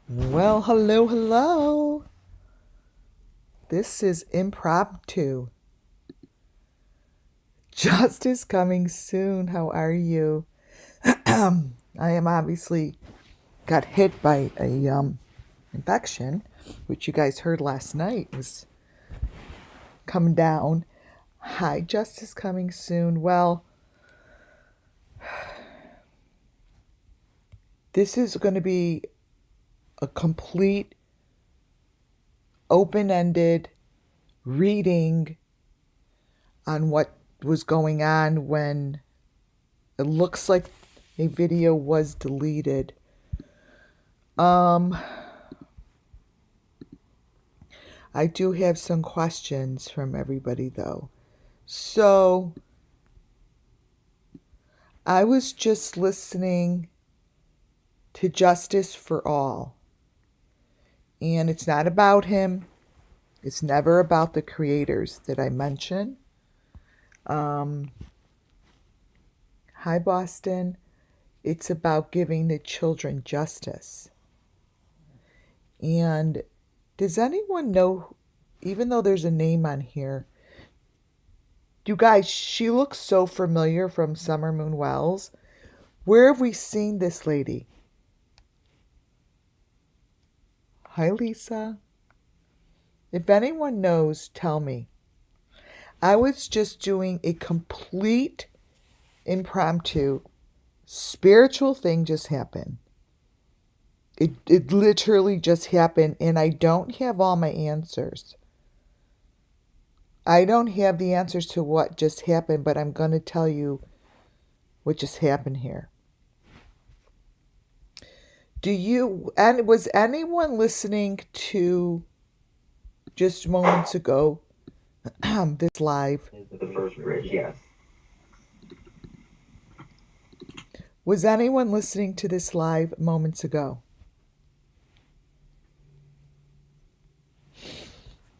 Well, hello, hello. This is impromptu. Justice coming soon. How are you? I am obviously got hit by a infection, which you guys heard last night was coming down. Hi, justice coming soon. Well, this is going to be a complete open-ended reading on what was going on when it looks like a video was deleted. I do have some questions from everybody though. So I was just listening to Justice for All. And it's not about him. It's never about the creators that I mention. Hi, Boston. It's about giving the children justice. And does anyone know, even though there's a name on here, you guys, she looks so familiar from Summer Moon Wells. Where have we seen this lady? Hi, Lisa. If anyone knows, tell me. I was just doing a complete impromptu spiritual thing just happened. It literally just happened, and I don't have all my answers. I don't have the answers to what just happened, but I'm going to tell you what just happened here. Was anyone listening to just moments ago this live? The first bridge, yes. Was anyone listening to this live moments ago?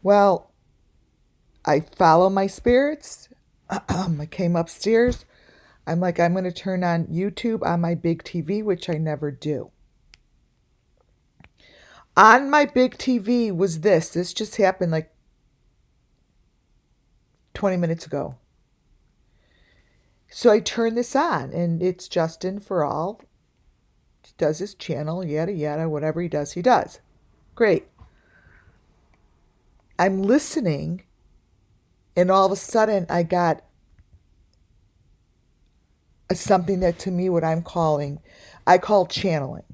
Well, I follow my spirits. I came upstairs. I'm like, I'm going to turn on YouTube on my big TV, which I never do. On my big TV was this. This just happened like 20 minutes ago. So I turn this on, and it's Justin for All. He does his channel, yada, yada, whatever he does, he does. Great. I'm listening, and all of a sudden I got something that to me, what I call channeling.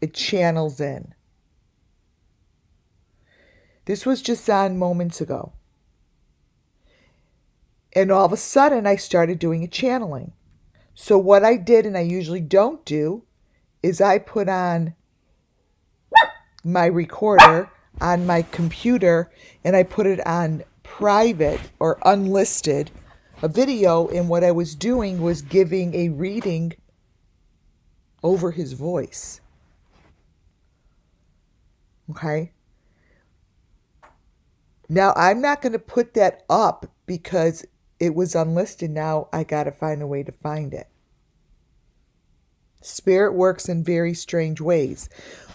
It channels in. This was just on moments ago. And all of a sudden I started doing a channeling. So what I did, and I usually don't do, is I put on my recorder on my computer and I put it on private or unlisted, a video, and what I was doing was giving a reading over his voice. Okay? Now, I'm not going to put that up because it was unlisted. Now I got to find a way to find it. Spirit works in very strange ways.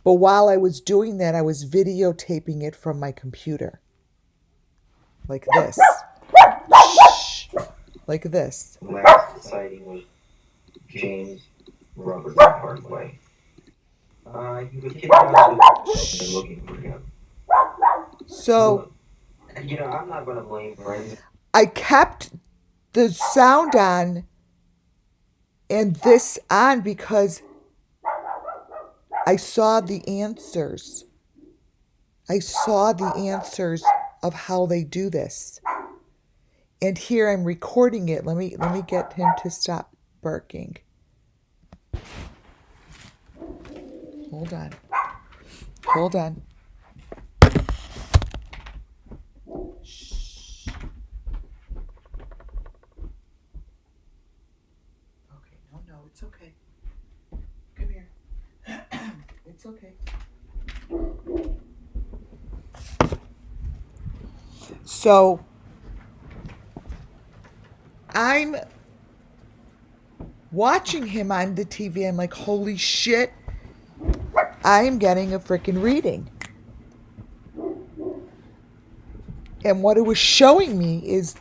But while I was doing that, I was videotaping it from my computer. Like this. Shh. Like this. The last sighting was James Roberts Parkway. He was kidnapped and looking for him. So, I'm not going to blame friends. I kept the sound on and this on because I saw the answers. I saw the answers of how they do this. And here I'm recording it. Let me get him to stop barking. Hold on. Shh. Okay, no, it's okay. Come here. It's okay. So, I'm watching him on the TV. I'm like, holy shit. I am getting a freaking reading. And what it was showing me is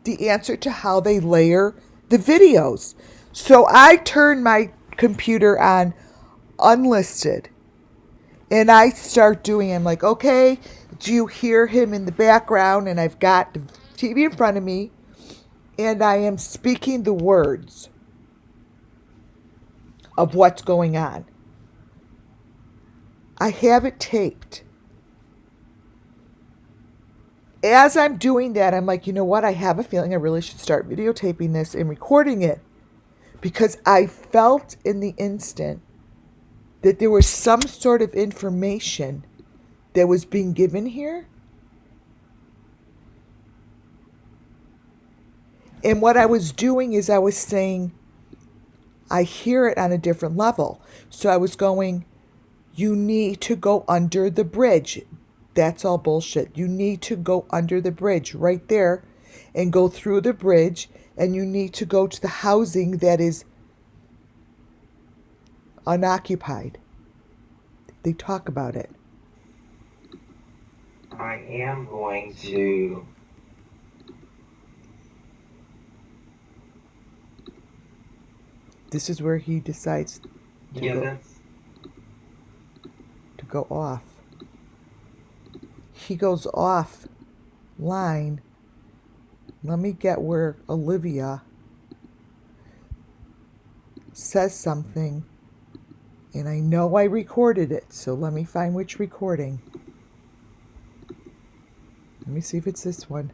the answer to how they layer the videos. So I turned my computer on unlisted and I start doing, I'm like, okay, do you hear him in the background? And I've got the TV in front of me and I am speaking the words of what's going on. I have it taped. As I'm doing that, I'm like, you know what? I have a feeling I really should start videotaping this and recording it because I felt in the instant that there was some sort of information that was being given here. And what I was doing is I was saying, I hear it on a different level. So I was going, you need to go under the bridge. That's all bullshit. You need to go under the bridge right there and go through the bridge, and you need to go to the housing that is unoccupied. They talk about it. I am going to This is where he decides to go off. He goes off line. Let me get where Olivia says something. And I know I recorded it, so let me find which recording. Let me see if it's this one.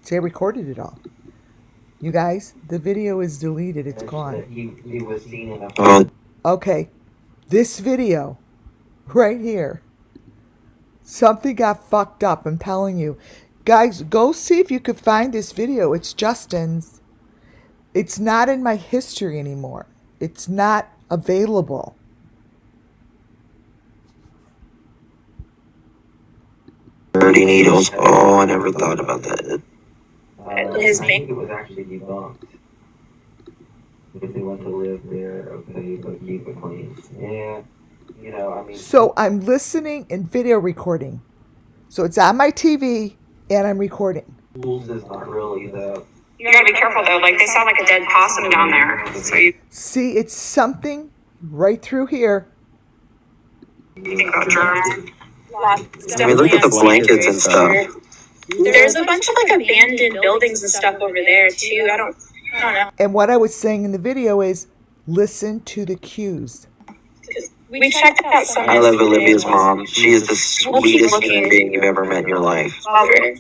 See, I recorded it all. You guys, the video is deleted. It's gone. He was seen in a Okay, this video right here. Something got fucked up, I'm telling you. Guys, go see if you could find this video. It's Justin's. It's not in my history anymore. It's not available. Dirty needles. Oh, I never thought about that. I think it was actually debunked. If they want to live there, okay, but keep it clean. Yeah, you know, I mean. So I'm listening and video recording. So it's on my TV and I'm recording. Schools is not really the. You gotta be careful though, like they saw like a dead possum down there. So you See, it's something right through here. think about germs. I mean, look at the blankets and stuff. There's a bunch of like abandoned buildings and stuff over there too. I don't know. And what I was saying in the video is listen to the cues. We checked out some. I love Olivia's mom. She is the sweetest human being you've ever met in your life. I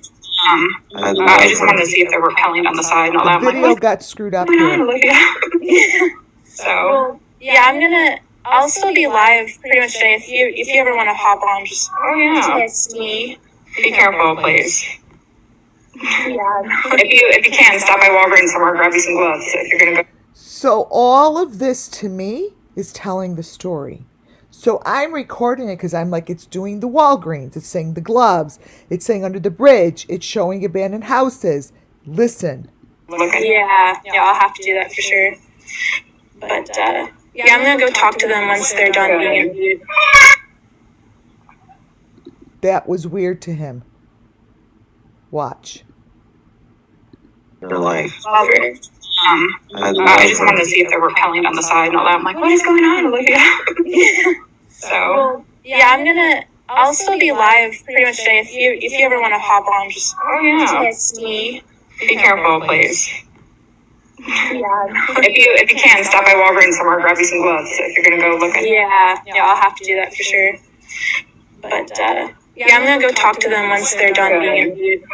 just wanted to see if they were pelling on the side and all that. The video got screwed up here. So yeah, I'll still be live pretty much today. If you ever want to hop on, just text me. Be careful, please. Yeah. If you can, stop by Walgreens somewhere, grab you some gloves if you're gonna go. So all of this to me is telling the story. So I'm recording it because I'm like, it's doing the Walgreens. It's saying the gloves. It's saying under the bridge. It's showing abandoned houses. Listen. Yeah, I'll have to do that for sure. But yeah, I'm gonna go talk to them once they're done being interviewed. That was weird to him. Watch. Your life. I just wanted to see if they were pelling on the side and all that. I'm like, what is going on, Olivia? So yeah, I'll still be live pretty much today. If you ever want to hop on, just text me. Be careful, please. Yeah. If you can, stop by Walgreens somewhere, grab you some gloves if you're gonna go looking. Yeah, I'll have to do that for sure. But yeah, I'm gonna go talk to them once they're done being interviewed.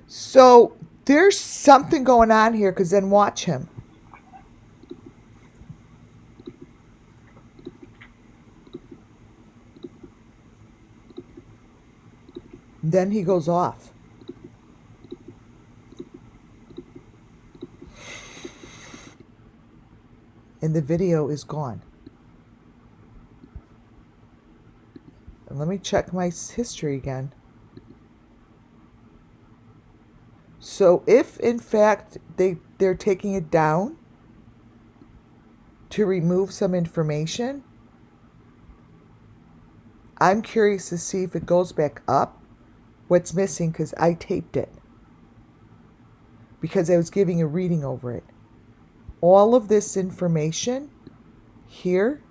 So there's something going on here because then watch him. Then he goes off. And the video is gone. And let me check my history again. So if in fact they're taking it down to remove some information, I'm curious to see if it goes back up, what's missing, because I taped it. Because I was giving a reading over it. All of this information here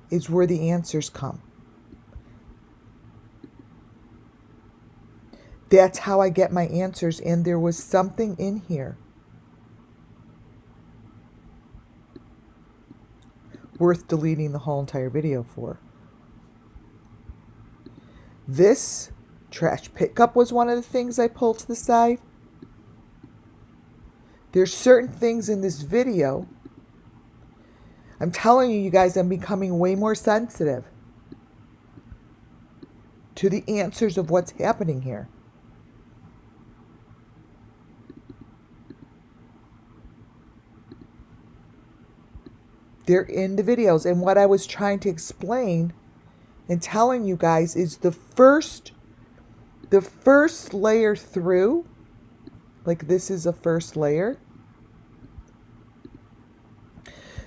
is where the answers come. That's how I get my answers, and there was something in here worth deleting the whole entire video for. This trash pickup was one of the things I pulled to the side. There's certain things in this video. I'm telling you, you guys, I'm becoming way more sensitive to the answers of what's happening here. They're in the videos. And what I was trying to explain and telling you guys is the first layer through, like this is a first layer.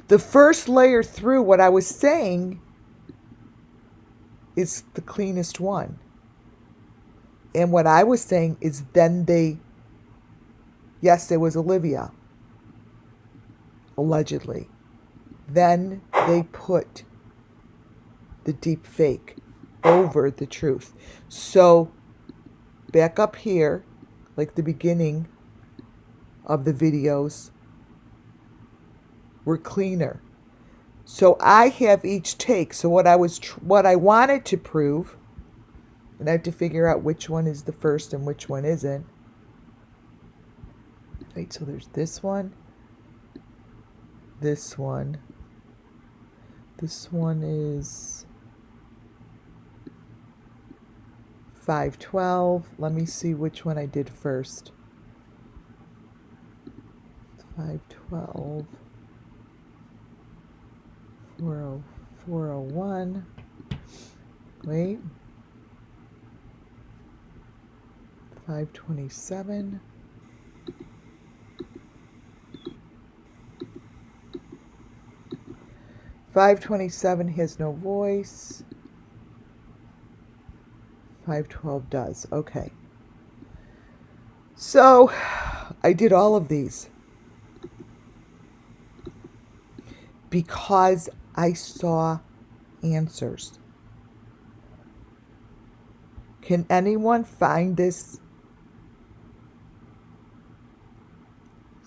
The first layer through, what I was saying, is the cleanest one. And what I was saying is then yes, it was Olivia, allegedly. Then they put the deep fake over the truth. So back up here, like the beginning of the videos, were cleaner. So I have each take. So what I wanted to prove, and I have to figure out which one is the first and which one isn't. Wait, so there's this one, this one. This one is 512. Let me see which one I did first. 512. 401. Wait. 527. 527 has no voice. 512 does. Okay. So I did all of these because I saw answers. Can anyone find this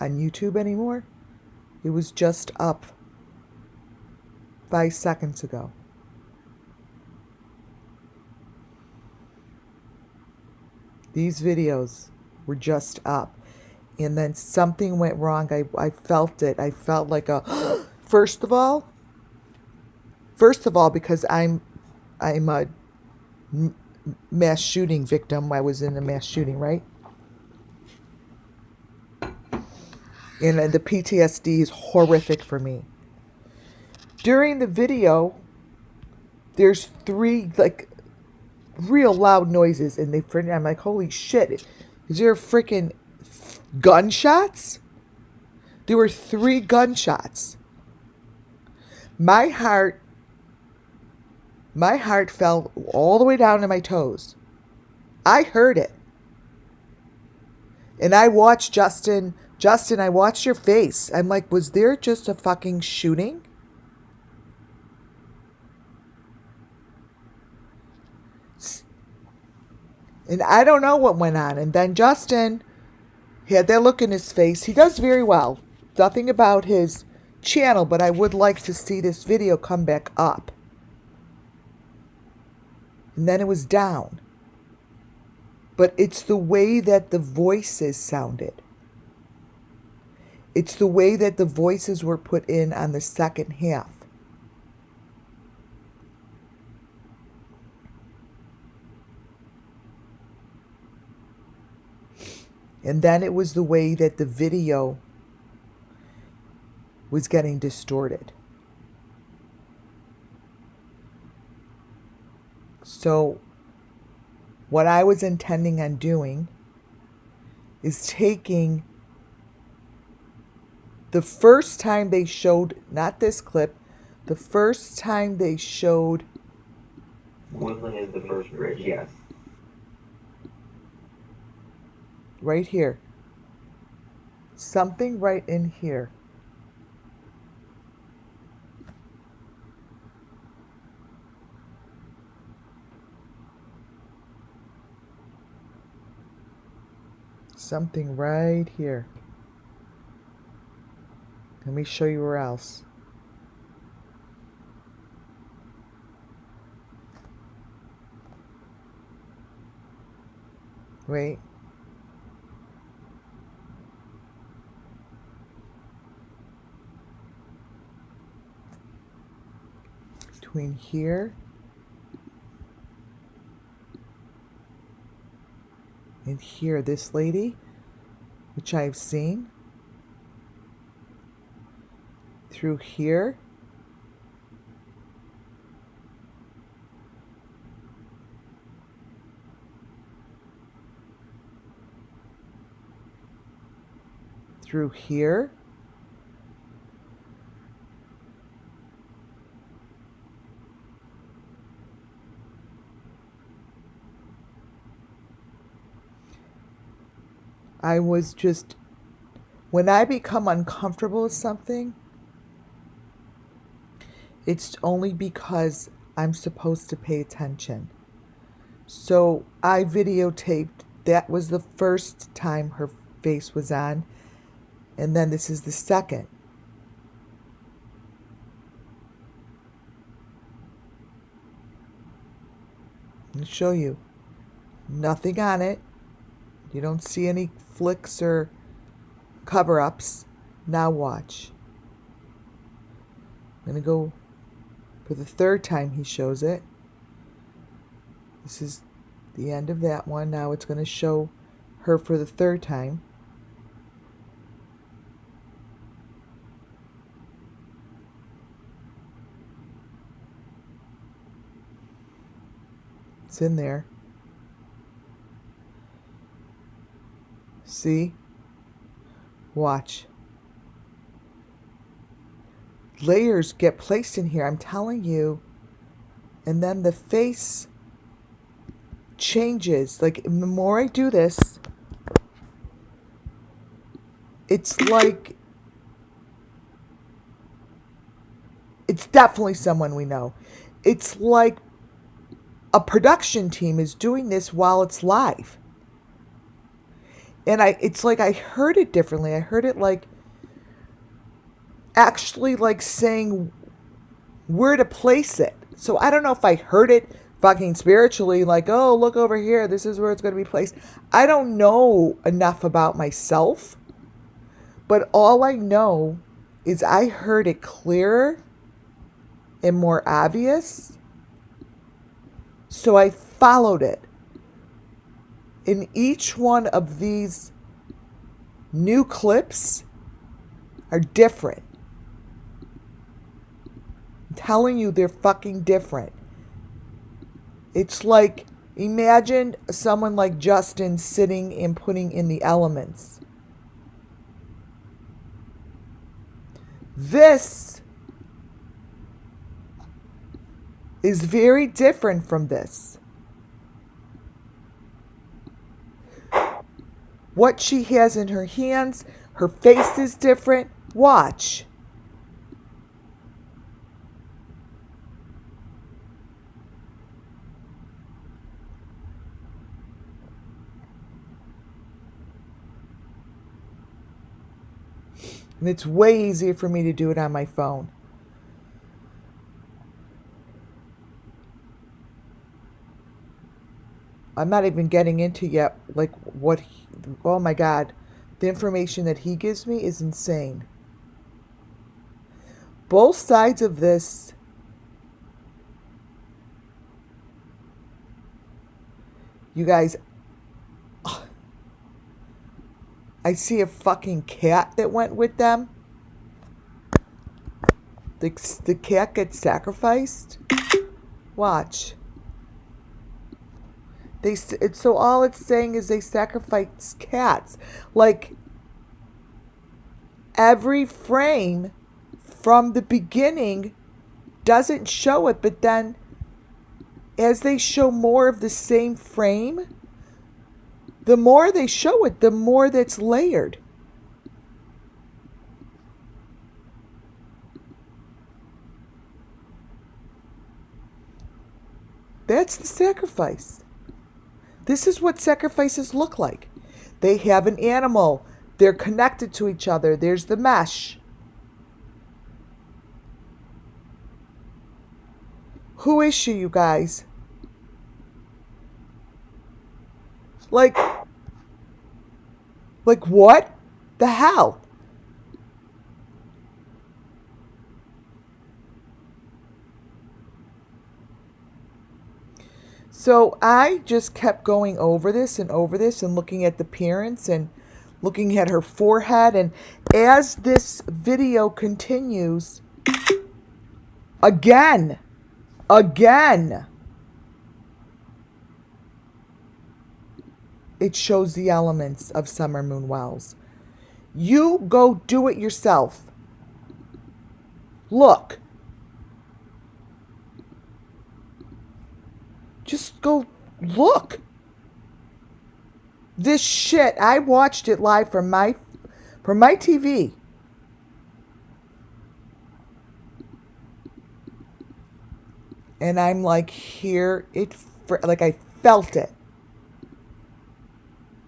on YouTube anymore? It was just up 5 seconds ago. These videos were just up. And then something went wrong. I felt it. I felt like a first of all, because I'm a mass shooting victim. I was in a mass shooting, right? And the PTSD is horrific for me. During the video, there's 3 like real loud noises, and I'm like, holy shit, is there freaking gunshots? There were 3 gunshots. My heart fell all the way down to my toes. I heard it. And I watched Justin, I watched your face. I'm like, was there just a fucking shooting? And I don't know what went on. And then Justin had that look in his face. He does very well. Nothing about his channel, but I would like to see this video come back up. And then it was down. But it's the way that the voices sounded. It's the way that the voices were put in on the second half. And then it was the way that the video was getting distorted. So what I was intending on doing is taking the first time they showed, not this clip, the first time they showed. Woodland is the first bridge, yes. Right here. Something right in here. Something right here. Let me show you where else. Wait. Between here and here, this lady, which I've seen, through here, through here, I was just, when I become uncomfortable with something, it's only because I'm supposed to pay attention. So I videotaped, that was the first time her face was on, and then this is the second. I'll show you. Nothing on it. You don't see any flicks or cover-ups. Now watch. I'm going to go for the third time he shows it. This is the end of that one. Now it's going to show her for the third time. It's in there. See? Watch. Layers get placed in here, I'm telling you. And then the face changes. Like, the more I do this, it's like, it's definitely someone we know. It's like a production team is doing this while it's live. And it's like I heard it differently. I heard it like, actually like saying where to place it. So I don't know if I heard it fucking spiritually, like, oh, look over here, this is where it's going to be placed. I don't know enough about myself, but all I know is I heard it clearer and more obvious, so I followed it. In each one of these new clips are different. I'm telling you, they're fucking different. It's like, imagine someone like Justin sitting and putting in the elements. This is very different from this. What she has in her hands, her face is different. Watch. And it's way easier for me to do it on my phone. I'm not even getting into yet, like, what he, oh my God, the information that he gives me is insane. Both sides of this, you guys, I see a fucking cat that went with them. The cat gets sacrificed. Watch. So all it's saying is they sacrifice cats. Like, every frame from the beginning doesn't show it, but then as they show more of the same frame, the more they show it, the more that's layered. That's the sacrifice. This is what sacrifices look like. They have an animal. They're connected to each other. There's the mesh. Who is she, you guys? Like what the hell? So I just kept going over this and looking at the appearance and looking at her forehead. And as this video continues, again, it shows the elements of Summer Moon Wells. You go do it yourself. Look. Just go look. This shit, I watched it live from my TV. And I'm like, like I felt it.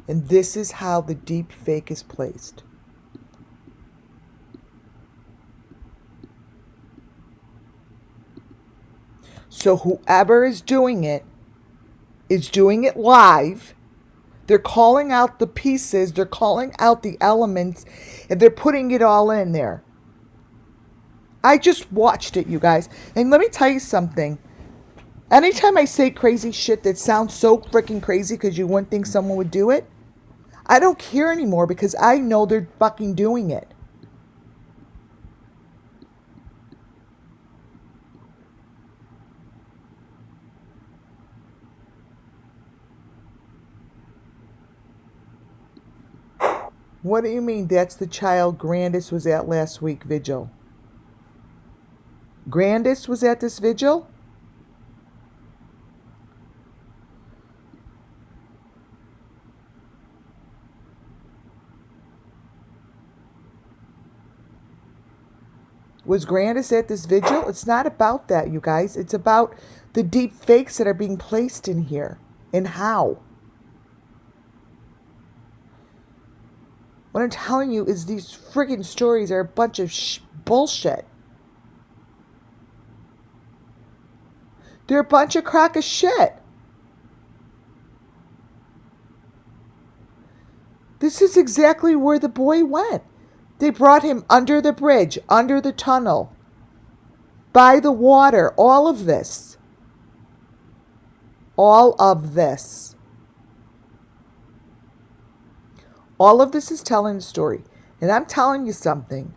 And this is how the deep fake is placed. So whoever is doing it live. They're calling out the pieces, they're calling out the elements, and they're putting it all in there. I just watched it, you guys. And let me tell you something. Anytime I say crazy shit that sounds so freaking crazy because you wouldn't think someone would do it, I don't care anymore because I know they're fucking doing it. What do you mean that's the child Grandis was at last week vigil? Grandis was at this vigil? Was Grandis at this vigil? It's not about that, you guys. It's about the deep fakes that are being placed in here and how. What I'm telling you is these friggin' stories are a bunch of bullshit. They're a bunch of crock of shit. This is exactly where the boy went. They brought him under the bridge, under the tunnel, by the water, all of this. All of this. All of this is telling a story. And I'm telling you something.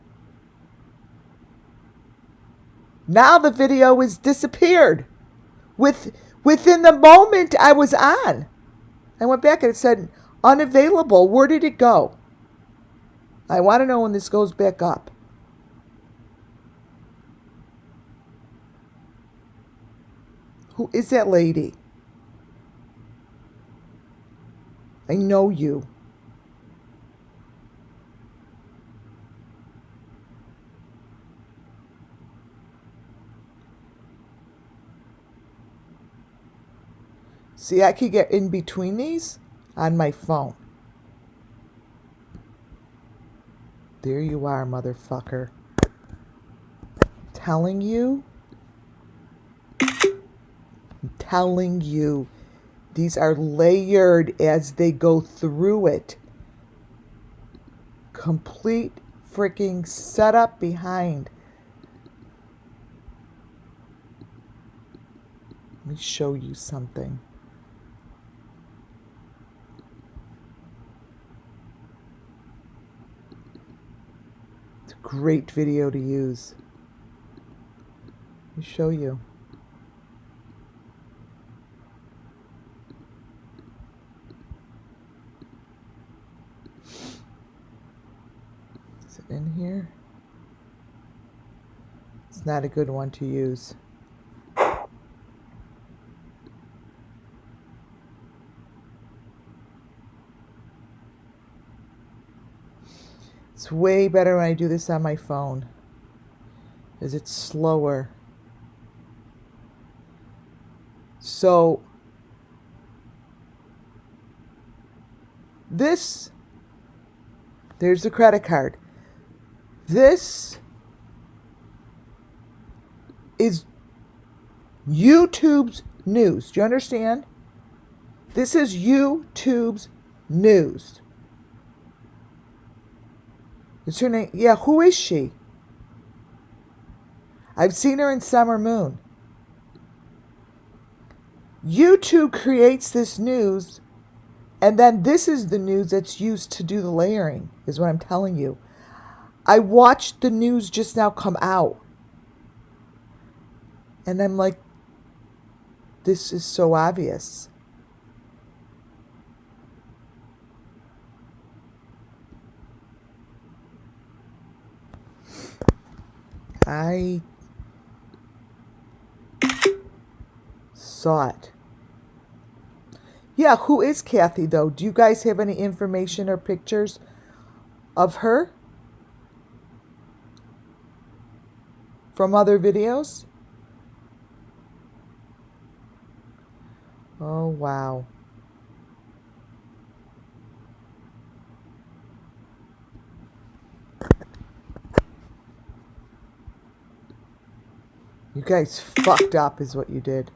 Now the video has disappeared. Within the moment I was on. I went back and it said, unavailable. Where did it go? I want to know when this goes back up. Who is that lady? I know you. See, I could get in between these on my phone. There you are, motherfucker. Telling you. I'm telling you. These are layered as they go through it. Complete freaking setup behind. Let me show you something. It's a great video to use. Let me show you. Is it in here? It's not a good one to use. It's way better when I do this on my phone, because it's slower. So this, there's the credit card. This is YouTube's news. Do you understand? This is YouTube's news. Is her name? Yeah, who is she? I've seen her in Summer Moon. YouTube creates this news, and then this is the news that's used to do the layering, is what I'm telling you. I watched the news just now come out, and I'm like, this is so obvious. I saw it. Yeah, who is Kathy, though? Do you guys have any information or pictures of her from other videos? Oh, wow. You guys fucked up is what you did.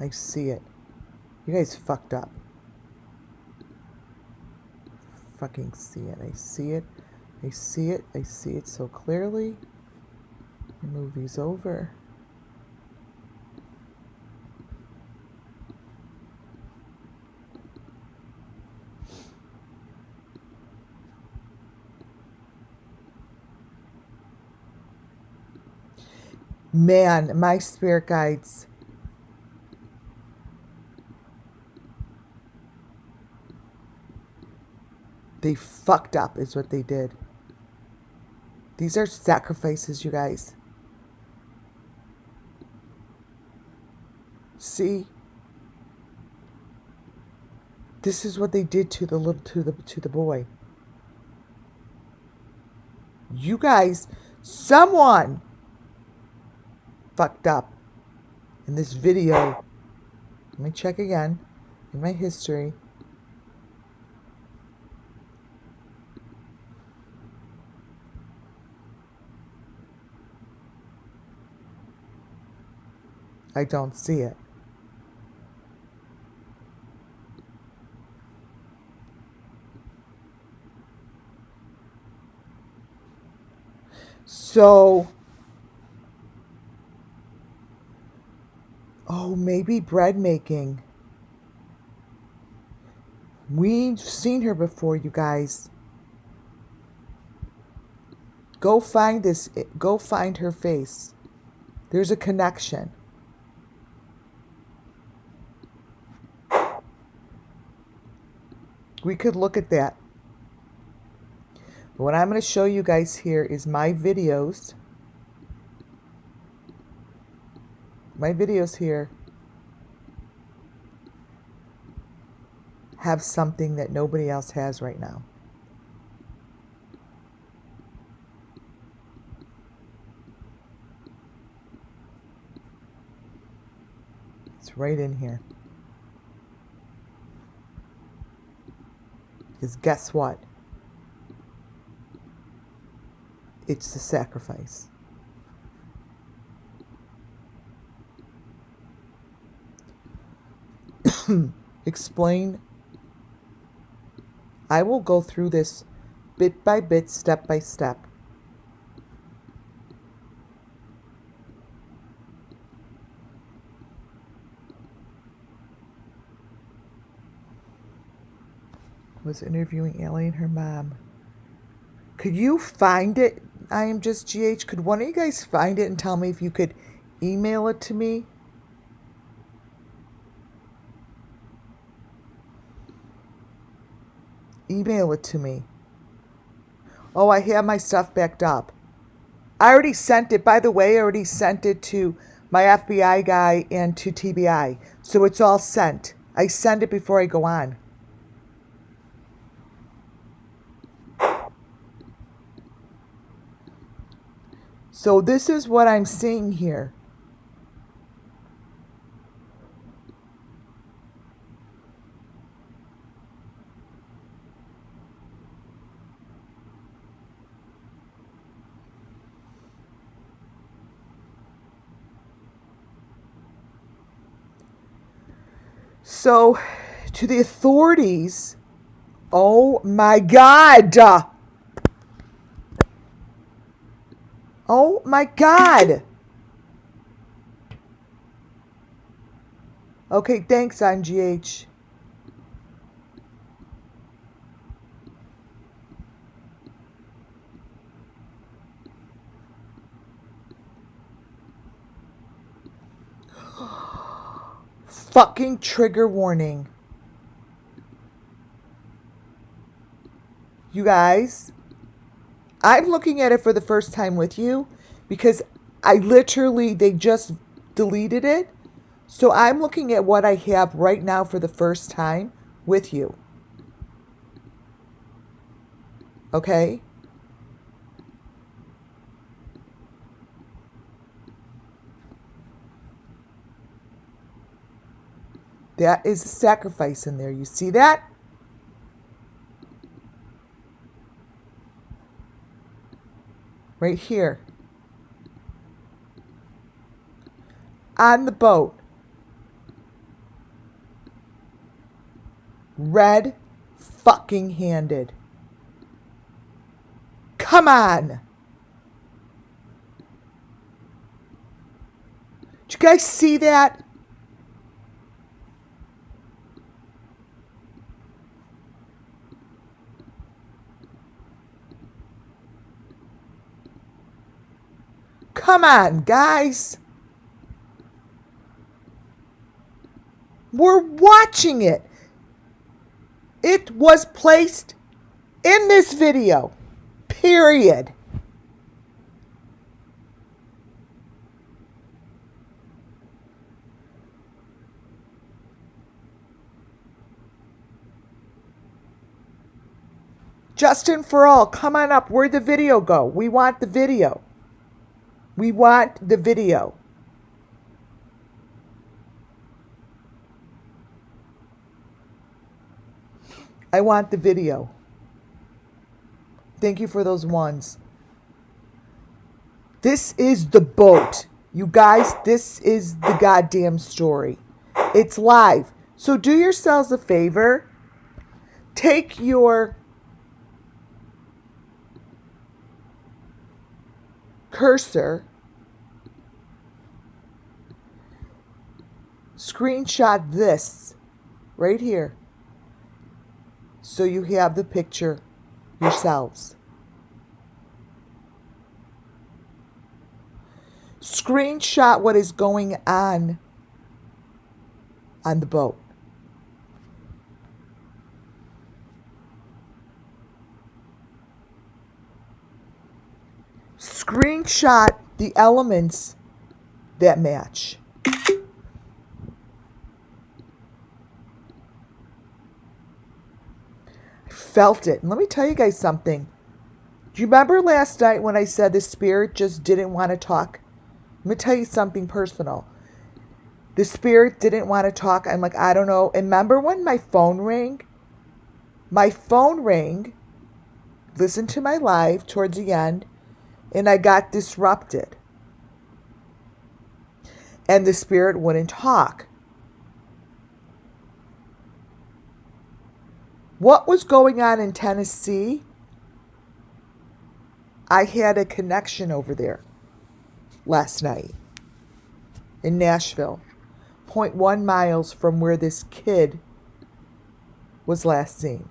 I see it. You guys fucked up. Fucking see it. I see it. I see it. I see it so clearly. Move these over. Man, my spirit guides. They fucked up is what they did. These are sacrifices, you guys. See? This is what they did to the boy. You guys, someone fucked up in this video. Let me check again in my history. I don't see it. So, oh, maybe bread making. We've seen her before, you guys. Go find this. Go find her face. There's a connection. We could look at that. But what I'm going to show you guys here is my videos. My videos here have something that nobody else has right now. It's right in here. Because guess what? It's the sacrifice. Explain. I will go through this bit by bit, step by step. Was interviewing Ellie and her mom. Could you find it? I am just GH. Could one of you guys find it and tell me if you could email it to me? Email it to me. Oh, I have my stuff backed up. I already sent it. By the way, I already sent it to my FBI guy and to TBI. So it's all sent. I send it before I go on. So this is what I'm seeing here. So, to the authorities, oh my God. Oh my God. Okay, thanks, NGH. Fucking trigger warning. You guys, I'm looking at it for the first time with you because they just deleted it. So I'm looking at what I have right now for the first time with you. Okay? That is a sacrifice in there. You see that? Right here. On the boat. Red fucking handed. Come on. Did you guys see that? Come on, guys. We're watching it. It was placed in this video. Period. Justin for all, come on up. Where'd the video go? We want the video. We want the video. I want the video. Thank you for those ones. This is the boat. You guys, this is the goddamn story. It's live. So do yourselves a favor. Take your cursor, screenshot this right here so you have the picture yourselves. Screenshot what is going on the boat. Screenshot the elements that match. I felt it. And let me tell you guys something. Do you remember last night when I said the spirit just didn't want to talk? Let me tell you something personal. The spirit didn't want to talk. I'm like, I don't know. And remember when my phone rang? My phone rang. Listen to my live towards the end. And I got disrupted. And the spirit wouldn't talk. What was going on in Tennessee? I had a connection over there last night in Nashville, 0.1 miles from where this kid was last seen.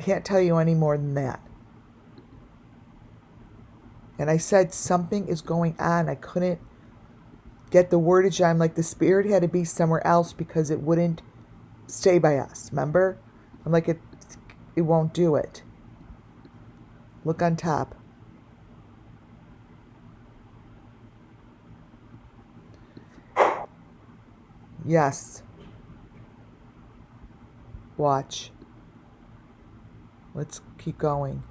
Can't tell you any more than that. And I said something is going on. I couldn't get the wordage. I'm like, the spirit had to be somewhere else because it wouldn't stay by us, remember? I'm like, it won't do it. Look on top. Yes. Watch. Let's keep going.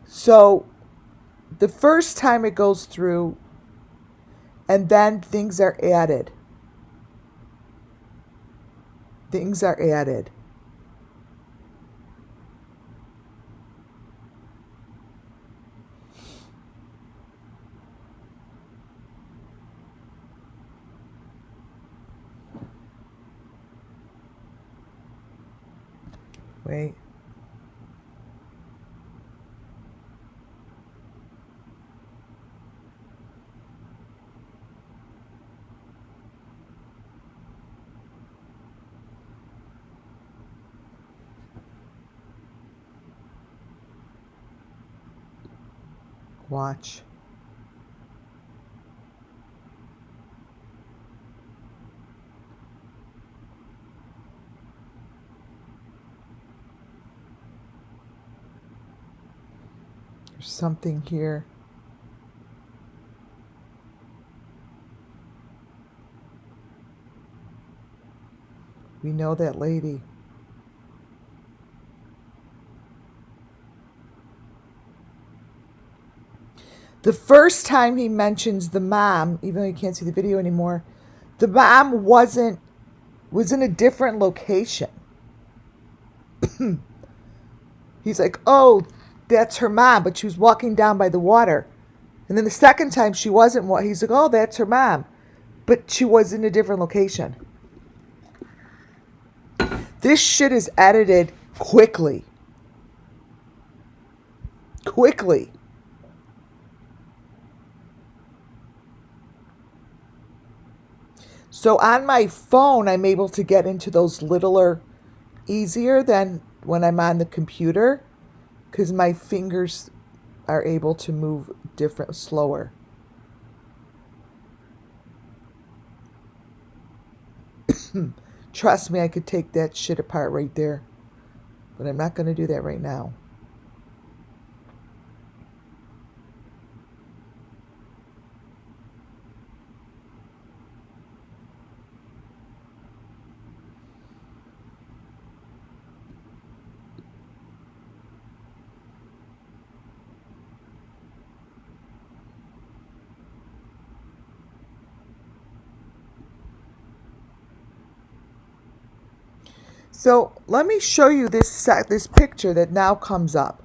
So the first time it goes through, and then things are added. Things are added. Wait. Watch. There's something here. We know that lady. The first time he mentions the mom, even though you can't see the video anymore, the mom was in a different location. He's like, oh, that's her mom, but she was walking down by the water. And then the second time she wasn't, he's like, oh, that's her mom, but she was in a different location. This shit is edited quickly. Quickly. So on my phone, I'm able to get into those littler easier than when I'm on the computer, because my fingers are able to move different, slower. Trust me, I could take that shit apart right there, but I'm not going to do that right now. So let me show you this picture that now comes up.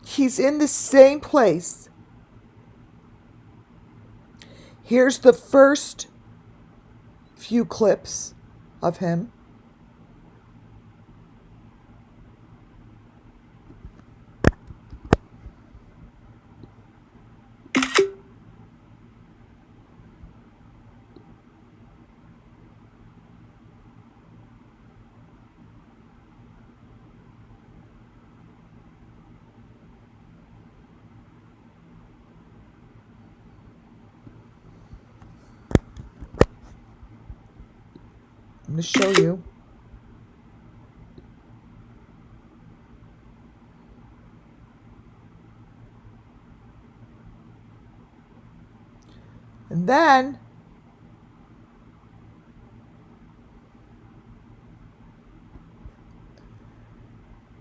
He's in the same place. Here's the first few clips of him. I'm going to show you. And then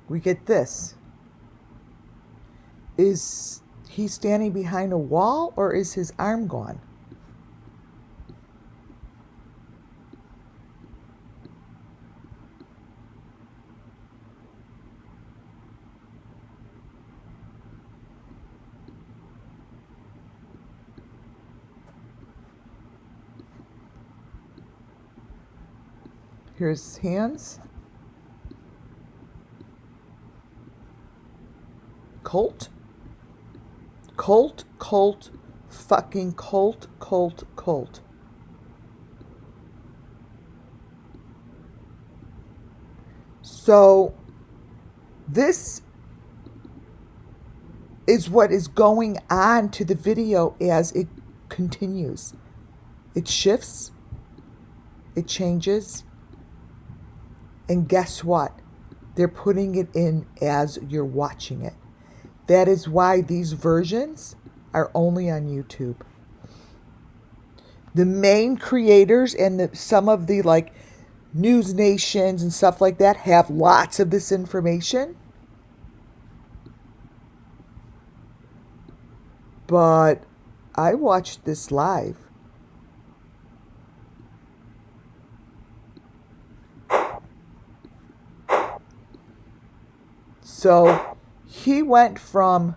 we get this. Is he standing behind a wall, or is his arm gone? Here's his hands. Colt. Colt, Colt, fucking Colt, Colt, Colt. So This is what is going on to the video as it continues. It shifts, it changes, and guess what? They're putting it in as you're watching it. That is why these versions are only on YouTube. The main creators and some of the like news nations and stuff like that have lots of this information. But I watched this live. So he went from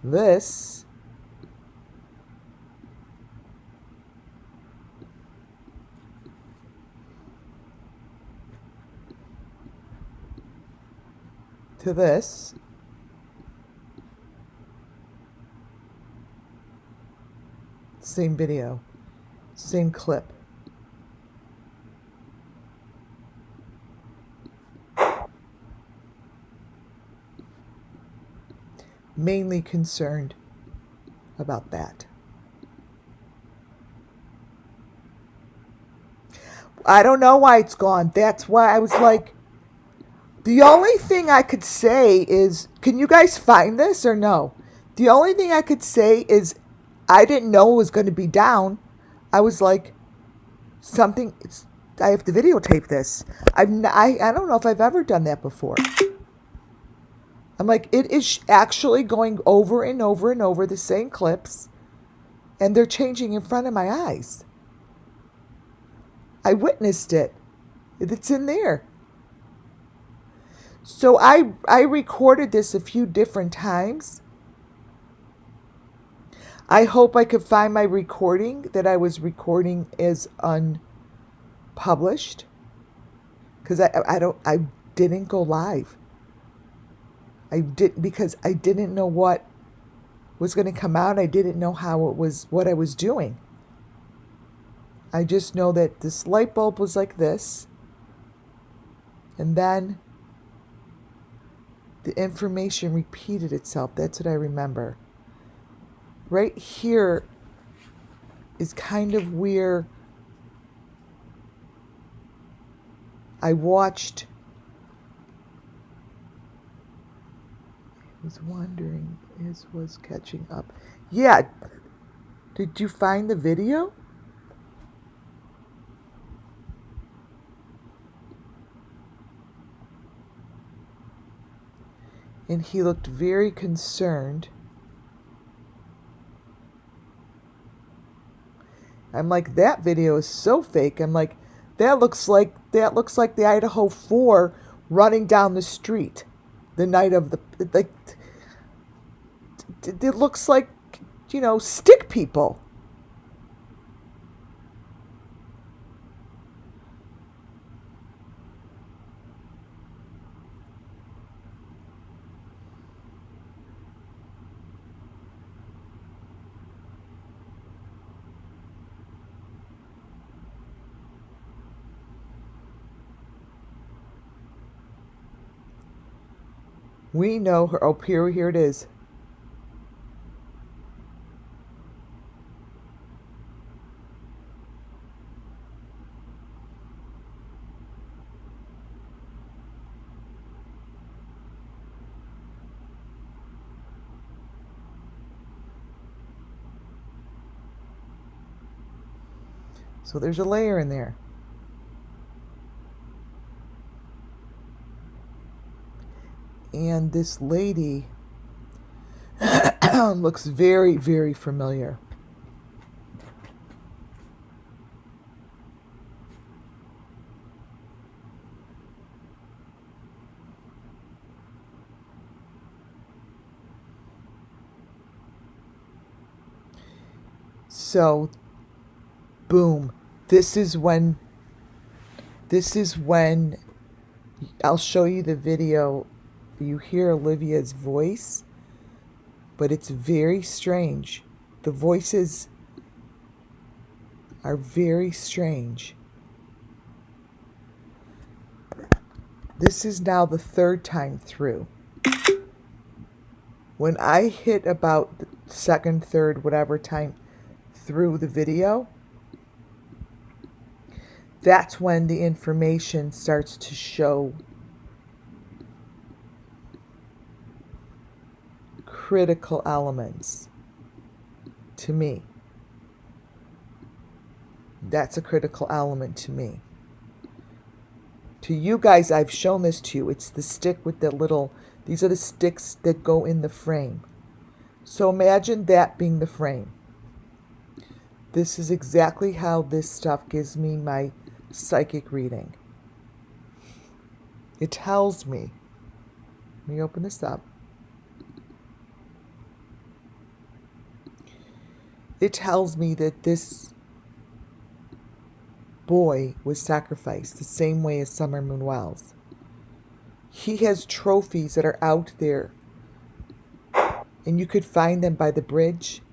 this to this. Same video, same clip. Mainly concerned about that. I don't know why it's gone. That's why I was like, the only thing I could say is, can you guys find this or no? The only thing I could say is I didn't know it was going to be down. I was like, I have to videotape this. I don't know if I've ever done that before. I'm like, it is actually going over and over and over the same clips, and they're changing in front of my eyes. I witnessed it. It's in there. So I recorded this a few different times. I hope I could find my recording that I was recording as unpublished, because I didn't go live. Because I didn't know what was going to come out. I didn't know what I was doing. I just know that this light bulb was like this, and then the information repeated itself. That's what I remember. Right here is kind of where I watched. I was wondering, was catching up. Yeah. Did you find the video? And he looked very concerned. I'm like, that video is so fake. I'm like, that looks like the Idaho 4 running down the street the night of the, like, it looks like, stick people. We know her. Oh, here it is. So there's a layer in there. And this lady looks very, very familiar. So, boom. This is when I'll show you the video. You hear Olivia's voice, but it's very strange. The voices are very strange. This is now the third time through. When I hit about the second, third, whatever time through the video, that's when the information starts to show critical elements to me. That's a critical element to me. To you guys, I've shown this to you. It's the stick with the little, these are the sticks that go in the frame. So imagine that being the frame. This is exactly how this stuff gives me my psychic reading. It tells me, let me open this up. It tells me that this boy was sacrificed the same way as Summer Moon Wells. He has trophies that are out there, and you could find them by the bridge,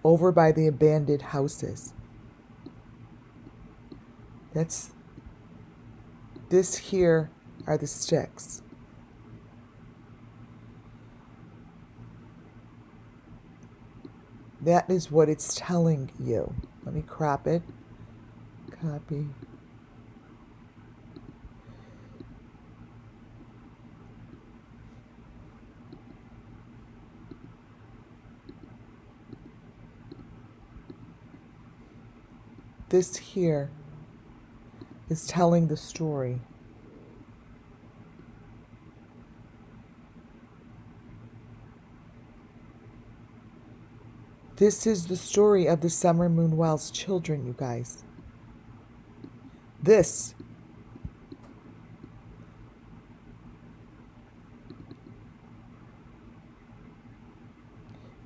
over by the abandoned houses. This here are the sticks. That is what it's telling you. Let me crop it. Copy. This here is telling the story. This is the story of the Summer Moon Wells children, you guys. This.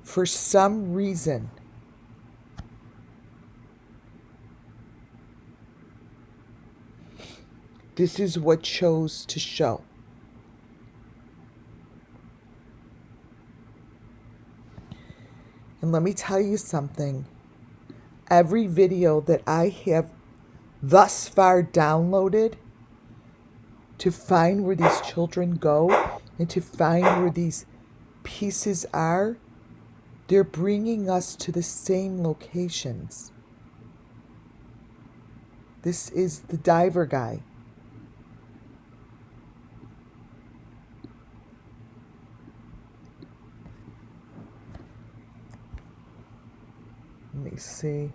For some reason, this is what chose to show. And let me tell you something. Every video that I have thus far downloaded to find where these children go and to find where these pieces are, they're bringing us to the same locations. This is the diver guy. Let me see.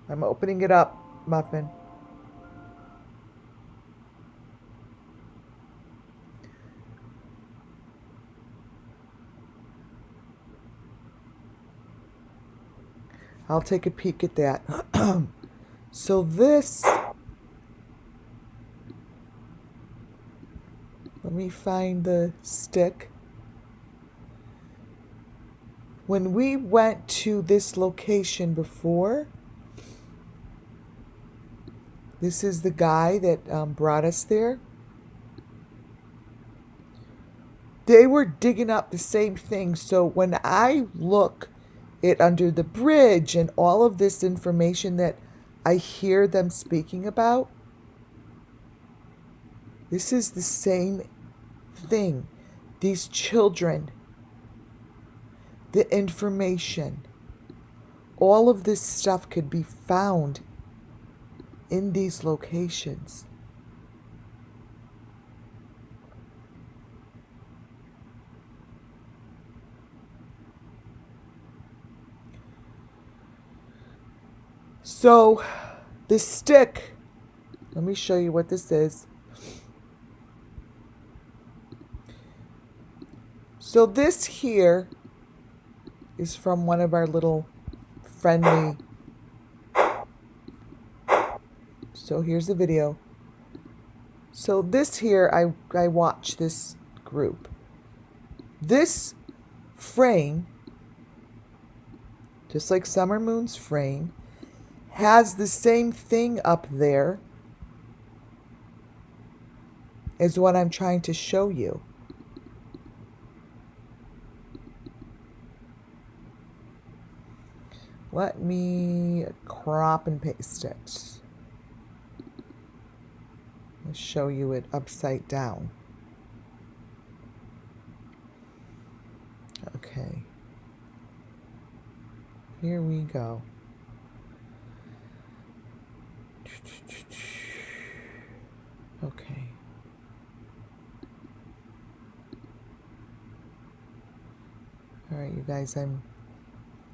I'm opening it up, Muffin. I'll take a peek at that. So this, let me find the stick. When we went to this location before, this is the guy that brought us there. They were digging up the same thing. So when I look at under the bridge and all of this information that I hear them speaking about, this is the same thing. These children, the information, all of this stuff could be found in these locations. So the stick, let me show you what this is. So this here is from one of our little friendly. So here's the video. So this here, I watch this group. This frame, just like Summer Moon's frame, has the same thing up there as what I'm trying to show you. Let me crop and paste it. I'll show you it upside down. Okay. Here we go. Okay. All right, you guys, I'm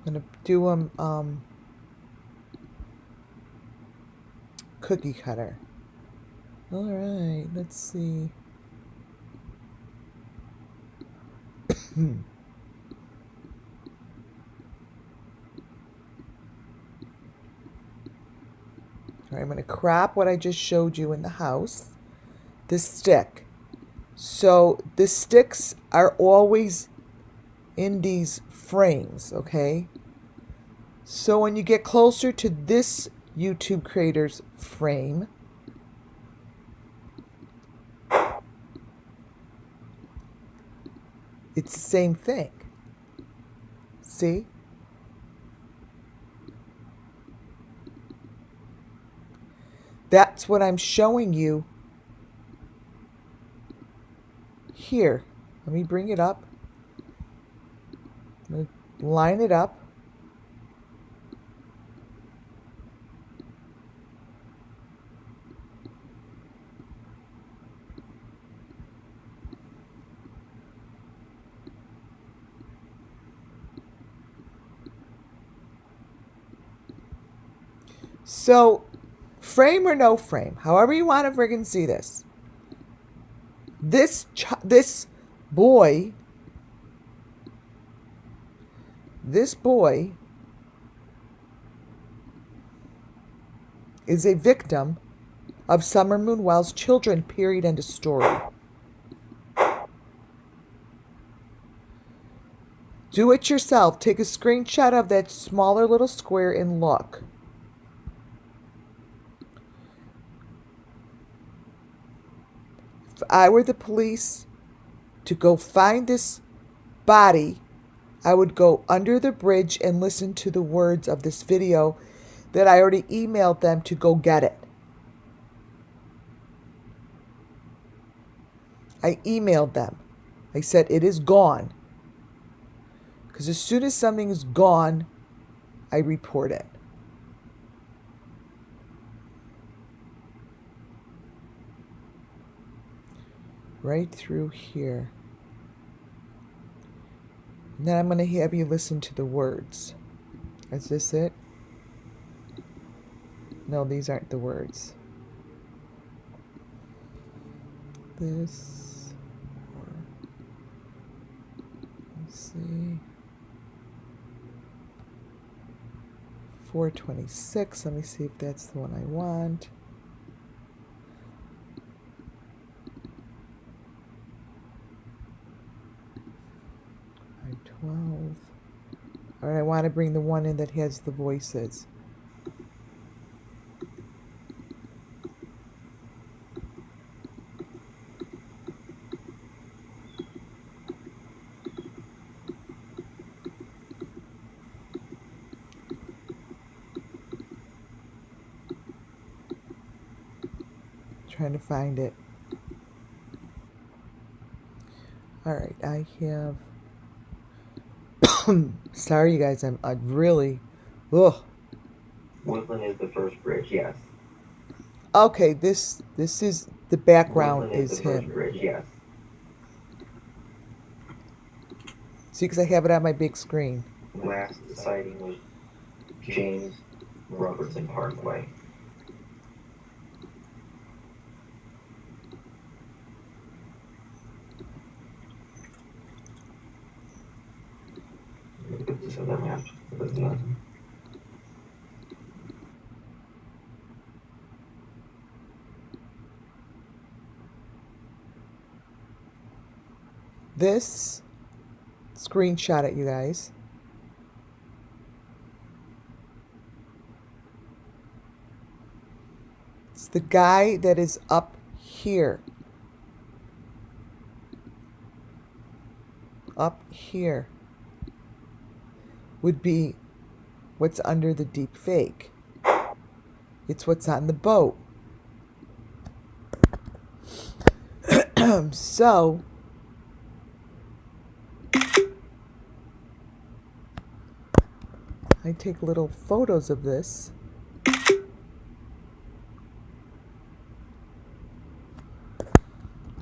gonna do cookie cutter. All right, let's see. All right, I'm gonna crop what I just showed you in the house. This stick. So the sticks are always in these frames, okay? So when you get closer to this YouTube creator's frame, it's the same thing. See? That's what I'm showing you here. Let me bring it up. I'm going to line it up. So, frame or no frame, however you want to friggin' see this. This boy is a victim of Summer Moonwell's children, period, end of story. Do it yourself. Take a screenshot of that smaller little square and look. If I were the police to go find this body, I would go under the bridge and listen to the words of this video that I already emailed them to go get it. I emailed them. I said, it is gone. Because as soon as something is gone, I report it. Right through here. And then I'm going to have you listen to the words. Is this it? No, these aren't the words. This, or, let's see, 426. Let me see if that's the one I want. I-12. All right, I want to bring the one in that has the voices. Trying to find it. All right, I have. Sorry, you guys. I'm really. Ugh. Woodland is the first bridge, yes. Okay, this is the background. Woodland Is the first him. bridge, yes. See, because I have it on my big screen. Last sighting was James Robertson Parkway. So that map was nothing. This screenshot it, you guys. It's the guy that is up here. Up here would be what's under the deep fake. It's what's on the boat. So I take little photos of this.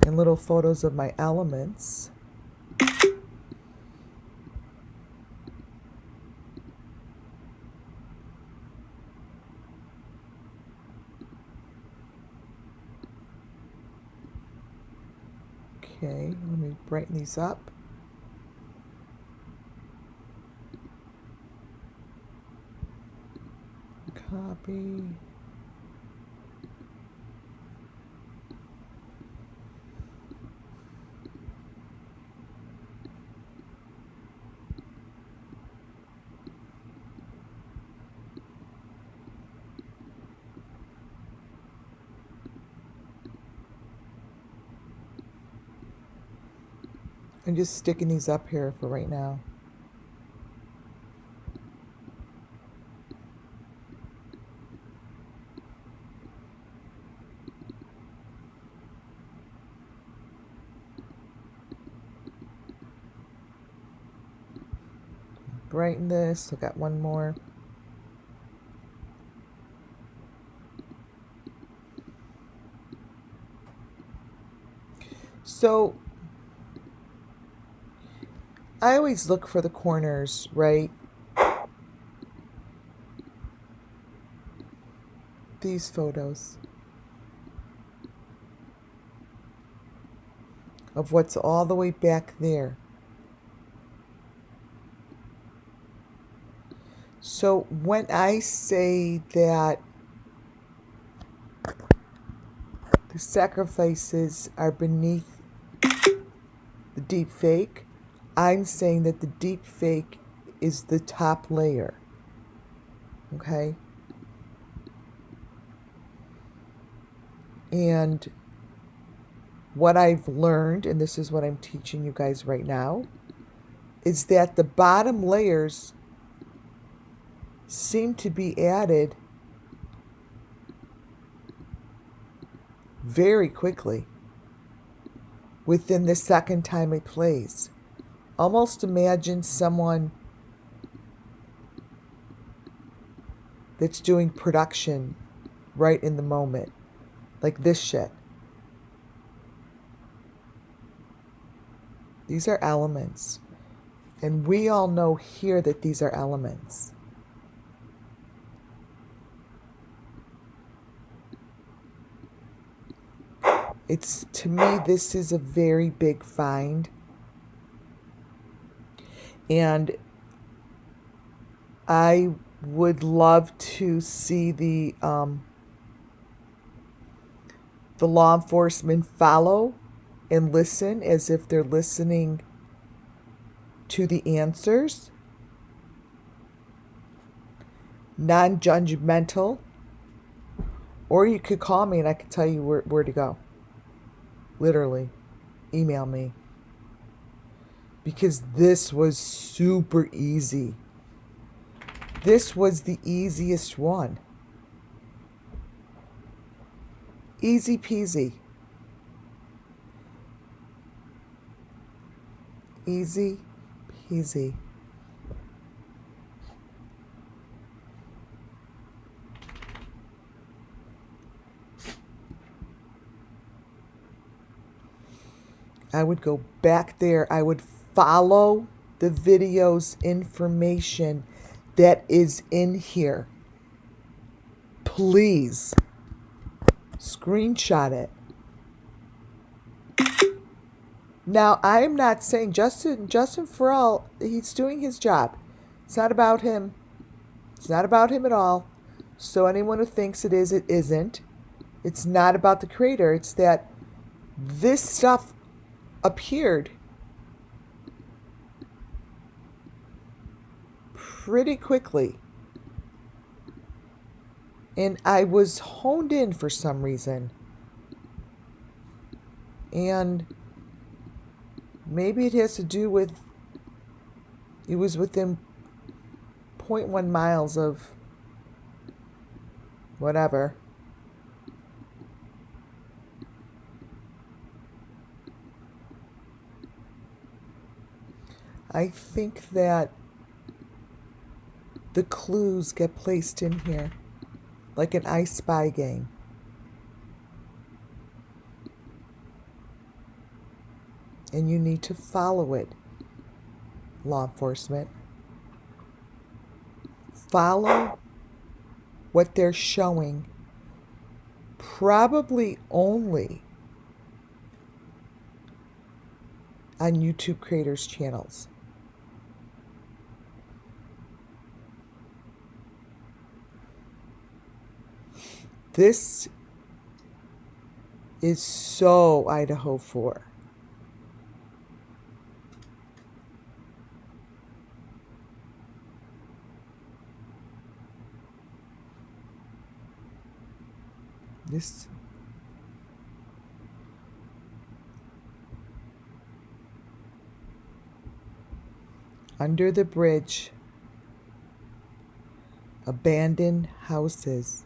And little photos of my elements. Okay, let me brighten these up. Copy. I'm just sticking these up here for right now. Brighten this. I got one more. So I always look for the corners, right? These photos of what's all the way back there. So when I say that the sacrifices are beneath the deep fake, I'm saying that the deep fake is the top layer. Okay? And what I've learned, and this is what I'm teaching you guys right now, is that the bottom layers seem to be added very quickly within the second time it plays. Almost imagine someone that's doing production right in the moment, like this shit. These are elements, and we all know here that these are elements. It's, to me, this is a very big find. And I would love to see the law enforcement follow and listen as if they're listening to the answers. Non-judgmental. Or you could call me and I could tell you where to go. Literally. Email me. Because this was super easy. This was the easiest one. Easy peasy. Easy peasy. I would go back there. I would follow the video's information that is in here. Please screenshot it. Now, I am not saying Justin Farrell, he's doing his job. It's not about him. It's not about him at all. So anyone who thinks it is, it isn't. It's not about the creator. It's that this stuff appeared pretty quickly. And I was honed in for some reason. And maybe it has to do with, it was within 0.1 miles of whatever. I think that the clues get placed in here like an I Spy game. And you need to follow it, law enforcement. Follow what they're showing, probably only on YouTube creators' channels. This is so Idaho 4. This under the bridge, abandoned houses,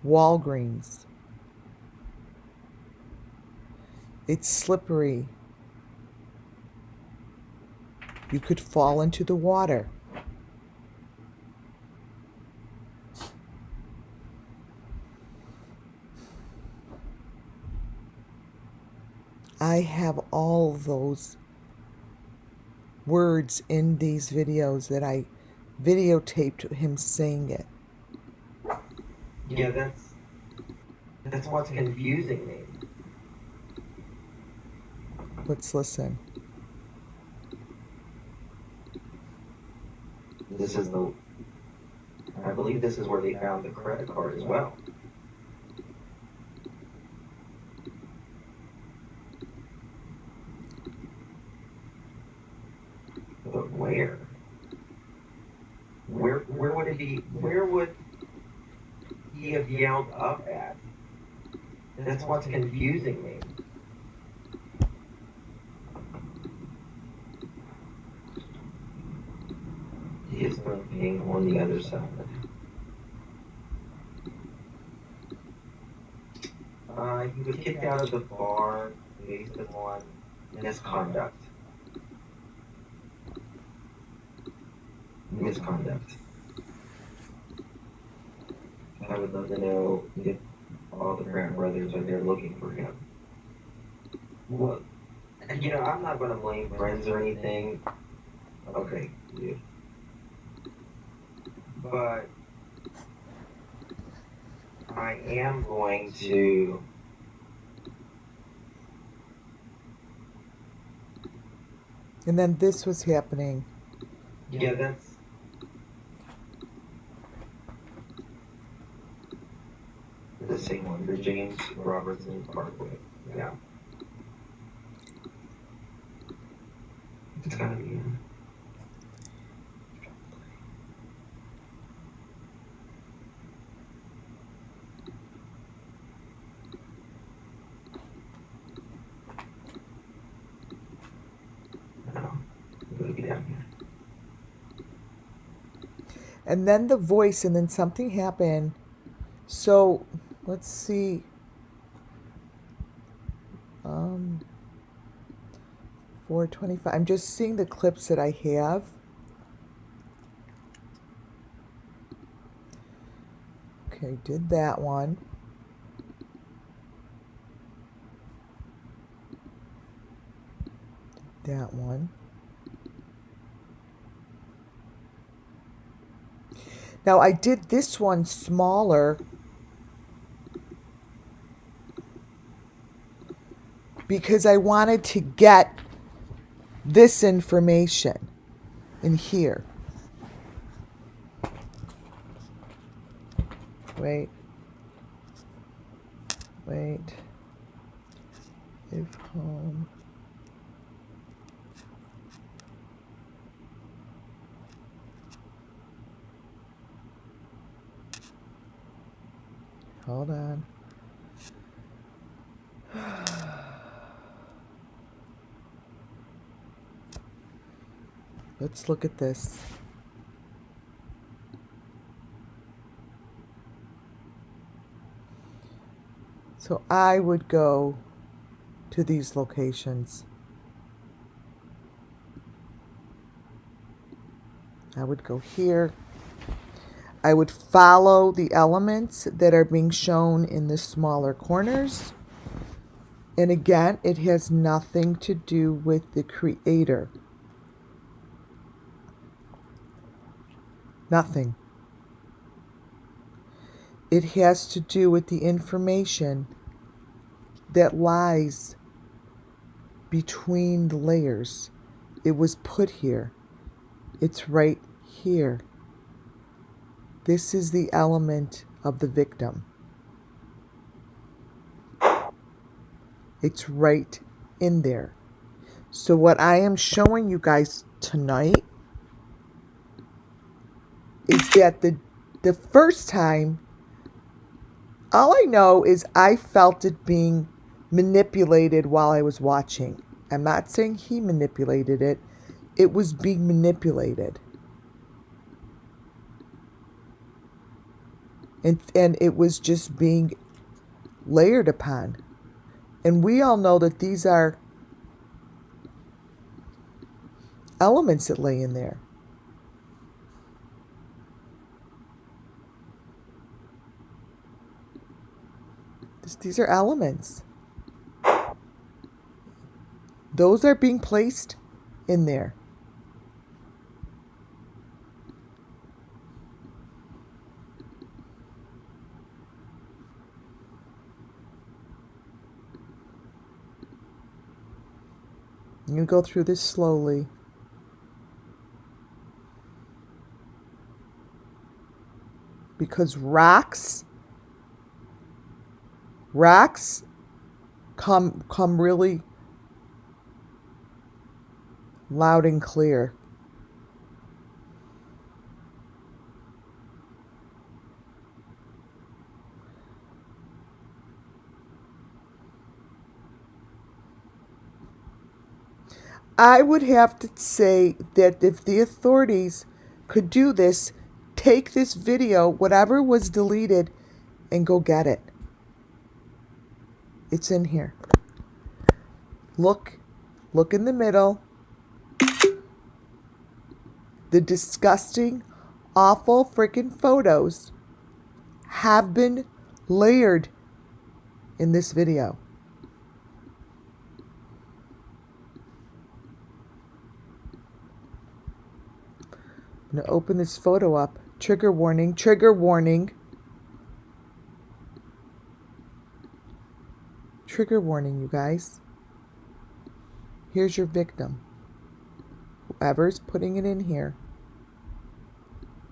Walgreens. It's slippery. You could fall into the water. I have all those words in these videos that I videotaped him saying it. Yeah, that's what's confusing me. Let's listen. I believe this is where they found the credit card as well. But where? Where would it be? Where would he have yelled up at? That's what's confusing me. He is being on the other side. He was kicked out of the bar based on misconduct. I would love to know if all the Grant brothers are there looking for him. Well, you know, I'm not going to blame friends or anything. Okay, yeah. But I am going to And then this was happening. yeah, that's the same one, the James Robertson Parkway. Yeah. It's gotta be in. No, it gotta be down here. And then the voice, and then something happened. So let's see. 425. I'm just seeing the clips that I have. Okay, did that one. That one. Now I did this one smaller because I wanted to get this information in here. Wait. If home. Hold on. Let's look at this. So I would go to these locations. I would go here. I would follow the elements that are being shown in the smaller corners. And again, it has nothing to do with the creator. Nothing. It has to do with the information that lies between the layers. It was put here. It's right here. This is the element of the victim. It's right in there. So what I am showing you guys tonight is that the first time, all I know is I felt it being manipulated while I was watching. I'm not saying he manipulated it. It was being manipulated. And it was just being layered upon. And we all know that these are elements that lay in there. These are elements. Those are being placed in there. You go through this slowly. Because rocks come really loud and clear. I would have to say that if the authorities could do this, take this video, whatever was deleted, and go get it. It's in here. Look in the middle. The disgusting, awful freaking photos have been layered in this video. I'm going to open this photo up. Trigger warning, trigger warning. Trigger warning, you guys. Here's your victim. Whoever's putting it in here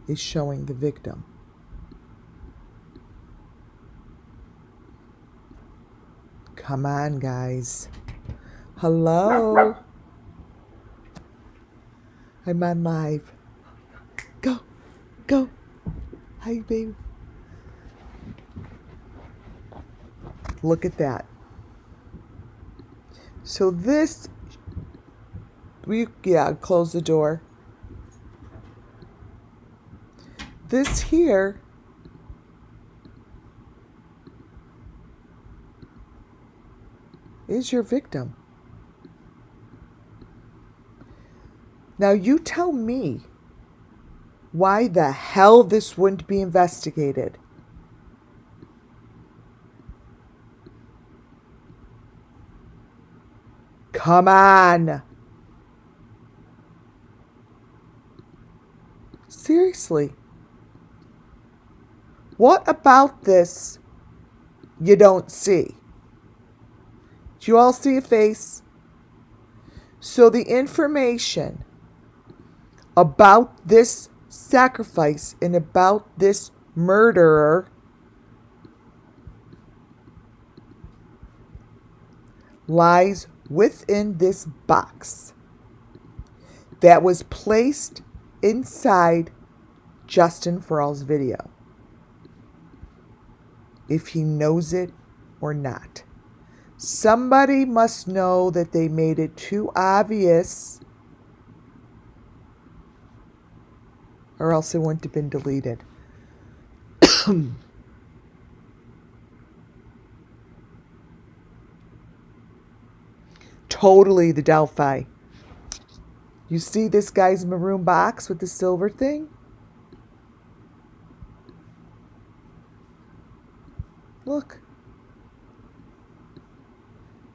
is showing the victim. Come on, guys. Hello. I'm on live. Go. Hi, babe. Look at that. So this, close the door. This here is your victim. Now you tell me why the hell this wouldn't be investigated. Come on. Seriously. What about this you don't see? Do you all see a face? So the information about this sacrifice and about this murderer lies within this box that was placed inside Justin Farrell's video, if he knows it or not. Somebody must know that they made it too obvious, or else it wouldn't have been deleted. totally the Delphi. You see this guy's maroon box with the silver thing? Look.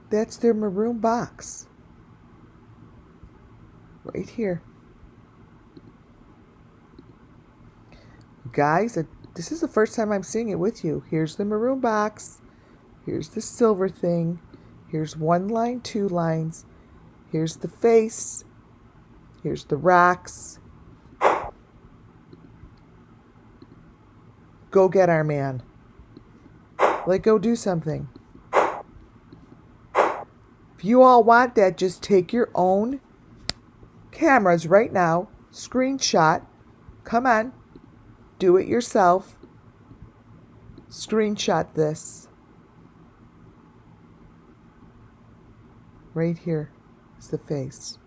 That's their maroon box. Right here. Guys, this is the first time I'm seeing it with you. Here's the maroon box. Here's the silver thing. Here's one line, two lines. Here's the face. Here's the rocks. Go get our man. Like, go do something. If you all want that, just take your own cameras right now. Screenshot. Come on. Do it yourself. Screenshot this. Right here is the face.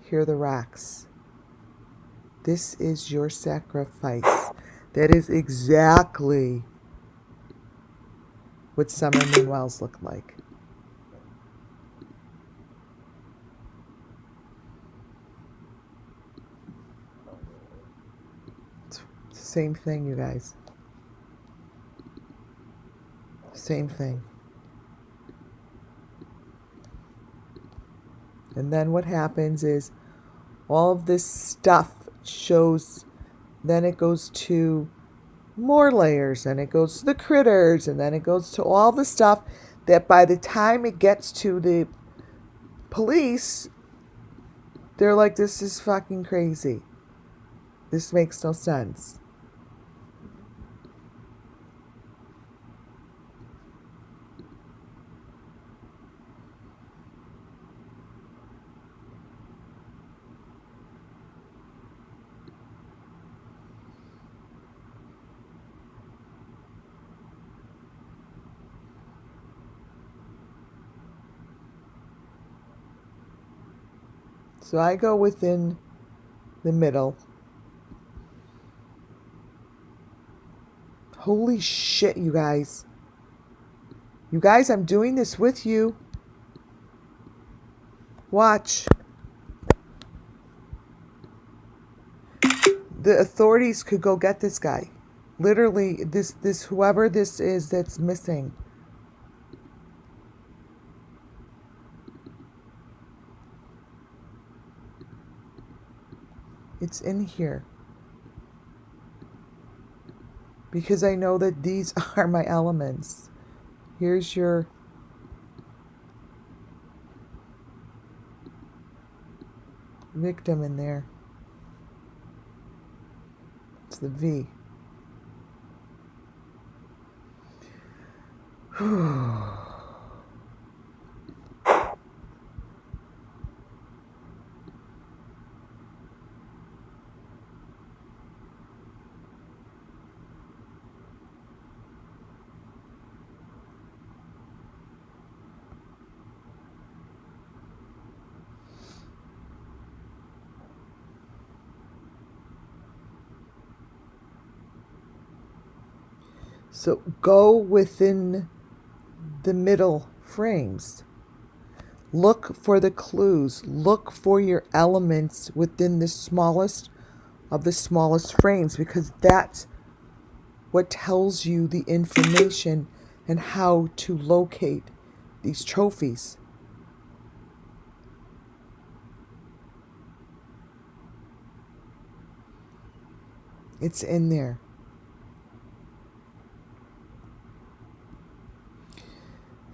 Here are the rocks. This is your sacrifice. That is exactly what summer moon wells look like. It's the same thing, you guys. Same thing. And then what happens is all of this stuff shows, then it goes to more layers, and it goes to the critters, and then it goes to all the stuff that by the time it gets to the police, they're like, this is fucking crazy. This makes no sense. So I go within the middle. Holy shit, you guys. You guys, I'm doing this with you. Watch. The authorities could go get this guy. Literally, this whoever this is that's missing. It's in here. Because I know that these are my elements. Here's your victim in there. It's the V. So go within the middle frames. Look for the clues. Look for your elements within the smallest of the smallest frames, because that's what tells you the information and how to locate these trophies. It's in there.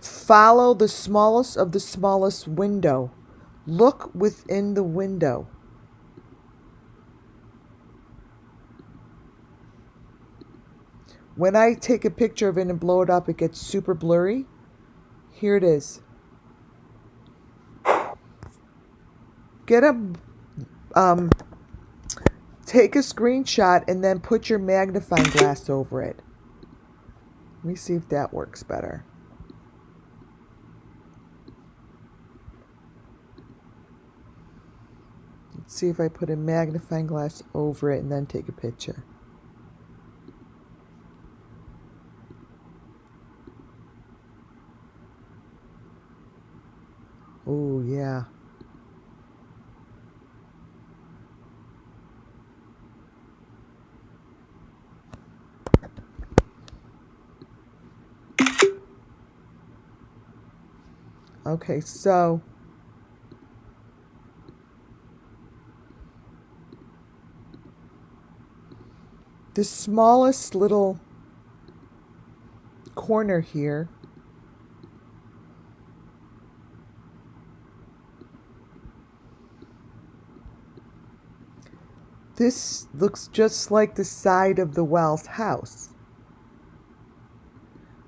Follow the smallest of the smallest window. Look within the window. When I take a picture of it and blow it up, it gets super blurry. Here it is. Get a, take a screenshot and then put your magnifying glass over it. Let me see if that works better. Let's see if I put a magnifying glass over it and then take a picture. Ooh. yeah. Okay, so the smallest little corner here, this looks just like the side of the Wells house.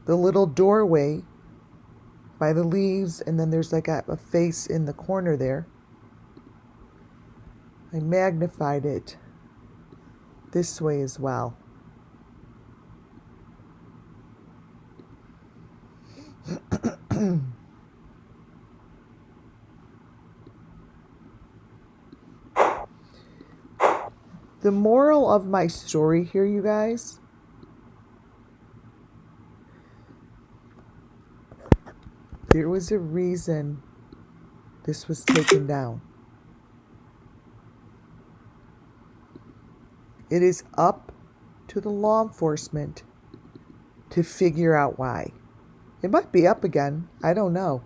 The little doorway by the leaves, and then there's like a face in the corner there. I magnified it this way as well. The moral of my story here, you guys, there was a reason this was taken down. It is up to the law enforcement to figure out why. It might be up again. I don't know.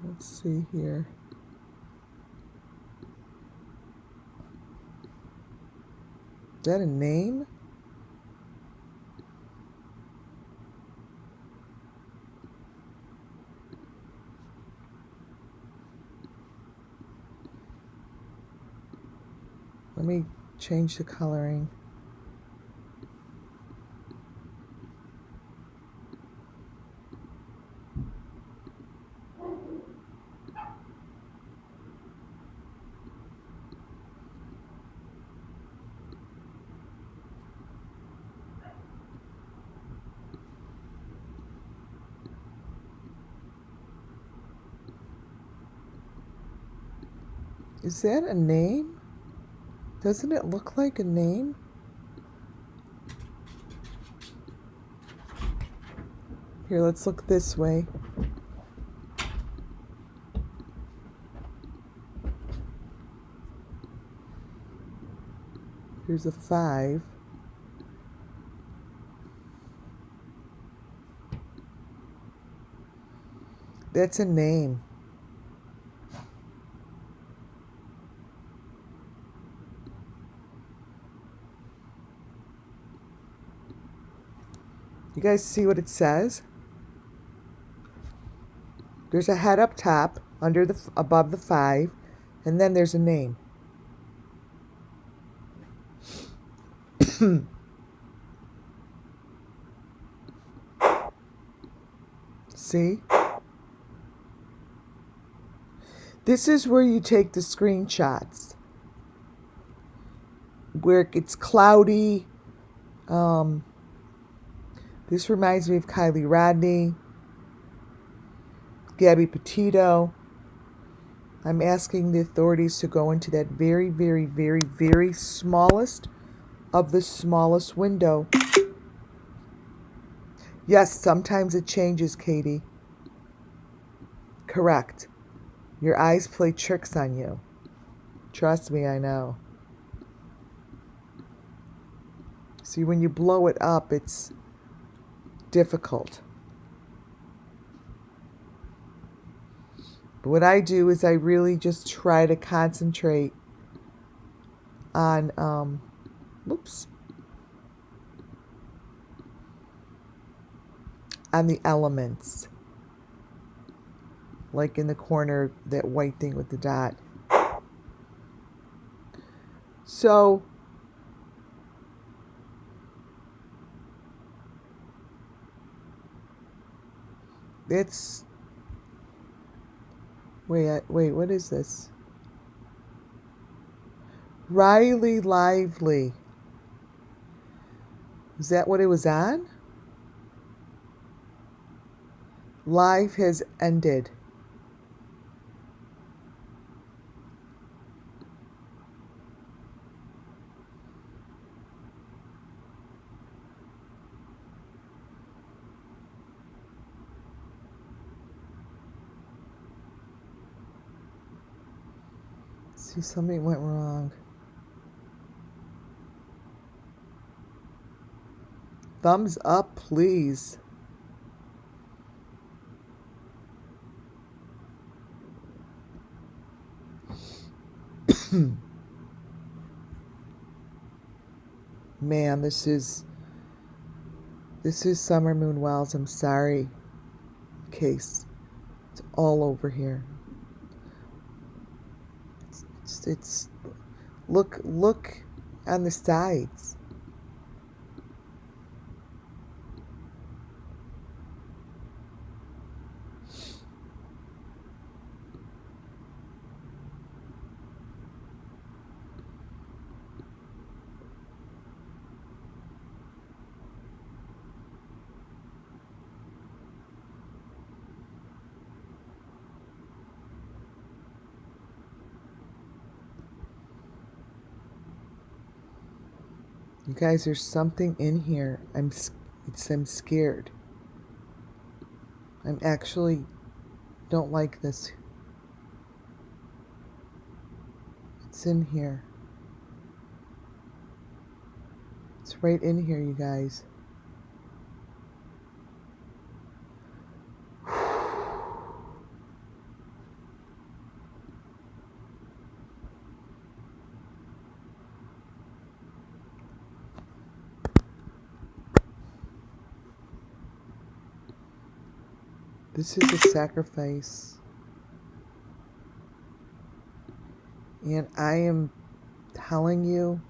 Let's see here. Is that a name? Let me change the coloring. Is that a name? Doesn't it look like a name? Here, let's look this way. Here's a 5. That's a name. You guys see what it says? There's a head up top, above the 5, and then there's a name. See? This is where you take the screenshots. Where it's cloudy. This reminds me of Kylie Rodney, Gabby Petito. I'm asking the authorities to go into that very, very, very, very smallest of the smallest window. Yes, sometimes it changes, Katie. Correct. Your eyes play tricks on you. Trust me, I know. See, when you blow it up, it's difficult. But what I do is I really just try to concentrate on, on the elements. Like in the corner, that white thing with the dot. So, it's, wait, what is this? Riley Lively. Is that what it was on? Life has ended. See, something went wrong. Thumbs up, please. Man, this is Summer Moon Wells. I'm sorry. Case. It's all over here. It's look on the sides. You guys, there's something in here. I'm scared. I'm actually don't like this. It's in here. It's right in here, you guys. This is a sacrifice. And I am telling you,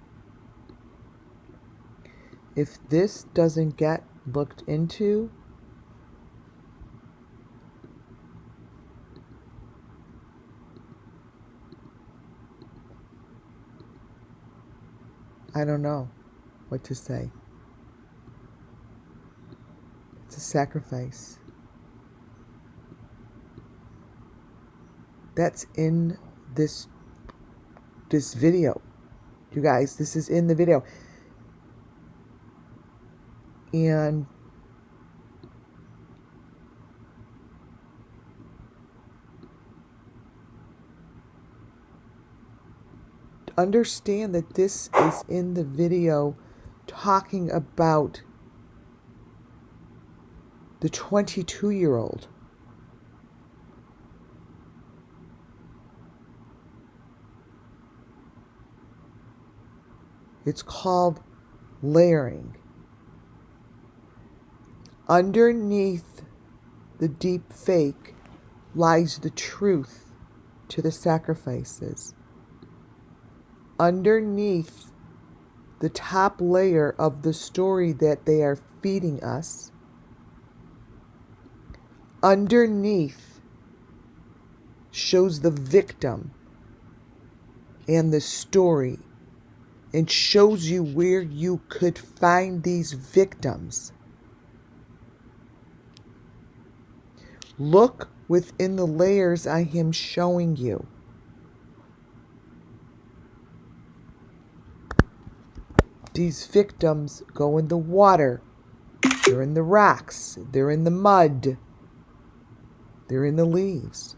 if this doesn't get looked into, I don't know what to say. It's a sacrifice. That's in this video. You guys, this is in the video. And understand that this is in the video talking about the 22-year-old. It's called layering. Underneath the deep fake lies the truth to the sacrifices. Underneath the top layer of the story that they are feeding us, underneath shows the victim and the story, and shows you where you could find these victims. Look within the layers I am showing you. These victims go in the water. They're in the rocks. They're in the mud. They're in the leaves.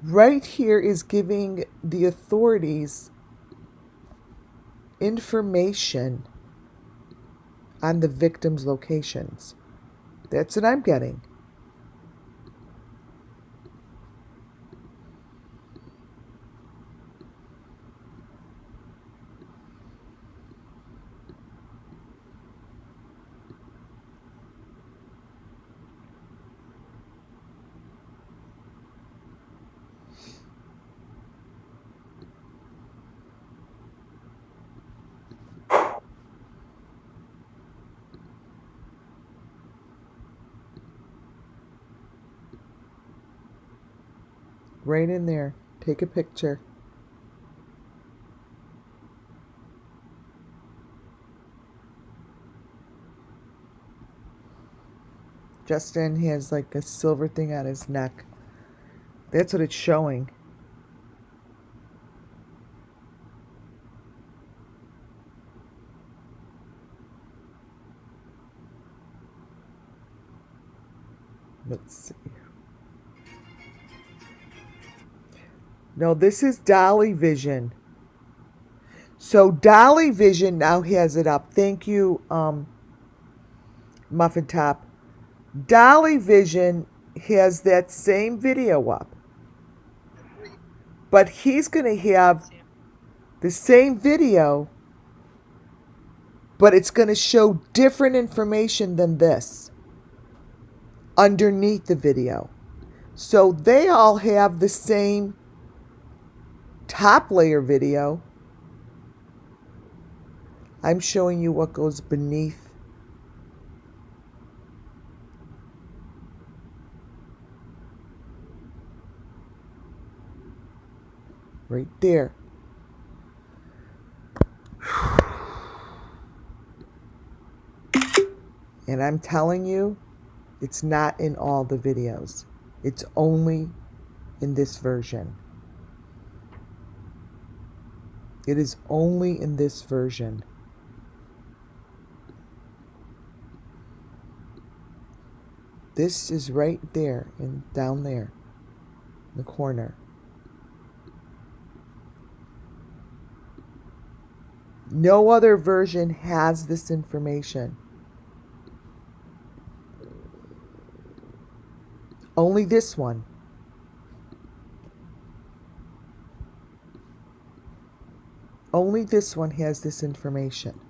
Right here is giving the authorities information on the victims' locations. That's what I'm getting. Right in there. Take a picture. Justin has like a silver thing on his neck. That's what it's showing. Let's see. No, this is Dolly Vision. So Dolly Vision now has it up. Thank you, Muffin Top. Dolly Vision has that same video up. But he's going to have the same video, but it's going to show different information than this underneath the video. So they all have the same top layer video. I'm showing you what goes beneath. Right there. And I'm telling you, it's not in all the videos. It's only in this version. It is only in this version. This is right there and down there in the corner. No other version has this information. Only this one. Only this one has this information.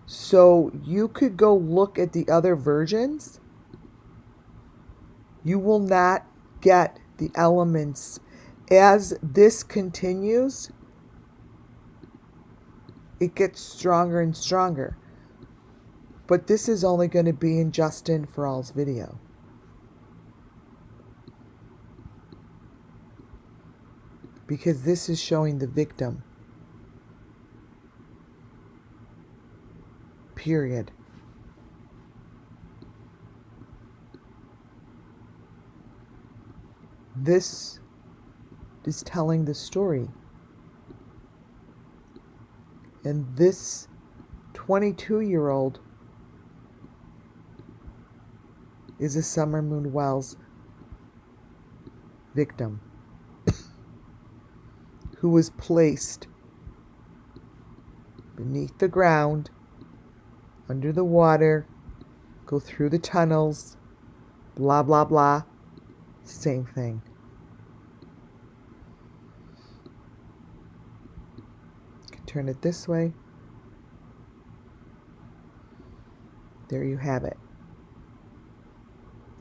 So you could go look at the other versions. You will not get the elements. As this continues, it gets stronger and stronger. But this is only going to be in Justin for All's video. Because this is showing the victim. Period. This is telling the story. And this 22-year-old is a Summer Moon Wells victim who was placed beneath the ground, under the water, go through the tunnels, blah, blah, blah. Same thing. You can turn it this way. There you have it.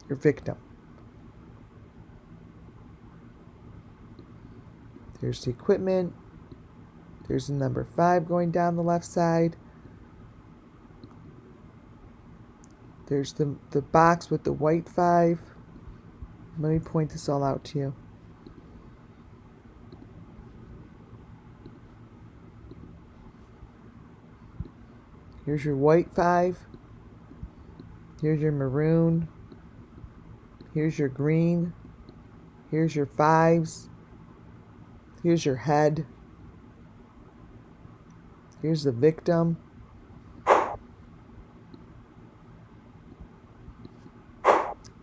Your victim. There's the equipment. There's the number 5 going down the left side. There's the box with the white 5. Let me point this all out to you. Here's your white 5. Here's your maroon. Here's your green. Here's your 5s. Here's your head. Here's the victim.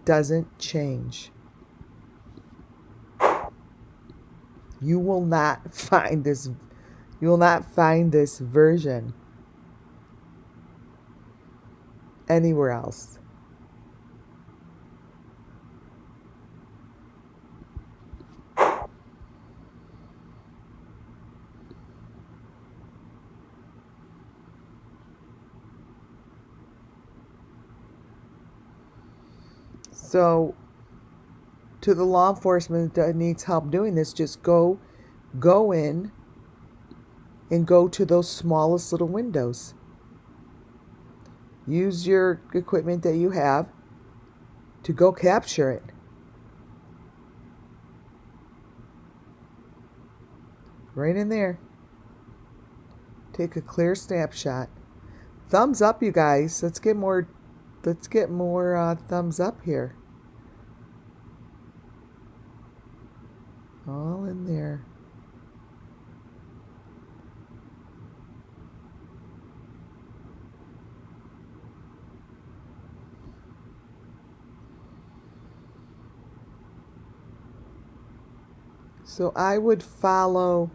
Doesn't change. You will not find this. You will not find this version anywhere else. So, to the law enforcement that needs help doing this, just go in and go to those smallest little windows. Use your equipment that you have to go capture it. Right in there. Take a clear snapshot. Thumbs up, you guys. Let's get more thumbs up here. All in there. So I would follow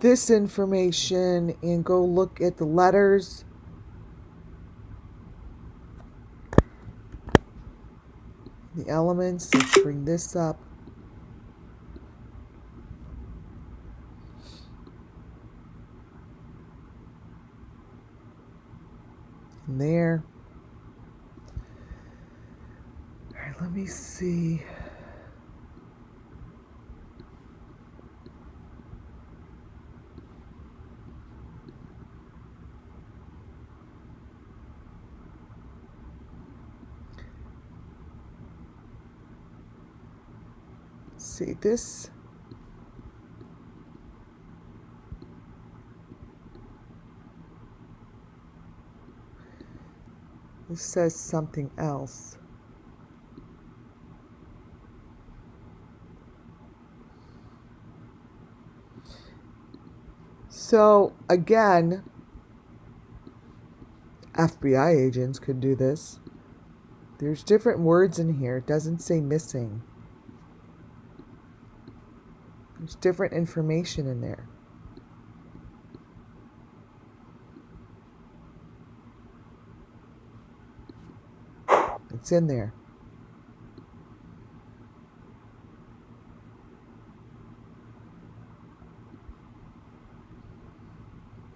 this information and go look at the letters. The elements. Let's bring this up. And there. All right, let me see. See this. This says something else. So again, FBI agents could do this. There's different words in here. It doesn't say missing. There's different information in there. It's in there.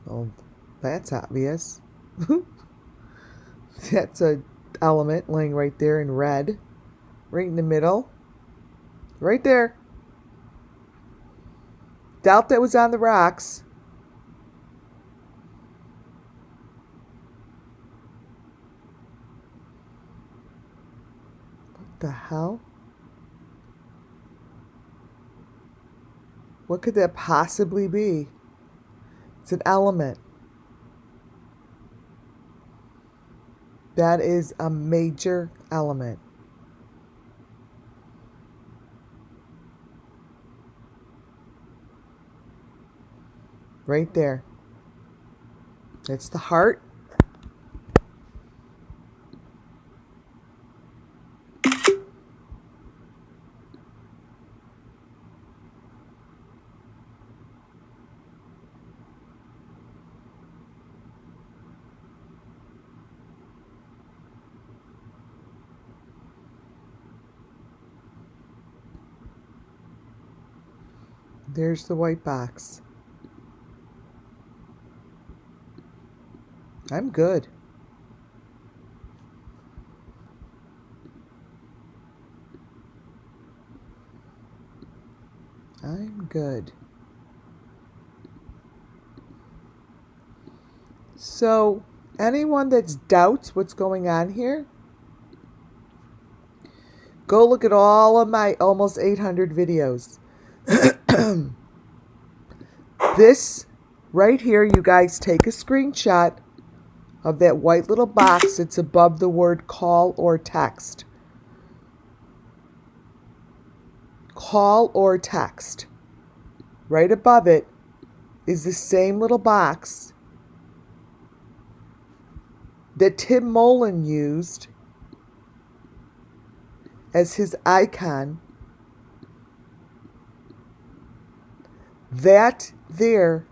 Well, that's obvious. That's a element laying right there in red. Right in the middle. Right there. Doubt that was on the rocks. What the hell? What could that possibly be? It's an element. That is a major element. Right there. It's the heart. There's the white box. I'm good. I'm good. So, anyone that doubts what's going on here, go look at all of my almost 800 videos. This right here, you guys take a screenshot of that white little box that's above the word call or text. Call or text. Right above it is the same little box that Tim Mullen used as his icon. That there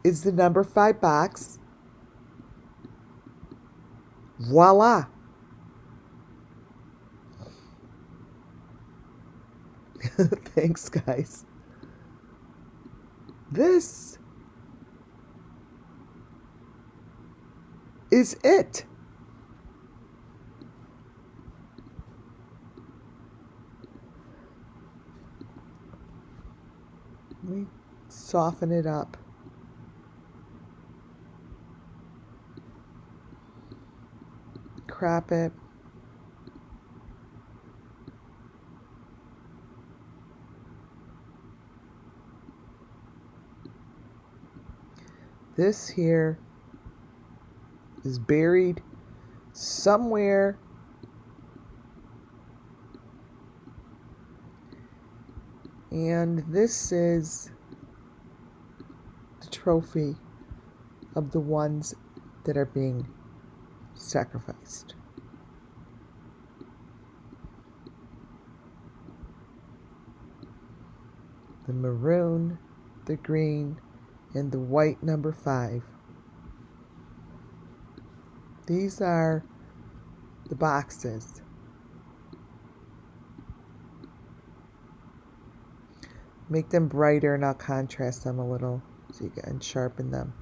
is the number 5 box. Voila. Thanks, guys. This is it. Let me soften it up. Crop it. This here is buried somewhere and this is the trophy of the ones that are being sacrificed. The maroon, the green, and the white number 5. These are the boxes. Make them brighter and I'll contrast them a little so you can sharpen them.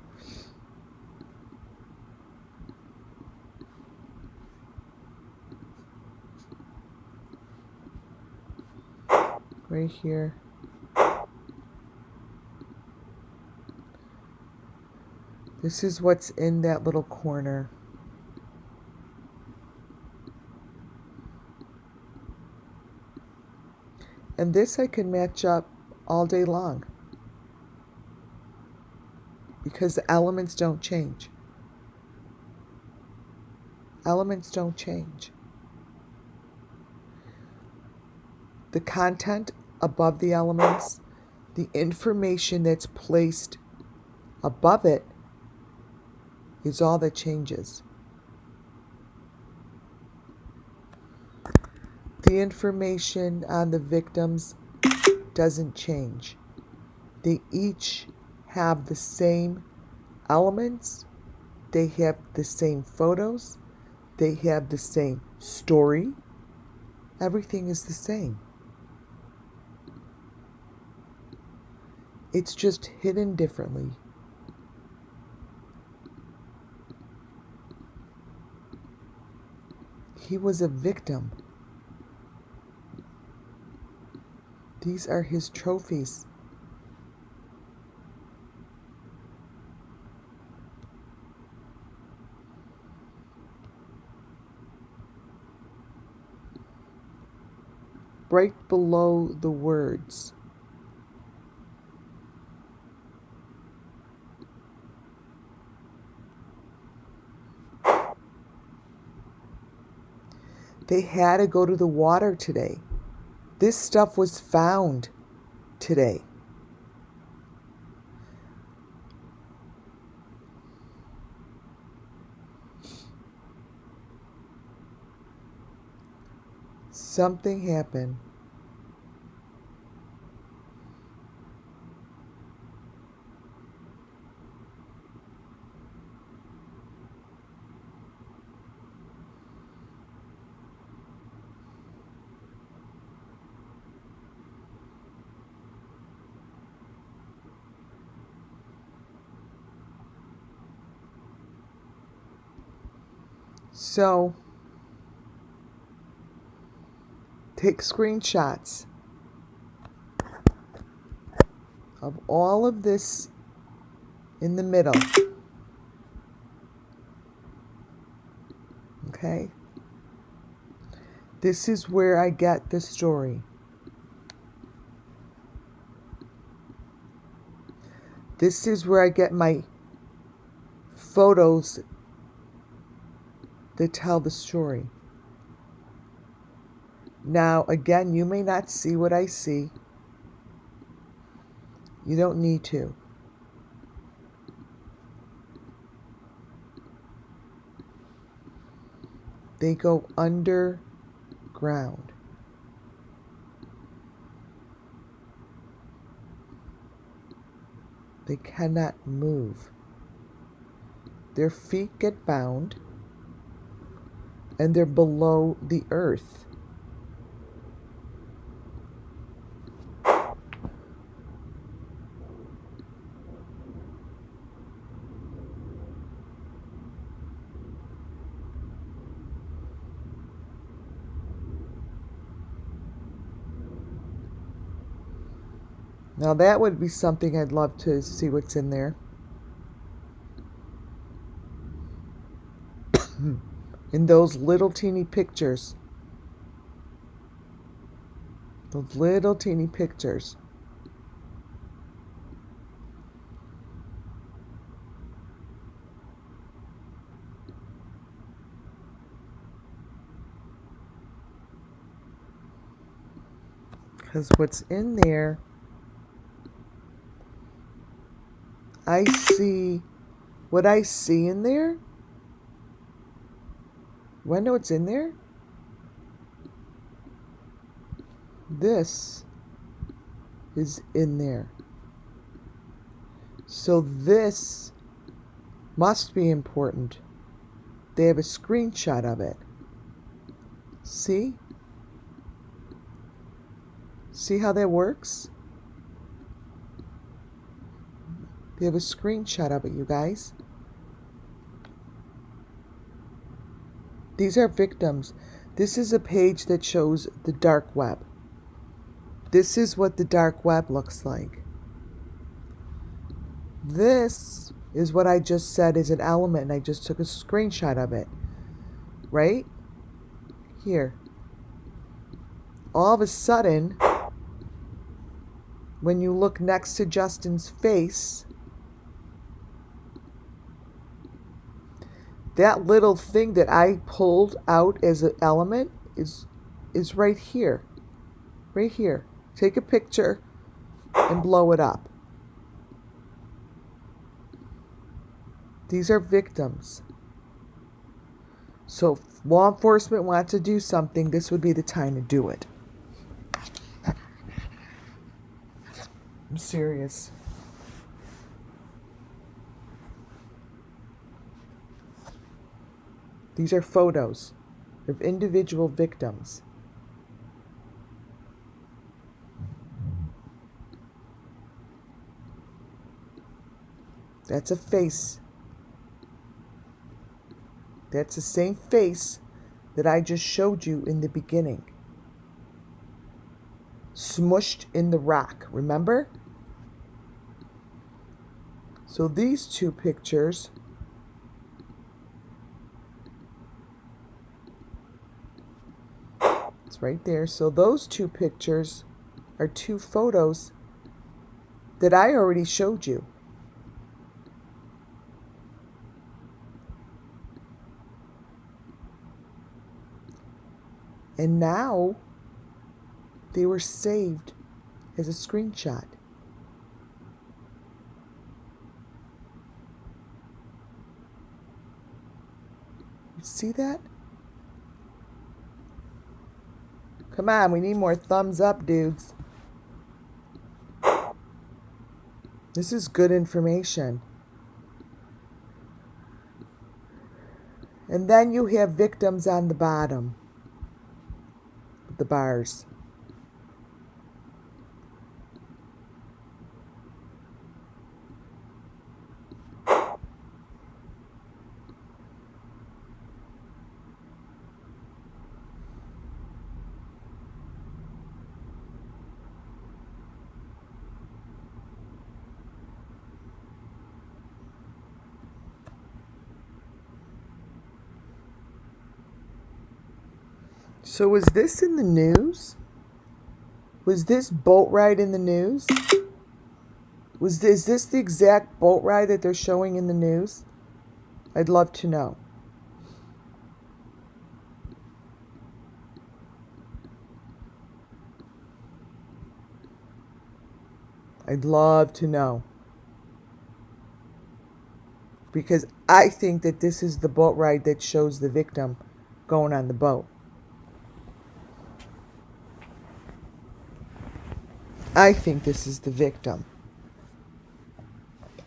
Right here. This is what's in that little corner. And this I can match up all day long because the elements don't change. Elements don't change. The content above the elements, the information that's placed above it is all that changes. The information on the victims doesn't change. They each have the same elements. They have the same photos. They have the same story. Everything is the same. It's just hidden differently. He was a victim. These are his trophies. Right below the words, they had to go to the water today. This stuff was found today. Something happened. So, take screenshots of all of this in the middle. Okay? This is where I get the story. This is where I get my photos that tell the story. Now, again, you may not see what I see. You don't need to. They go underground. They cannot move. Their feet get bound, and they're below the earth. Now that would be something I'd love to see what's in there. In those little teeny pictures. Those little teeny pictures. Because what's in there, I see, what I see in there You want to know what's in there? This is in there. So this must be important. They have a screenshot of it. See? See how that works? They have a screenshot of it, you guys. These are victims. This is a page that shows the dark web. This is what the dark web looks like. This is what I just said is an element, and I just took a screenshot of it. Right? Here. All of a sudden, when you look next to Justin's face, that little thing that I pulled out as an element is right here. Right here. Take a picture and blow it up. These are victims. So if law enforcement wants to do something, this would be the time to do it. I'm serious. These are photos of individual victims. That's a face. That's the same face that I just showed you in the beginning. Smushed in the rock, remember? So these two pictures it's right there. So those two pictures are two photos that I already showed you. And now they were saved as a screenshot. You see that? Come on, we need more thumbs up, dudes. This is good information. And then you have victims on the bottom. The bars. So was this in the news? Was this boat ride in the news? Is this the exact boat ride that they're showing in the news? I'd love to know. I'd love to know. Because I think that this is the boat ride that shows the victim going on the boat. I think this is the victim.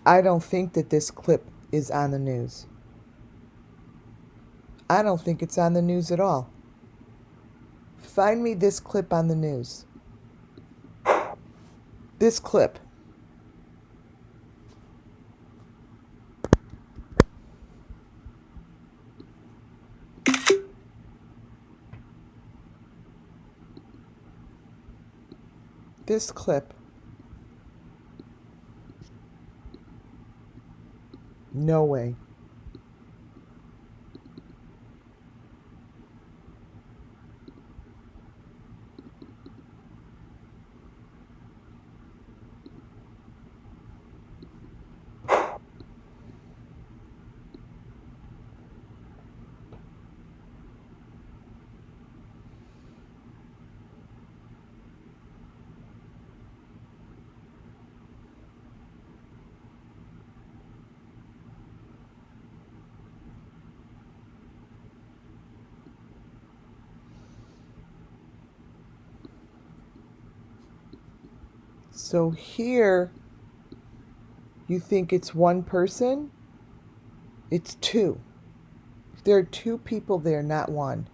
I don't think that this clip is on the news. I don't think it's on the news at all. Find me this clip on the news. This clip. This clip. No way. So here, you think it's one person? It's two. There are two people there, not one.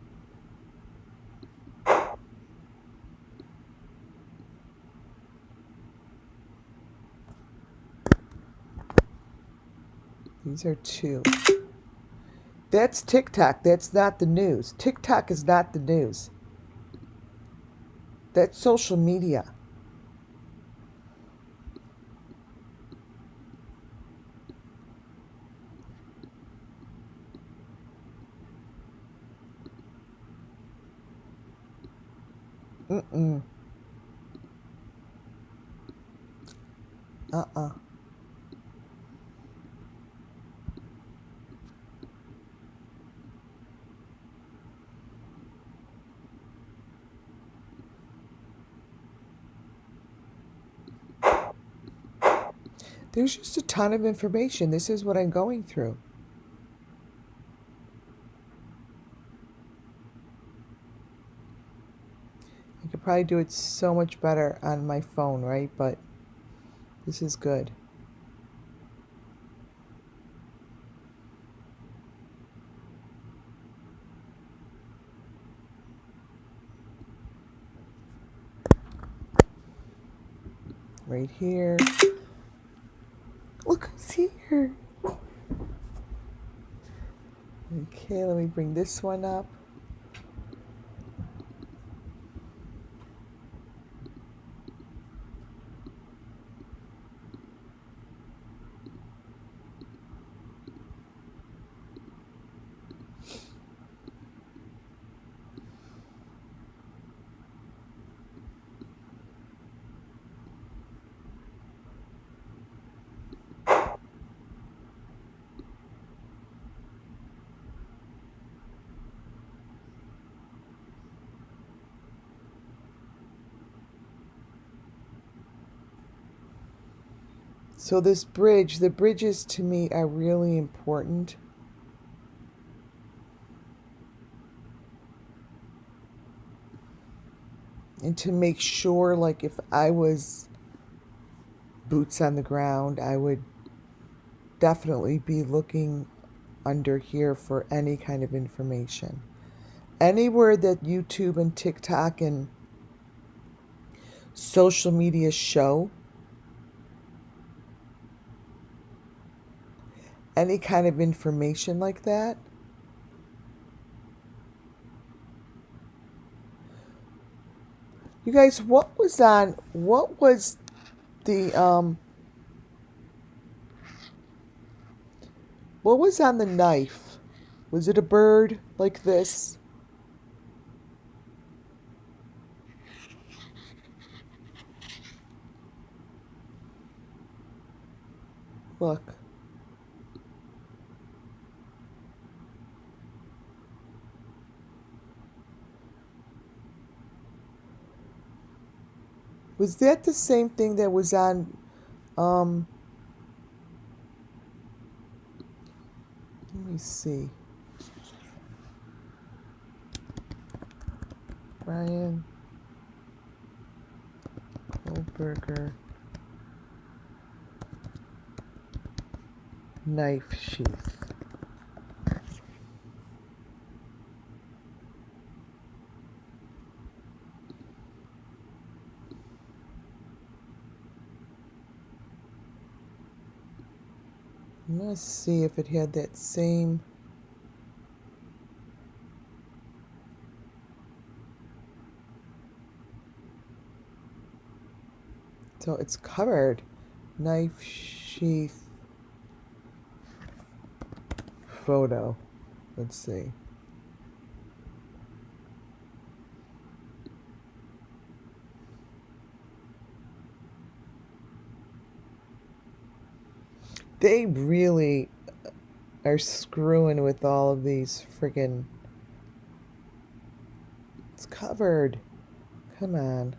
These are two. That's TikTok. That's not the news. TikTok is not the news. That's social media. Mm-mm. Uh-uh. There's just a ton of information. This is what I'm going through. I could probably do it so much better on my phone, right? But this is good. Right here. Look who's here. Okay, let me bring this one up. So this bridge, the bridges to me are really important. And to make sure, like if I was boots on the ground, I would definitely be looking under here for any kind of information. Anywhere that YouTube and TikTok and social media show any kind of information like that, you guys, what was the what was on the knife? Was it a bird like this? Look. Was that the same thing that was on, let me see. Brian Goldberger knife sheath. I'm going to see if it had that same. So it's covered. Knife sheath photo. Let's see. They really are screwing with all of these friggin'. It's covered. Come on.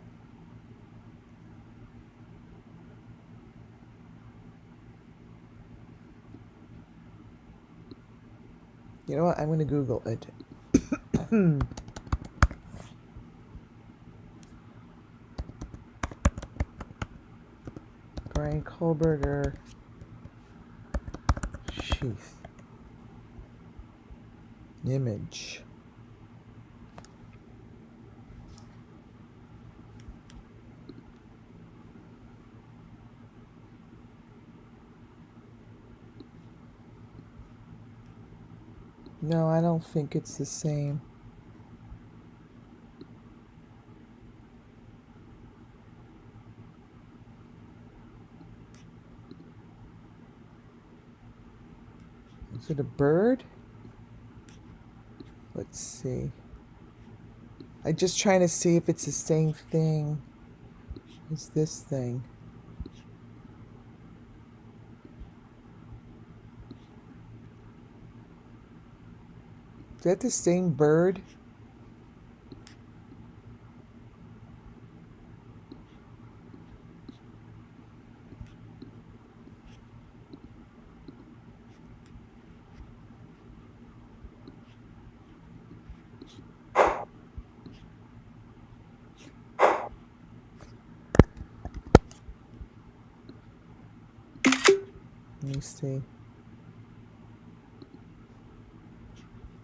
You know what? I'm going to Google it. Brian Kohlberger sheath image. No, I don't think it's the same. Is it a bird? Let's see. I'm just trying to see if it's the same thing as this thing. Is that the same bird? Let me see.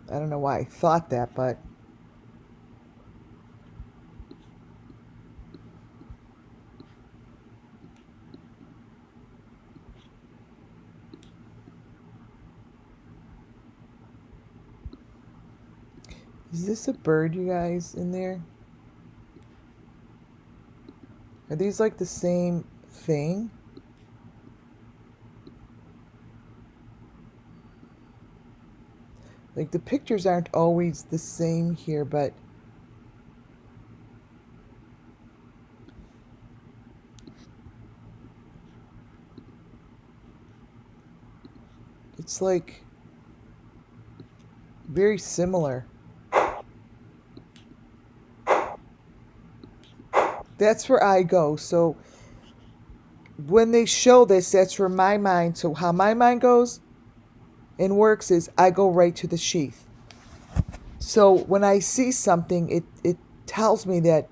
I don't know why I thought that, but is this a bird, you guys, in there? Are these like the same thing? Like the pictures aren't always the same here, but it's like very similar. That's where I go. So when they show this, that's where my mind, so how my mind goes and works is I go right to the sheath. So when I see something, it tells me that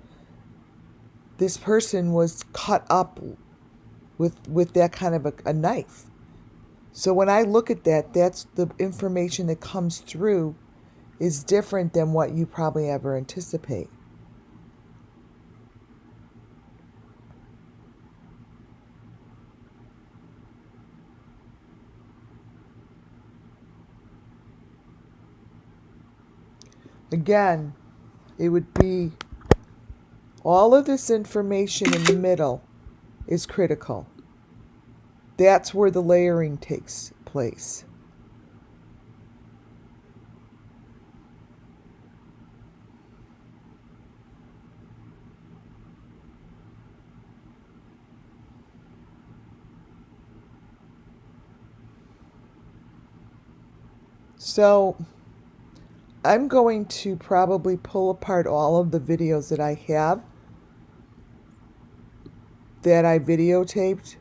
this person was cut up with that kind of a knife. So when I look at that, that's the information that comes through is different than what you probably ever anticipate. Again, it would be all of this information in the middle is critical. That's where the layering takes place. So I'm going to probably pull apart all of the videos that I have that I videotaped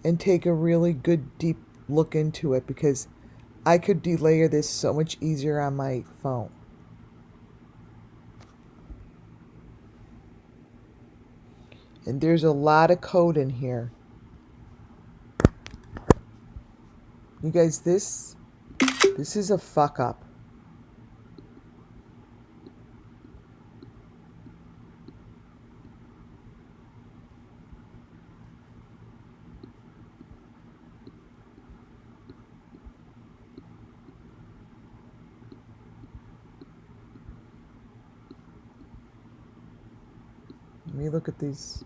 and take a really good deep look into it, because I could delayer this so much easier on my phone. And there's a lot of code in here. You guys, this is a fuck up. Let me look at these.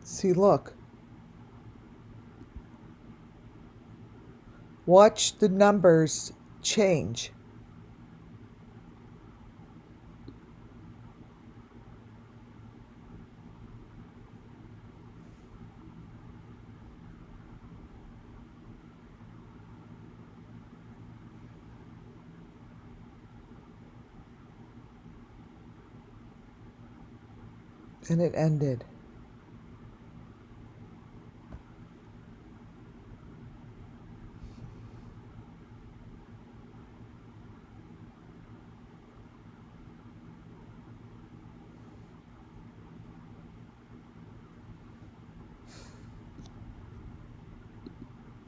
See, look. Watch the numbers change. And it ended.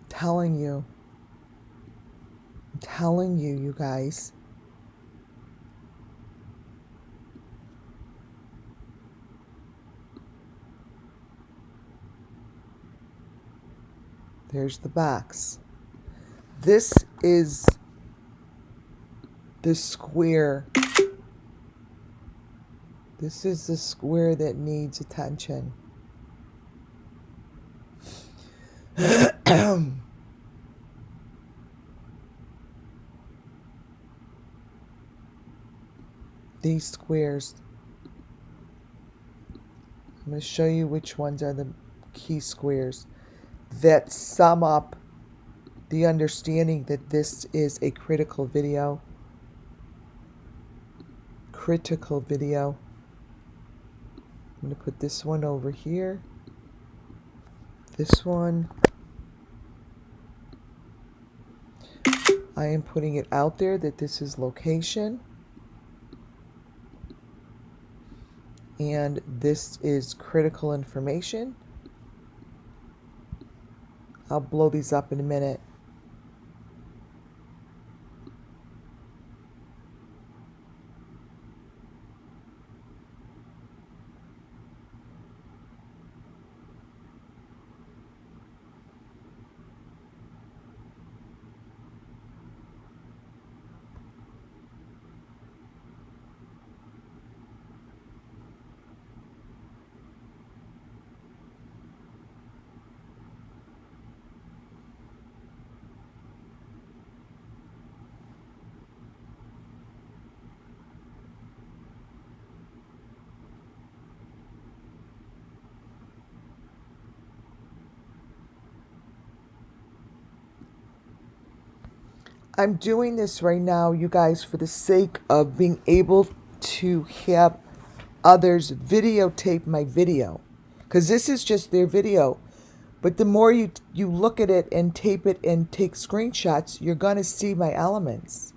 Telling you. I'm telling you, you guys. There's the box. This is the square. This is the square that needs attention. These squares. I'm going to show you which ones are the key squares that sum up the understanding that this is a critical video. Critical video. I'm going to put this one over here. This one. I am putting it out there that this is location. And this is critical information. I'll blow these up in a minute. I'm doing this right now, you guys, for the sake of being able to have others videotape my video. Because this is just their video. But the more you look at it and tape it and take screenshots, you're going to see my elements.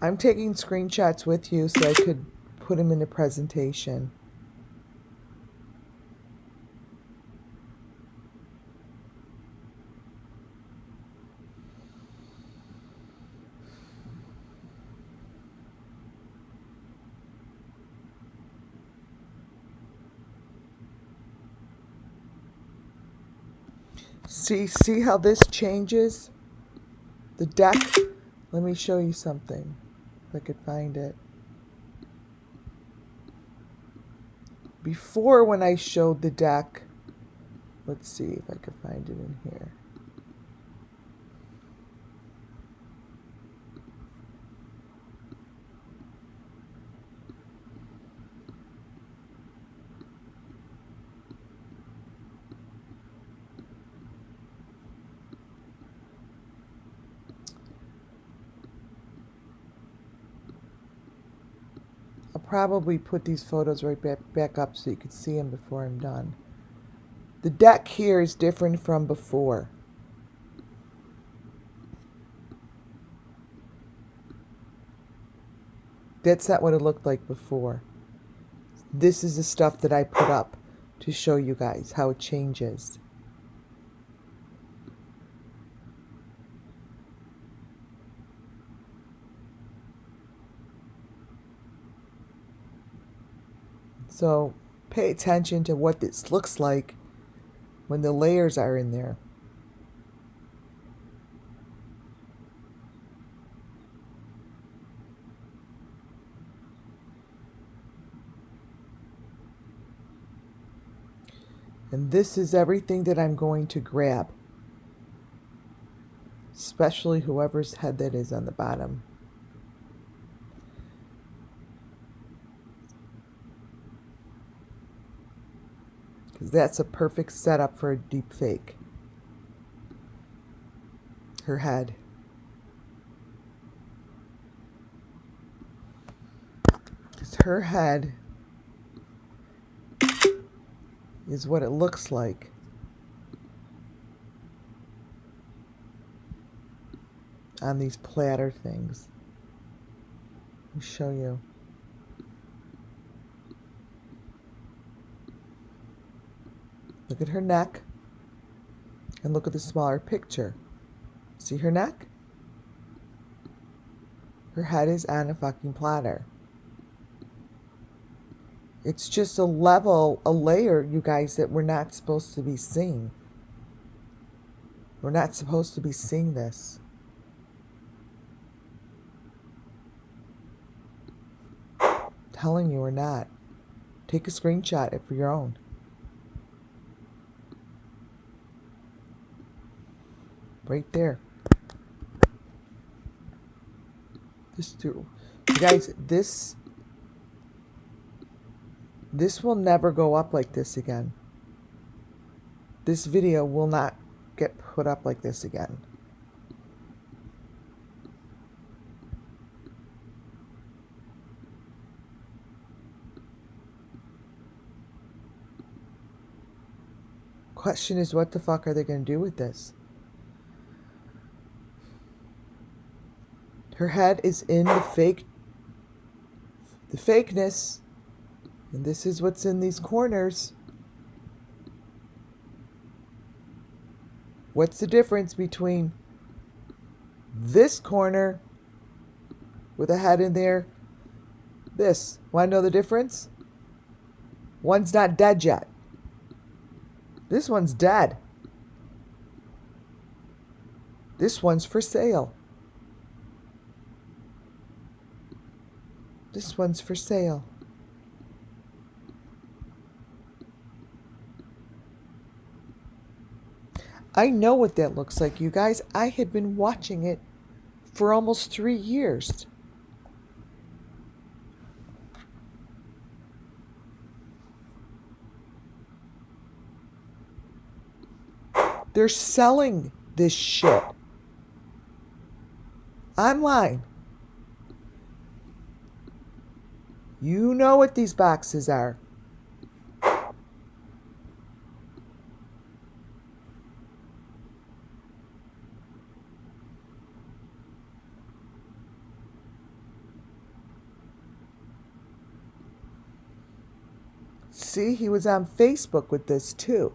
I'm taking screenshots with you so I could put them in the presentation. See how this changes? The deck? Let me show you something, if I could find it. Before, when I showed the deck, let's see if I could find it in here. I'll probably put these photos right back up so you can see them before I'm done. The deck here is different from before. That's not what it looked like before. This is the stuff that I put up to show you guys how it changes. So pay attention to what this looks like when the layers are in there. And this is everything that I'm going to grab, especially whoever's head that is on the bottom. Because that's a perfect setup for a deep fake. Her head. Because her head is what it looks like. On these platter things. Let me show you. Look at her neck. And look at the smaller picture. See her neck? Her head is on a fucking platter. It's just a level, a layer, you guys, that we're not supposed to be seeing. We're not supposed to be seeing this. I'm telling you, we're not. Take a screenshot for your own. Right there. You guys, this will never go up like this again. This video will not get put up like this again. Question is, what the fuck are they going to do with this? Her head is in the fakeness. And this is what's in these corners. What's the difference between this corner with a head in there? This. Want to know the difference? One's not dead yet. This one's dead. This one's for sale. This one's for sale. I know what that looks like, you guys. I had been watching it for almost 3 years. They're selling this shit online. You know what these boxes are. See, he was on Facebook with this too.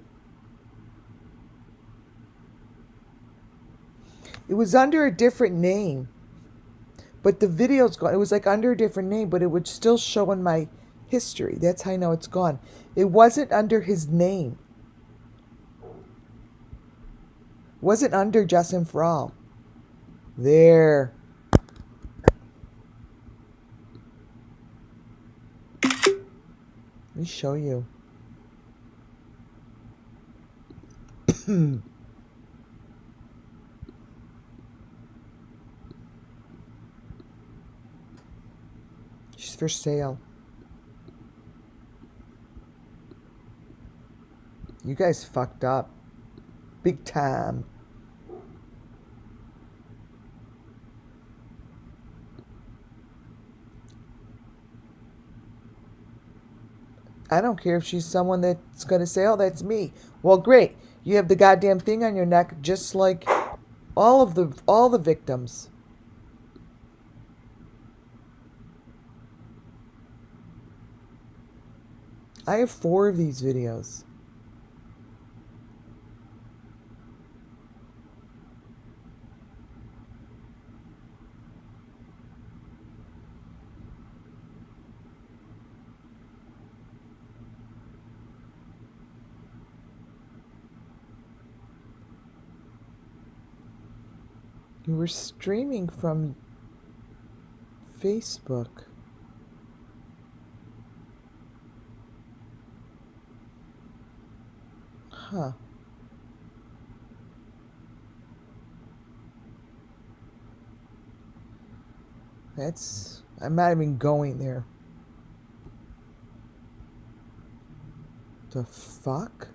It was under a different name. But the video's gone. It was like under a different name, but it would still show in my history. That's how I know it's gone. It wasn't under his name. It wasn't under Justin For All. There. Let me show you. She's for sale. You guys fucked up. Big time. I don't care if she's someone that's going to say, oh, that's me. Well, great. You have the goddamn thing on your neck just like all the victims. I have 4 of these videos. You were streaming from Facebook. Huh. I'm not even going there. The fuck?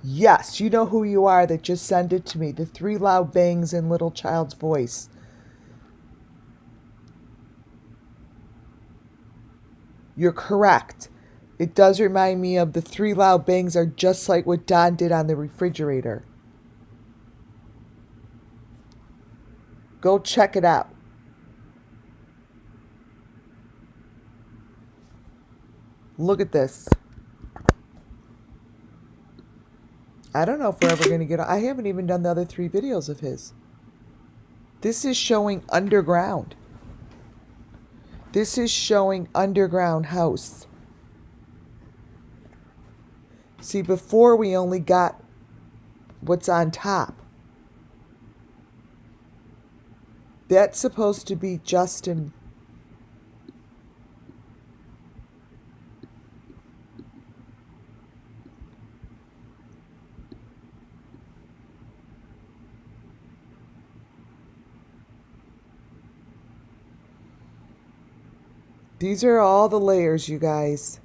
Yes, you know who you are that just sent it to me. The 3 loud bangs in little child's voice. You're correct. It does remind me of the 3 loud bangs are just like what Don did on the refrigerator. Go check it out. Look at this. I don't know if we're ever going to get... I haven't even done the other 3 videos of his. This is showing underground. This is showing underground house. See, before we only got what's on top. That's supposed to be Justin. These are all the layers, you guys.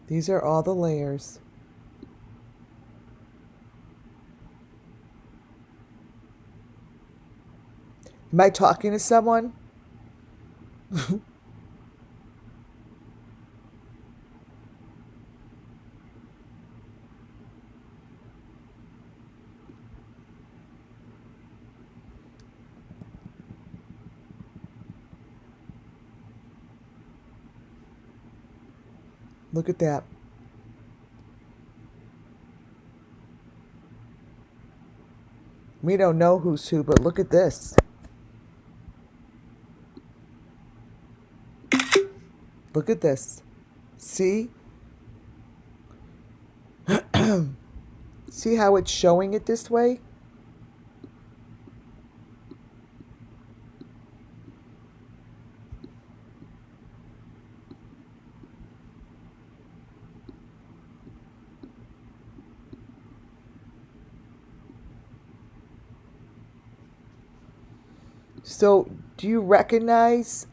These are all the layers. Am I talking to someone? Look at that. We don't know who's who, but look at this. Look at this. See? See how it's showing it this way? So, do you recognize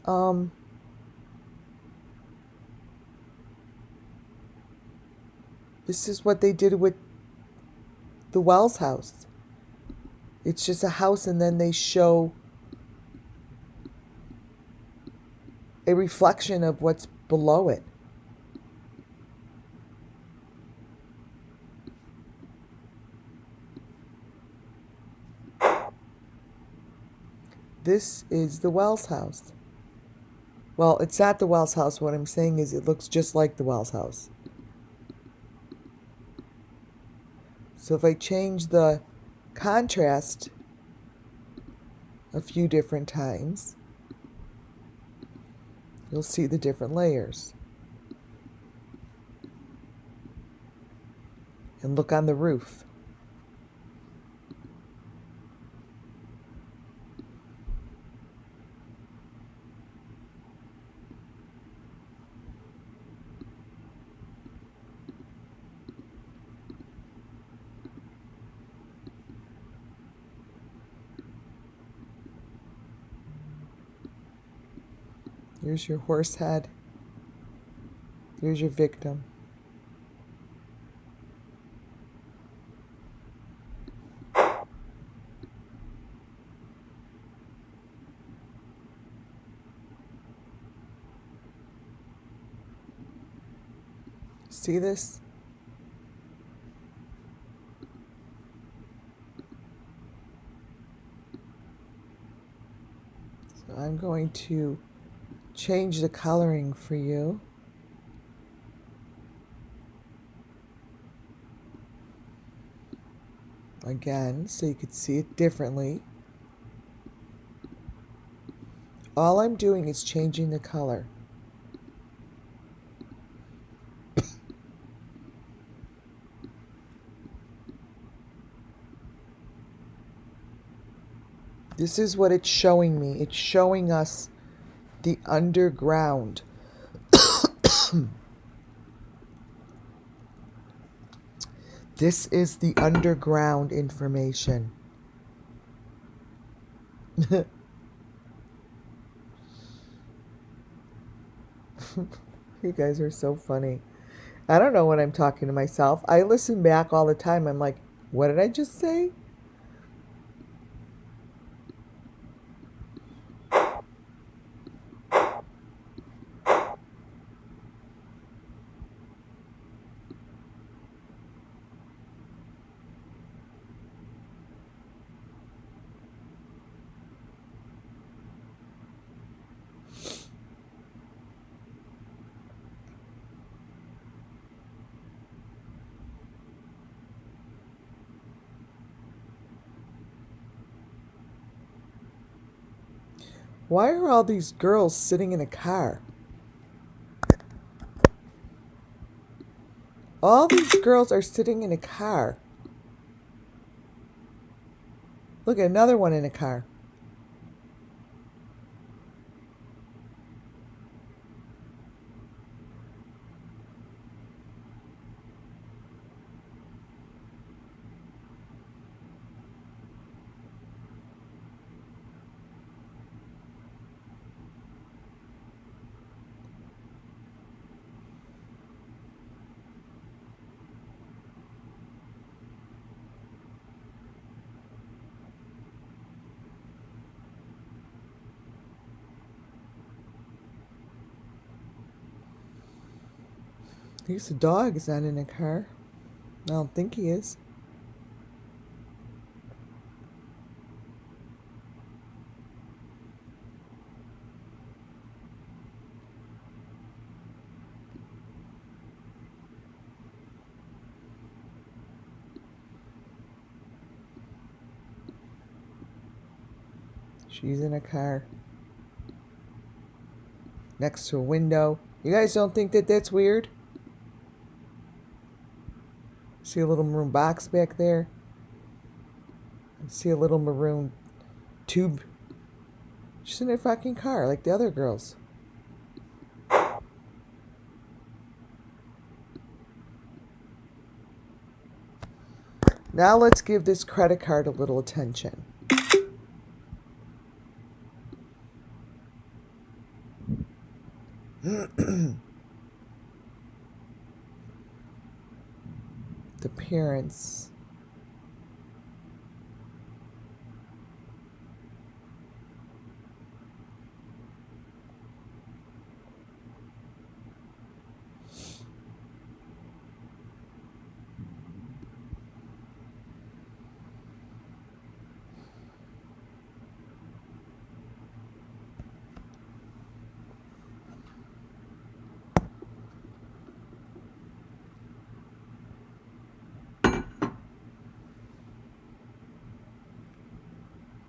this is what they did with the Wells house. It's just a house and then they show a reflection of what's below it. This is the Wells house. Well, it's not the Wells house. What I'm saying is it looks just like the Wells house. So if I change the contrast a few different times, you'll see the different layers. And look on the roof. Here's your horse head. Here's your victim. See this? So I'm going to change the coloring for you. Again, so you could see it differently. All I'm doing is changing the color. This is what it's showing me. It's showing us the underground. This is the underground information. You guys are so funny. I don't know when I'm talking to myself. I listen back all the time. I'm like, what did I just say? Why are all these girls sitting in a car? All these girls are sitting in a car. Look at another one in a car. At least the dog is not in a car. I don't think he is. She's in a car. Next to a window. You guys don't think that that's weird? See a little maroon box back there? See a little maroon tube? She's in a fucking car like the other girls. Now let's give this credit card a little attention. The parents.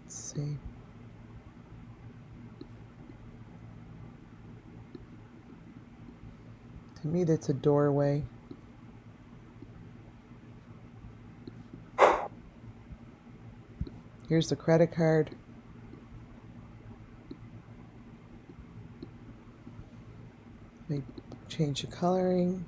Let's see. To me, that's a doorway. Here's the credit card. Let me change the coloring.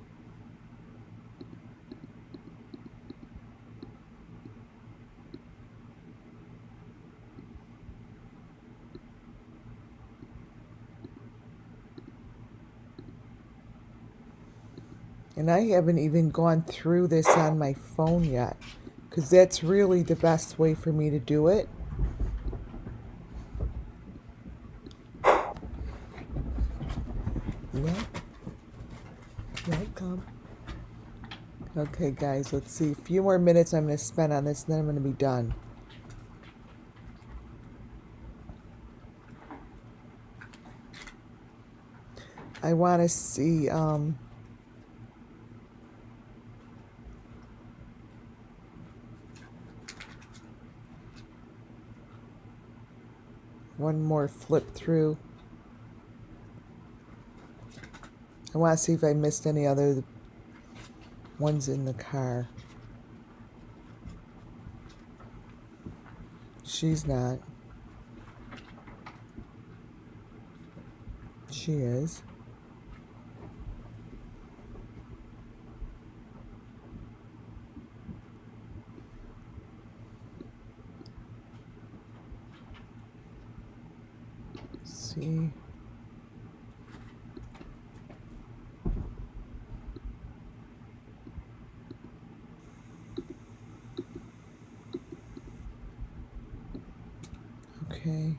And I haven't even gone through this on my phone yet, because that's really the best way for me to do it. Yeah. Welcome. Okay, guys, let's see. A few more minutes I'm going to spend on this, and then I'm going to be done. I want to see, one more flip through. I want to see if I missed any other ones in the car. She's not. She is. Let's see. Okay.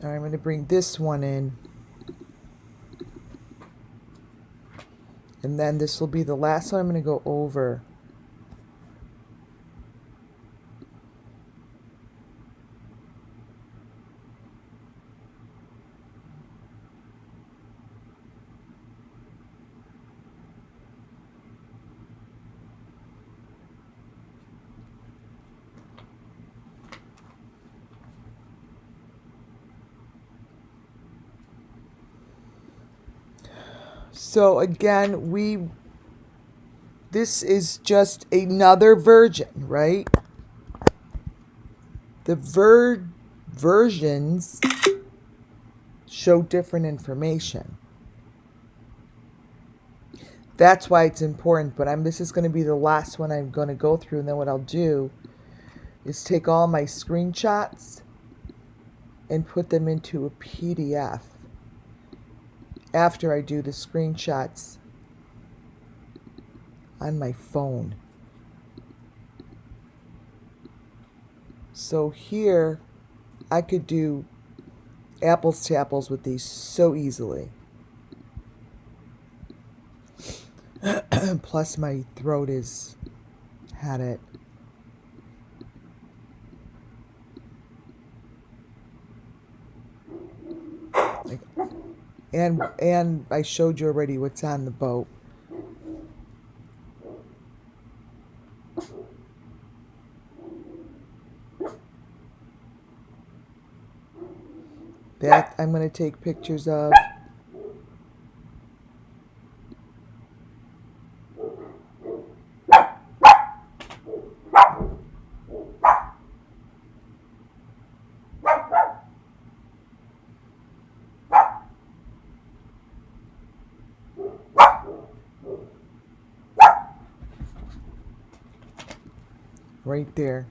All right, I'm going to bring this one in. And then this will be the last one I'm going to go over. So again, this is just another version, right? The versions show different information. That's why it's important, but this is going to be the last one I'm going to go through, and then what I'll do is take all my screenshots and put them into a PDF after I do the screenshots on my phone. So here I could do apples to apples with these so easily. Plus my throat had it. And I showed you already what's on the boat. That I'm going to take pictures of. Right there.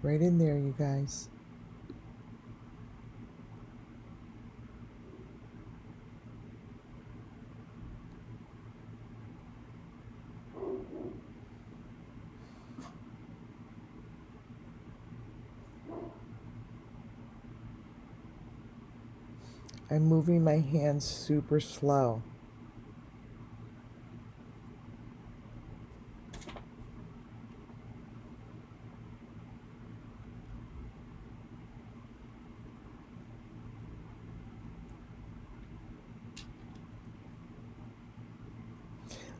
Right in there, you guys. I'm moving my hands super slow.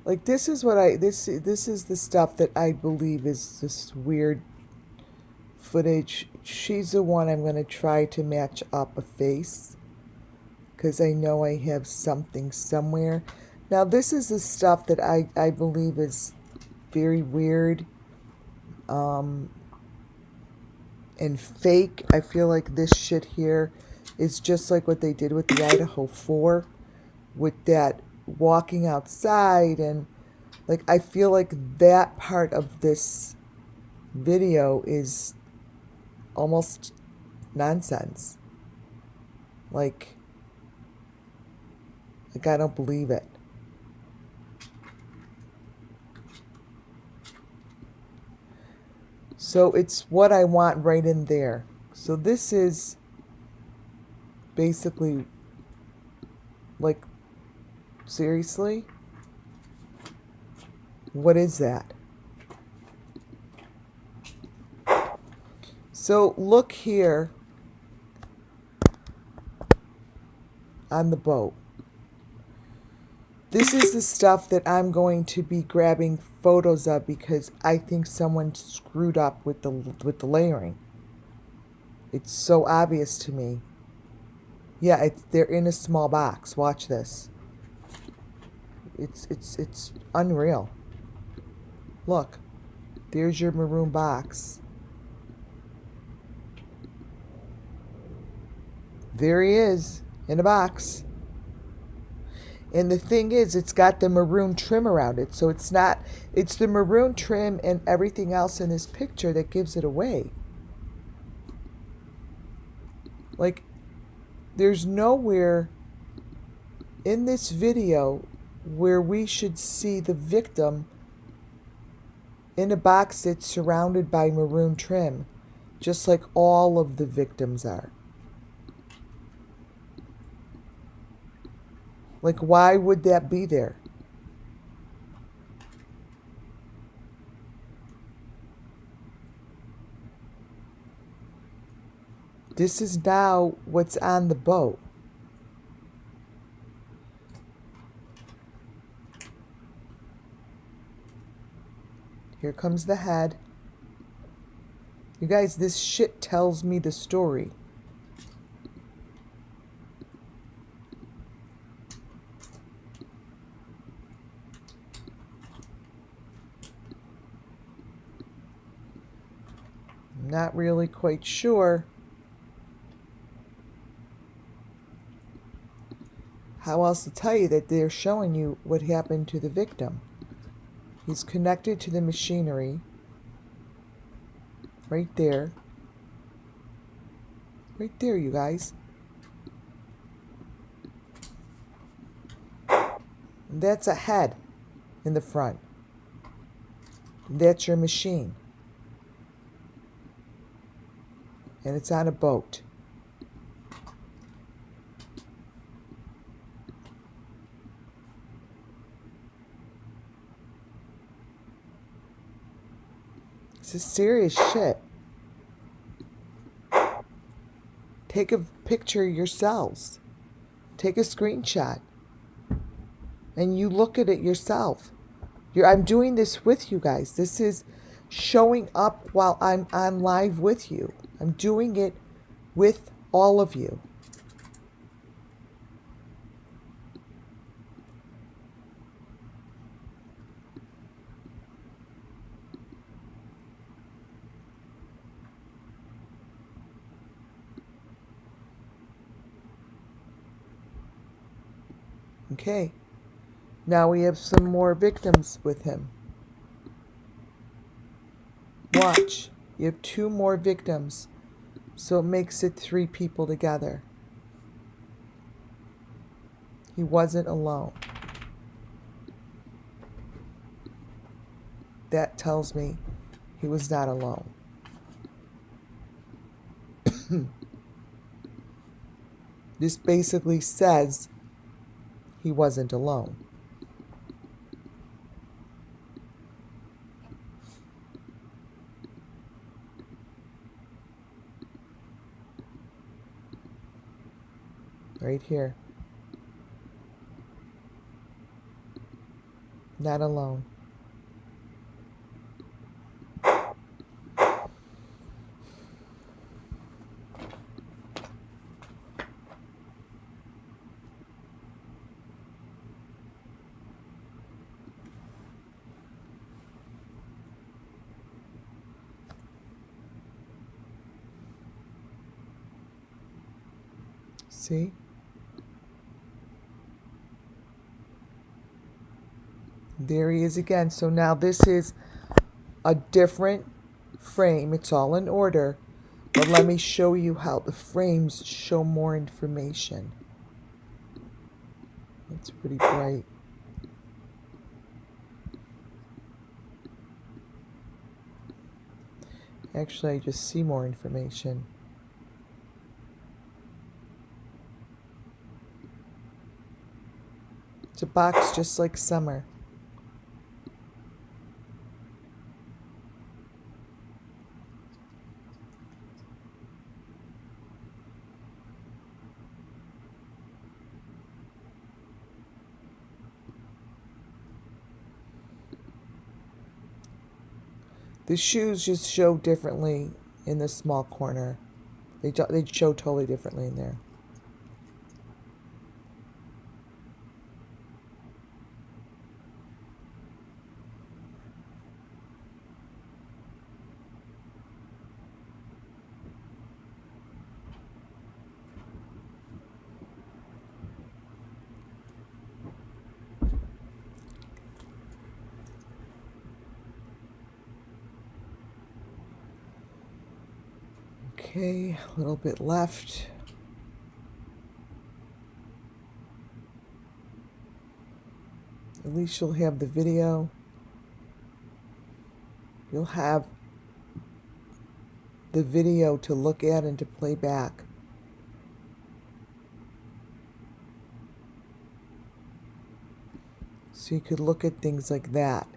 Like this is what this is the stuff that I believe is this weird footage. She's the one I'm going to try to match up a face, because I know I have something somewhere. Now this is the stuff that I believe is very weird, and fake. I feel like this shit here is just like what they did with the Idaho 4 with that walking outside, and like I feel like that part of this video is almost nonsense. Like I don't believe it. So it's what I want right in there. So this is basically, like, seriously? What is that? So look here on the boat. This is the stuff that I'm going to be grabbing photos of because I think someone screwed up with the layering. It's so obvious to me. Yeah, they're in a small box. Watch this. It's unreal. Look, there's your maroon box. There he is in a box. And the thing is, it's got the maroon trim around it. So it's the maroon trim and everything else in this picture that gives it away. Like, there's nowhere in this video where we should see the victim in a box that's surrounded by maroon trim, just like all of the victims are. Like, why would that be there? This is now what's on the boat. Here comes the head. You guys, this shit tells me the story. I'm not really quite sure how else to tell you that they're showing you what happened to the victim. He's connected to the machinery. Right there. Right there, you guys. And that's a head in the front. And that's your machine. And it's on a boat. This is serious shit. Take a picture yourselves. Take a screenshot. And you look at it yourself. I'm doing this with you guys. This is showing up while I'm on live with you. I'm doing it with all of you. Okay. Now we have some more victims with him. Watch. You have 2 more victims. So it makes it 3 people together. He wasn't alone. That tells me he was not alone. This basically says he wasn't alone. Right here. Not alone. See? There he is again. So now this is a different frame. It's all in order. But let me show you how the frames show more information. It's pretty bright. Actually, I just see more information. It's a box just like Summer. The shoes just show differently in the small corner. They show totally differently in there. Okay, a little bit left. At least you'll have the video. You'll have the video to look at and to play back. So you could look at things like that.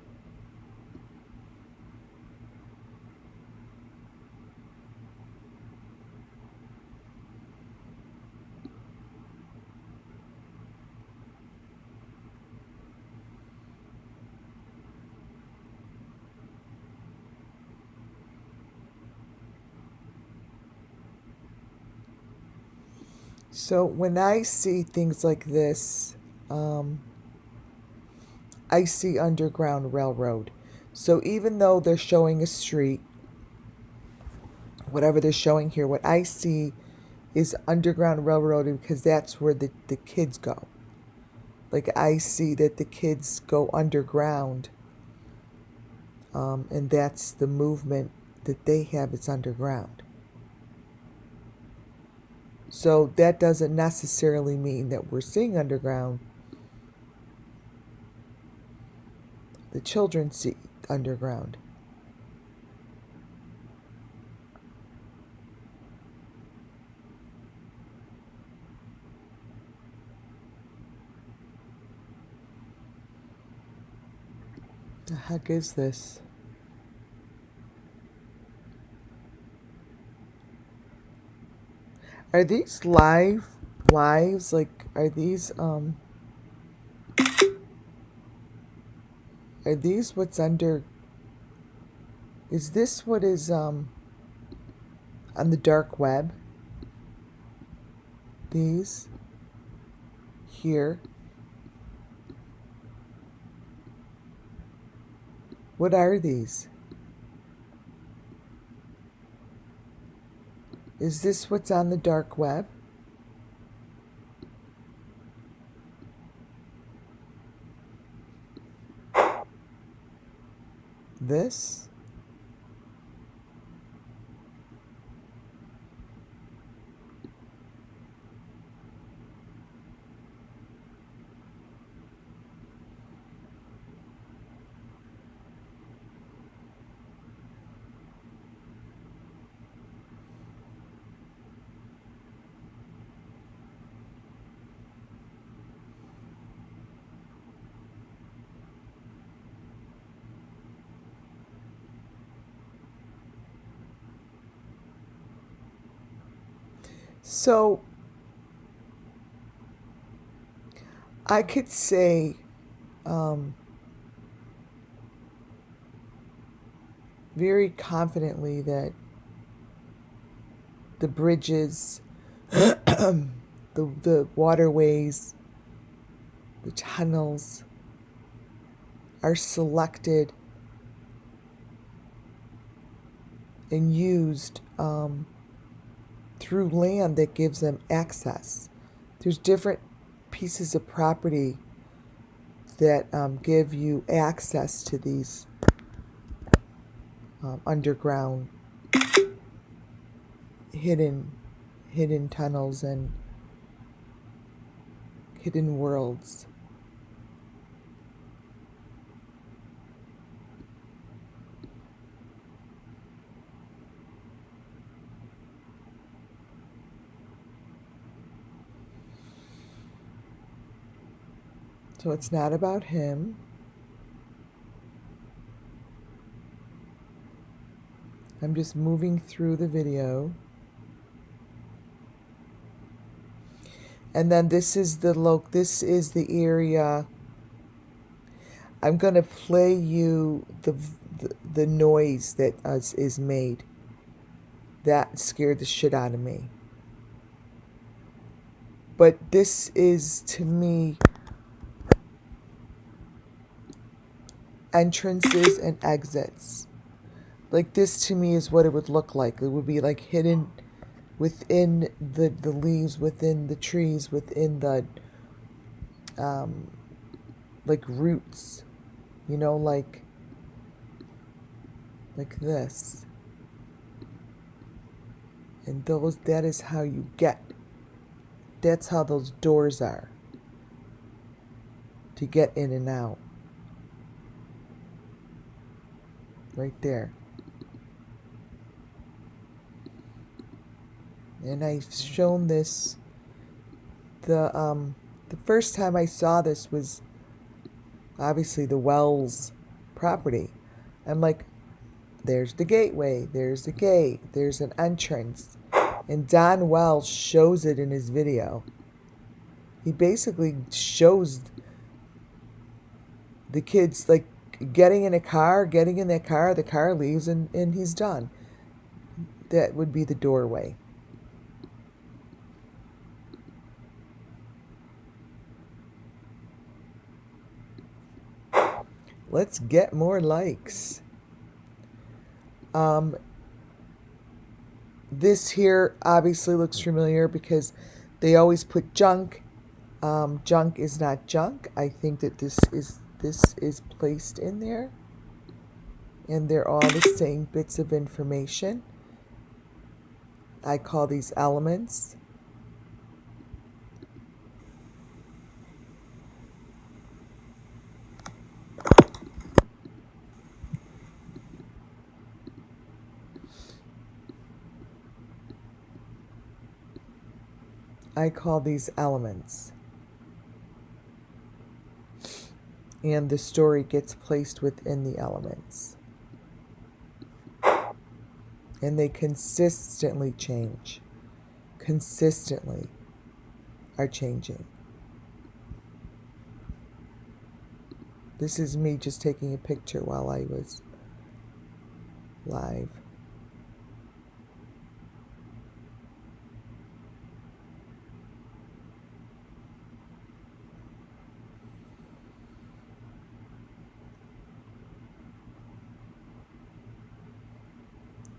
So when I see things like this, I see Underground Railroad. So even though they're showing a street, whatever they're showing here, what I see is Underground Railroad because that's where the kids go. Like I see that the kids go underground, and that's the movement that they have. It's underground. So that doesn't necessarily mean that we're seeing underground. The children see underground. The heck is this? Are these lives? Like, are these what's under, is this what is, on the dark web? These? Here? What are these? Is this what's on the dark web? This? So I could say very confidently that the bridges, the waterways, the tunnels are selected and used through land that gives them access. There's different pieces of property that give you access to these underground hidden tunnels and hidden worlds. So it's not about him. I'm just moving through the video. And then this is the area. I'm going to play you the noise that is made. That scared the shit out of me. But this is, to me, entrances and exits. Like, this to me is what it would look like. It would be like hidden within the leaves, within the trees, within the like roots, you know, like this. And that is how you get, that's how those doors are to get in and out. Right there. And I've shown this, the first time I saw this was obviously the Wells property. I'm like, there's the gateway, there's the gate, there's an entrance. And Don Wells shows it in his video. He basically shows the kids like getting in that car, the car leaves and he's done. That would be the doorway. Let's get more likes. This here obviously looks familiar because they always put junk. Junk is not junk. I think that this is placed in there. And they're all the same bits of information. I call these elements. I call these elements. And the story gets placed within the elements. And they consistently change. Consistently are changing. This is me just taking a picture while I was live.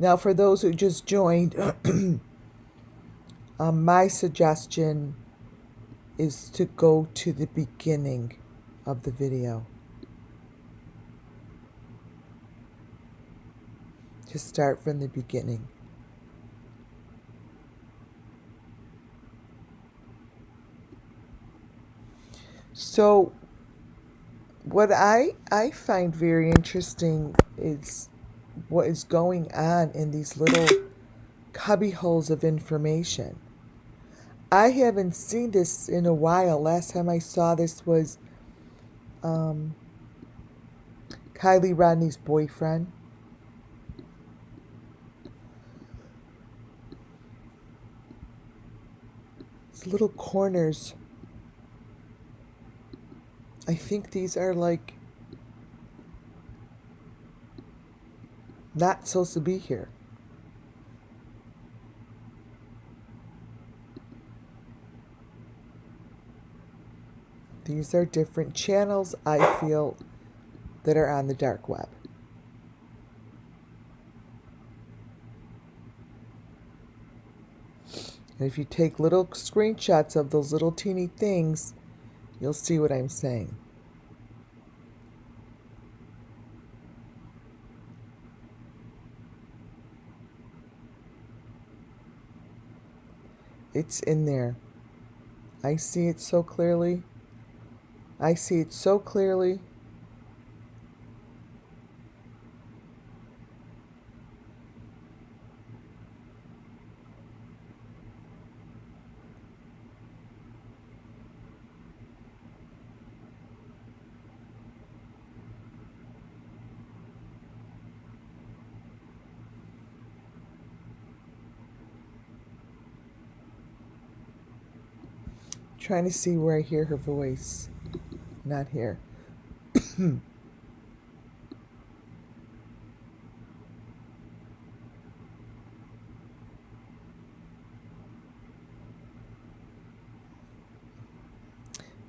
Now, for those who just joined, my suggestion is to go to the beginning of the video. To start from the beginning. So, what I find very interesting is what is going on in these little cubby holes of information. I haven't seen this in a while. Last time I saw this was Kylie Rodney's boyfriend. These little corners. I think these are like not supposed to be here. These are different channels, I feel, that are on the dark web. And if you take little screenshots of those little teeny things, you'll see what I'm saying. It's in there. I see it so clearly. I see it so clearly. Trying to see where I hear her voice. Not here.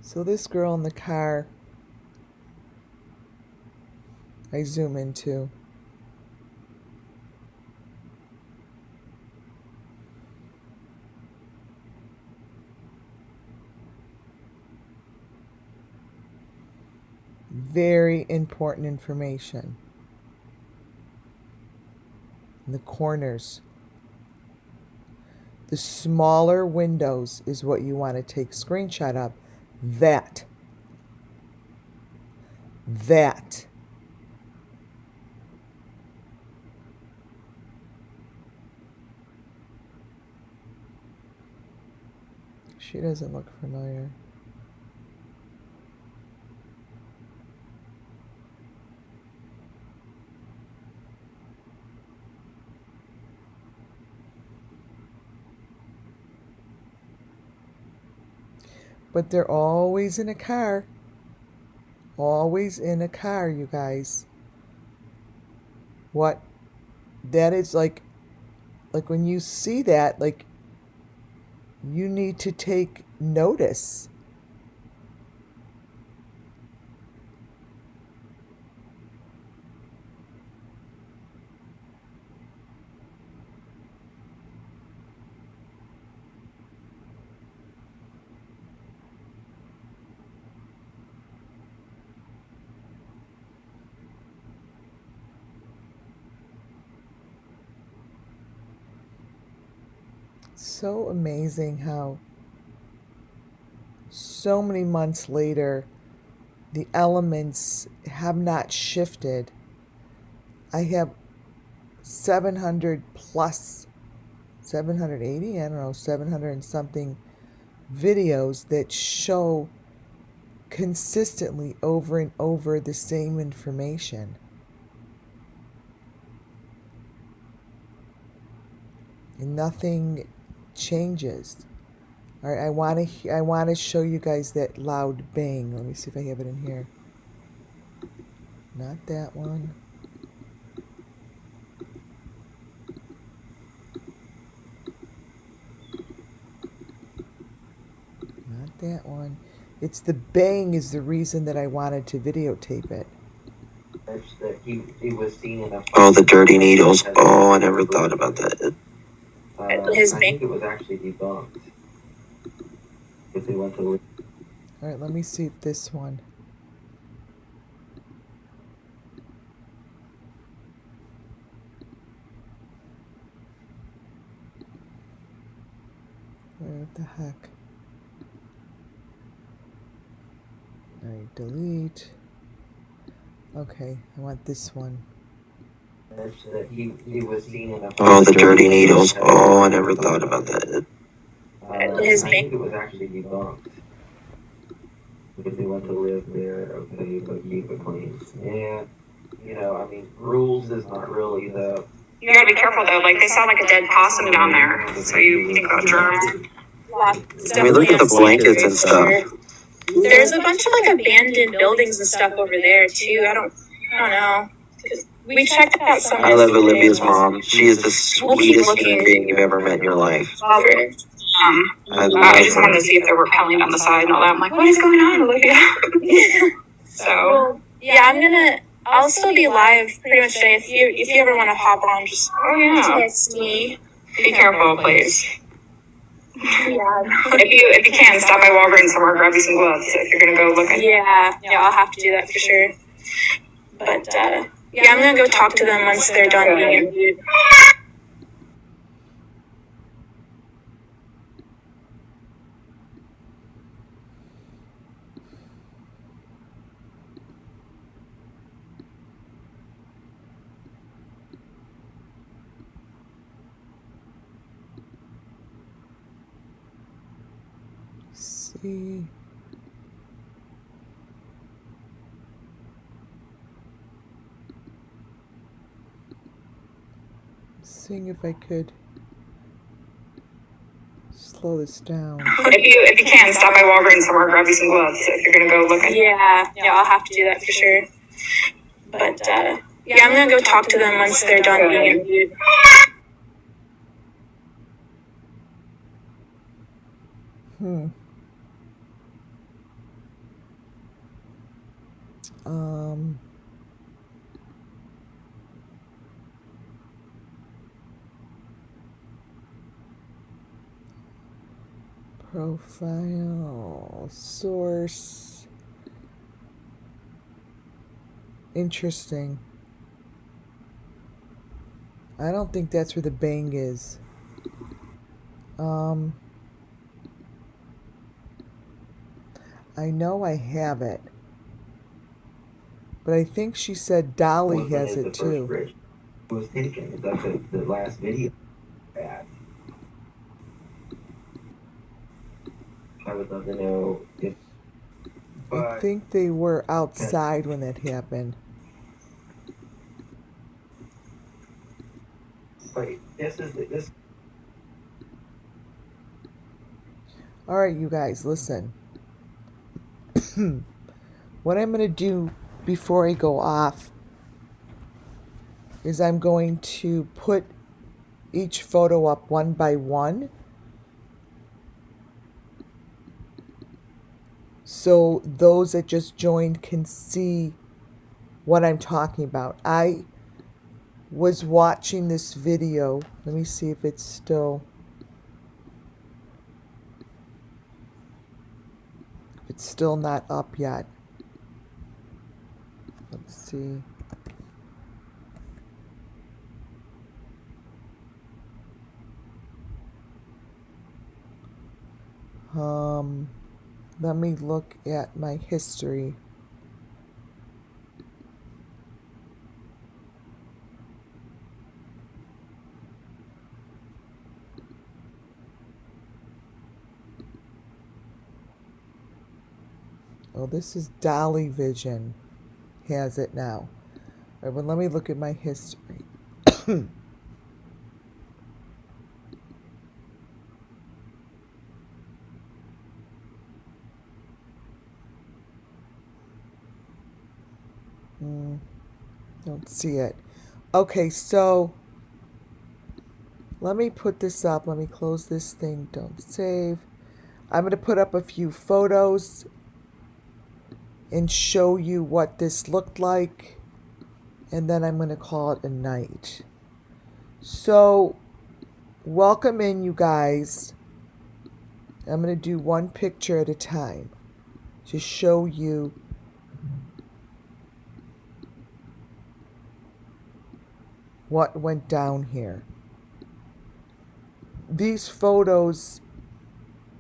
So this girl in the car, I zoom into. Very important information. In the corners. The smaller windows is what you want to take a screenshot of. That. She doesn't look familiar. But they're always in a car. Always in a car, you guys. What? That is like when you see that, like, you need to take notice. So amazing how so many months later the elements have not shifted. I have 700 plus 780, I don't know, 700 and something videos that show consistently over and over the same information. And nothing changes. All right, I want to show you guys that loud bang. Let me see if I have it in here. Not that one. Not that one. It's the bang is the reason that I wanted to videotape it. That he was seen in a Oh, the dirty needles. Oh, I never thought about that. His I think it was actually debunked. If they went to All right, let me see if this one. What the heck? All right, delete. Okay, I want this one. that he was seen in a Oh, the dirty needles. Oh, I never thought about that. His I think it was actually debunked. If they went to live there, okay, but keep it clean. Yeah, you know, I mean, rules is not really the. You gotta be careful though. Like they sound like a dead possum down there, so you think about germs. I mean, look at the blankets and stuff. There's a bunch of like abandoned buildings and stuff over there too. I don't know. We checked out some. I love Olivia's mom. She is the sweetest human being you've ever met in your life. I just wanted to see if there were pelling on the side and all that. I'm like, what is going on, Olivia? So yeah, I'll still be live pretty much today. If you ever want to hop on, just text me. Be careful, please. If you can, stop by Walgreens somewhere, grab you some gloves if you're gonna go looking. Yeah, I'll have to do that for sure. But yeah, I'm gonna go talk to them once they're done being interviewed. See. Seeing if I could slow this down. If you can, stop by Walgreens somewhere, grab you some gloves if you're gonna go looking. Yeah, I'll have to do that for sure. But yeah, I'm gonna go talk to them once they're done being interviewed. Profile, source. Interesting. I don't think that's where the bang is. I know I have it. But I think she said Dolly has it too. It was taken. That's the last video. I would love to know if. I think they were outside when that happened. Wait, this. All right, you guys, listen. What I'm going to do before I go off is I'm going to put each photo up one by one, so those that just joined can see what I'm talking about. I was watching this video. Let me see if it's still... It's still not up yet. Let's see. Let me look at my history. Oh, this is Dolly Vision. Has it now. All right, well, let me look at my history. Don't see it. Okay, so let me put this up. Let me close this thing. Don't save. I'm going to put up a few photos and show you what this looked like, and then I'm going to call it a night. So welcome in, you guys. I'm going to do one picture at a time to show you what went down here. These photos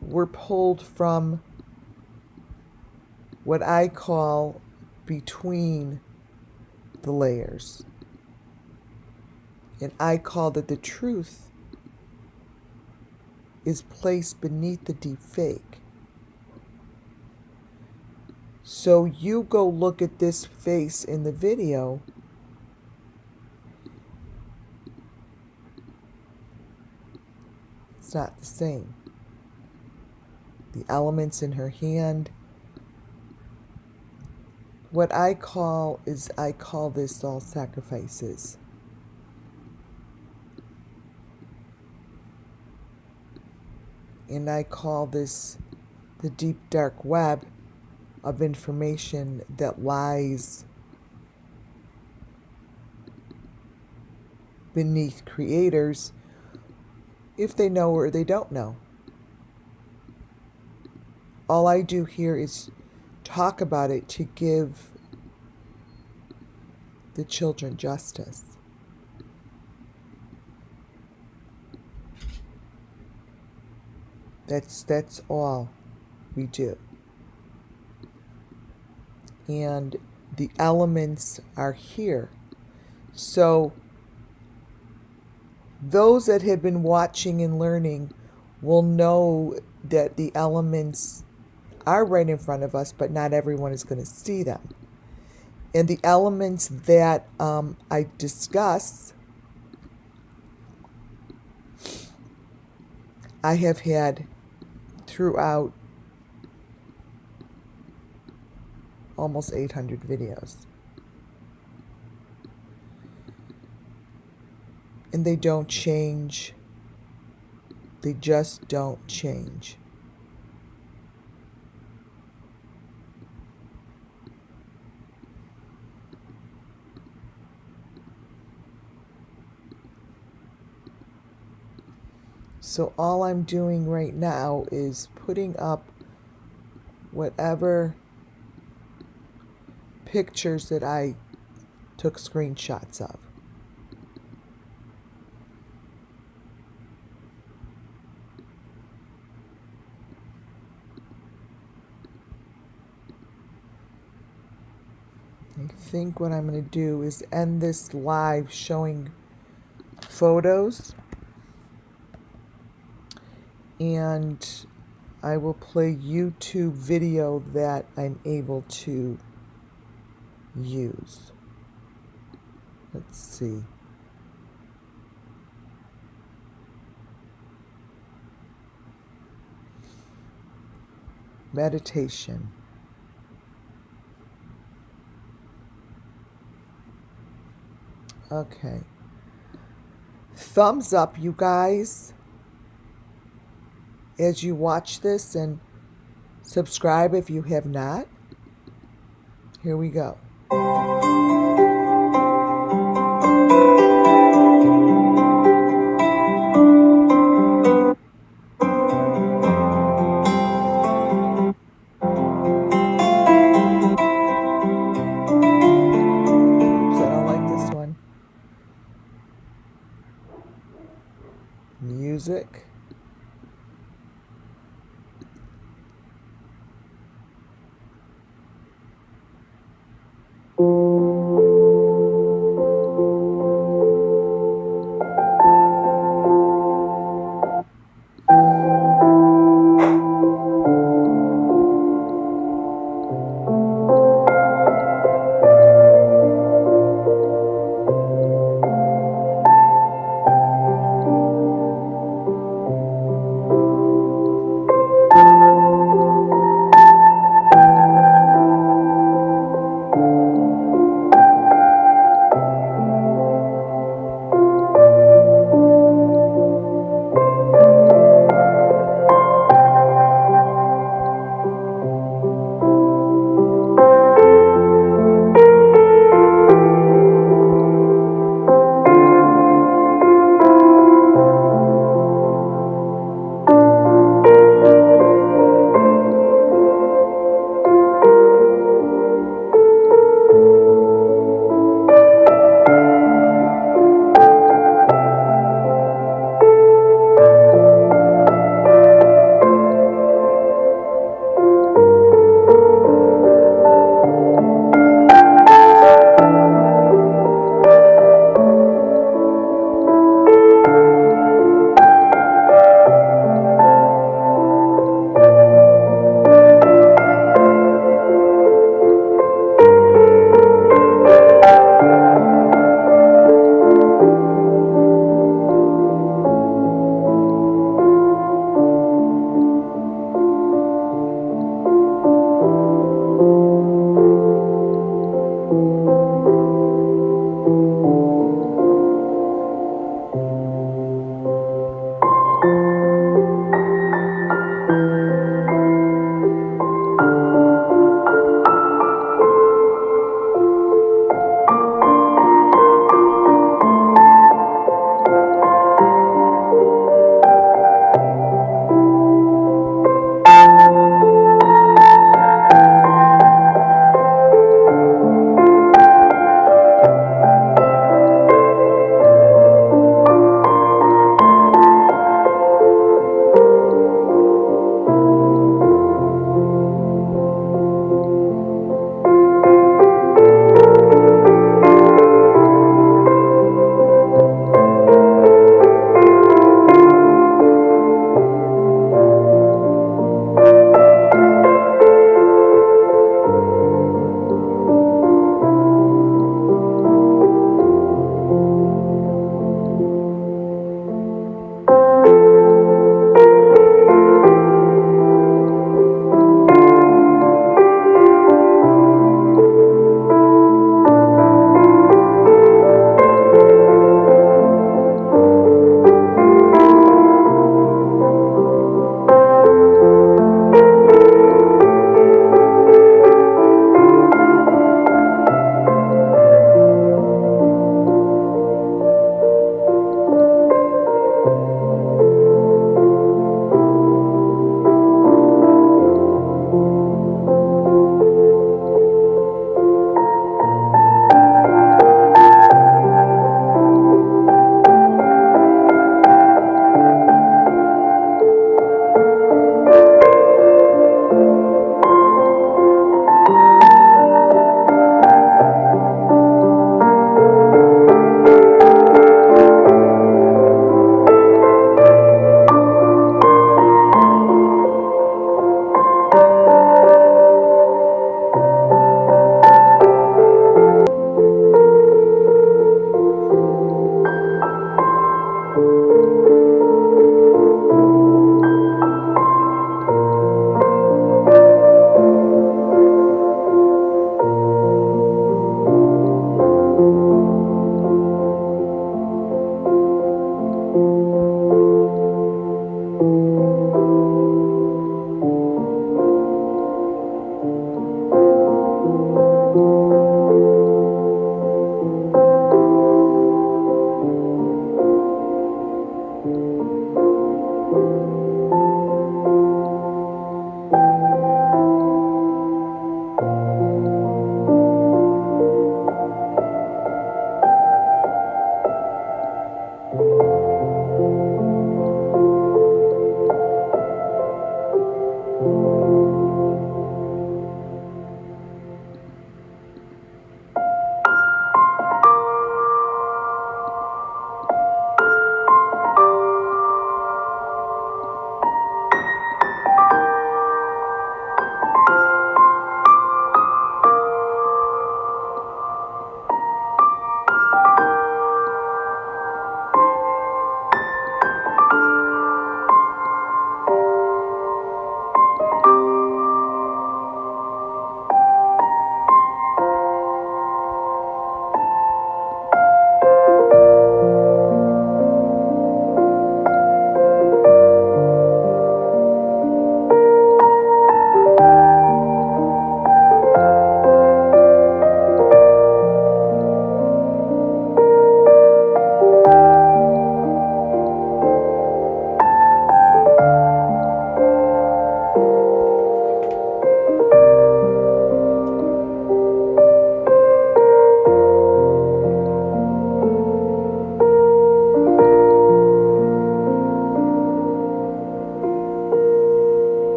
were pulled from what I call between the layers. And I call that the truth is placed beneath the deep fake. So you go look at this face in the video, it's not the same. The elements in her hand. What I call this all sacrifices. And I call this the deep dark web of information that lies beneath creators, if they know or they don't know. all I do here is talk about it to give the children justice. That's all we do. And the elements are here. So those that have been watching and learning will know that the elements are right in front of us, but not everyone is going to see them. And the elements that I discuss, I have had throughout almost 800 videos. And they don't change. They just don't change. So all I'm doing right now is putting up whatever pictures that I took screenshots of. I think what I'm going to do is end this live showing photos, and I will play YouTube video that I'm able to use. Let's see. Meditation. Okay. Thumbs up, you guys, as you watch this, and subscribe if you have not. Here we go. Oops, I don't like this one. Music.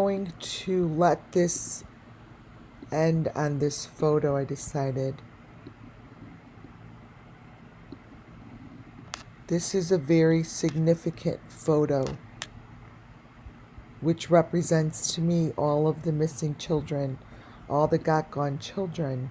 going to let this end on this photo, I decided. This is a very significant photo, which represents to me all of the missing children, all the got gone children.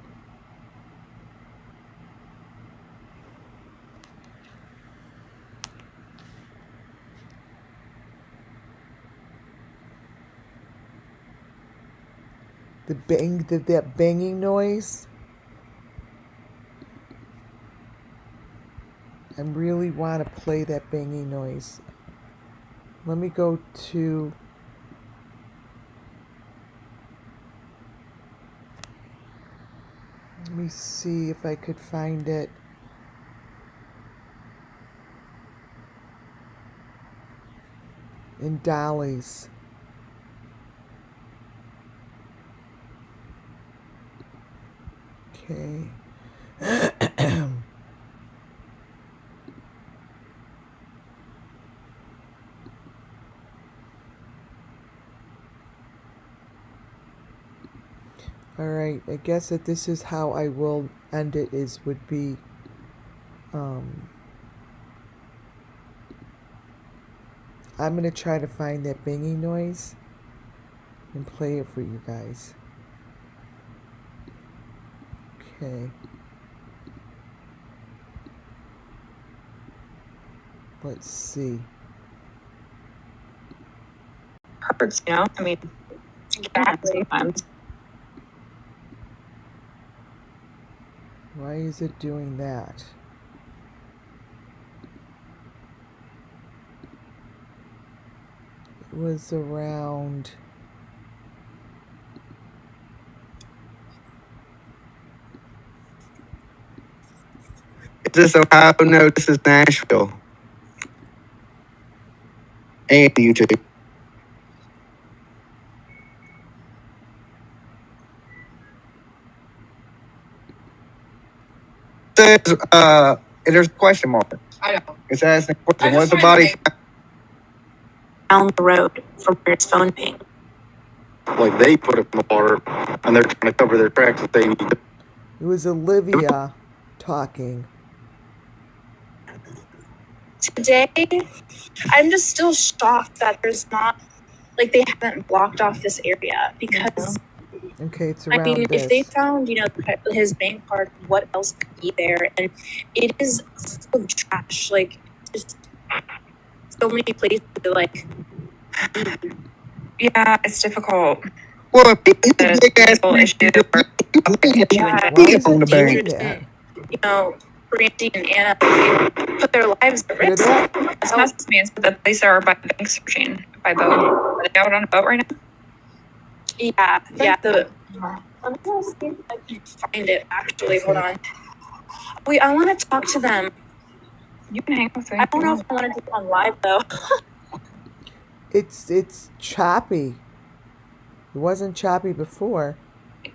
That banging noise. I really want to play that banging noise. Let me go to let me see if I could find it. In Dolly's. Okay. All right, I guess that this is how I will end it, would be I'm going to try to find that banging noise and play it for you guys. Okay. Let's see. Hurts, you know? I mean, sometimes. Why is it doing that? It was around... Is this Ohio? No, this is Nashville. And YouTube. It says, there's a question mark. I know. It's asking a question. What's the body? Down the road from where his phone pinged. Like they put it in the water and they're trying to cover their tracks that they need to. It was Olivia talking. Today, I'm just still shocked that there's not, like, they haven't blocked off this area because, okay, it's around I mean, this. if they found, you know, his bank card, what else could be there? And it is full of trash, like, just so many places to, like, yeah, it's difficult. Well, it's a big ass issue on the bank. You know, Brandy and Anna put their lives at risk. This must mean that the police are by bank searching by boat. Are they out on a boat right now? Yeah, yeah. I'm gonna see if I can find it. Actually, hold on. Wait, I want to talk to them. You can hang with me. I don't know if I want to do it on live though. It's choppy. It wasn't choppy before.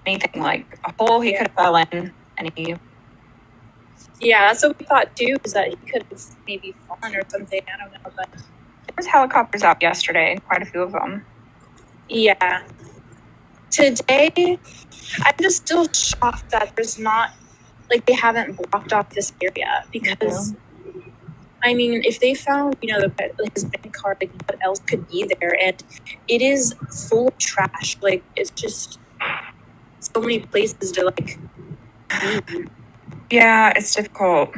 Anything like a hole he could have fell in, and he. Yeah, that's what we thought too. Is that he could have maybe fallen or something. I don't know, but there was helicopters out yesterday. Quite a few of them. Yeah. Today, I'm just still shocked that there's not, like, they haven't blocked off this area because. I mean, if they found, you know, his bank card, like, what else could be there? And it is full of trash. Like, it's just so many places to, like, be. Yeah, it's difficult.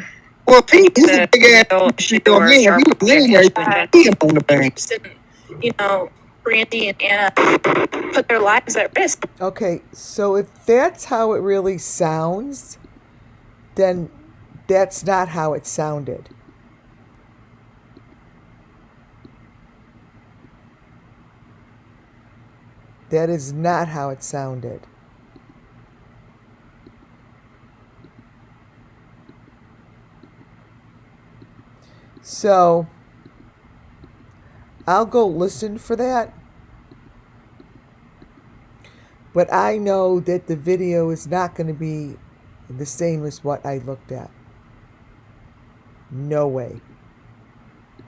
Well, Pete is a big ass issue. He on the bank. You know, Brandy and Anna put their lives at risk. Okay, so if that's how it really sounds, then that's not how it sounded. That is not how it sounded. So, I'll go listen for that. But I know that the video is not going to be the same as what I looked at. No way.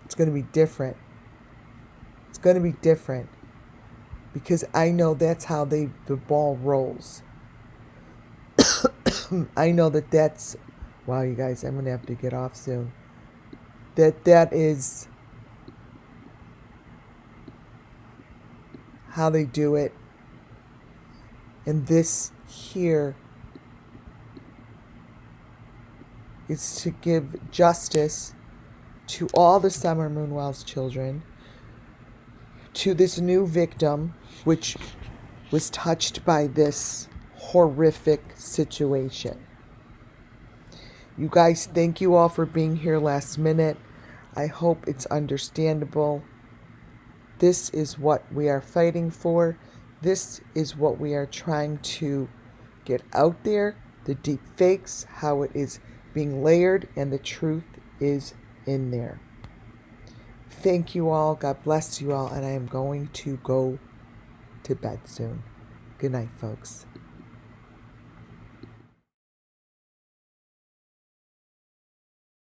It's going to be different. It's going to be different. because I know that's how the ball rolls. I know that's, wow, you guys, I'm going to have to get off soon. That is how they do it. And this here is to give justice to all the Summer Moonwell's children, to this new victim, which was touched by this horrific situation. You guys, thank you all for being here last minute. I hope it's understandable. This is what we are fighting for. This is what we are trying to get out there. The deep fakes, how it is being layered, and the truth is in there. Thank you all. God bless you all. And I am going to go to bed soon. Good night, folks.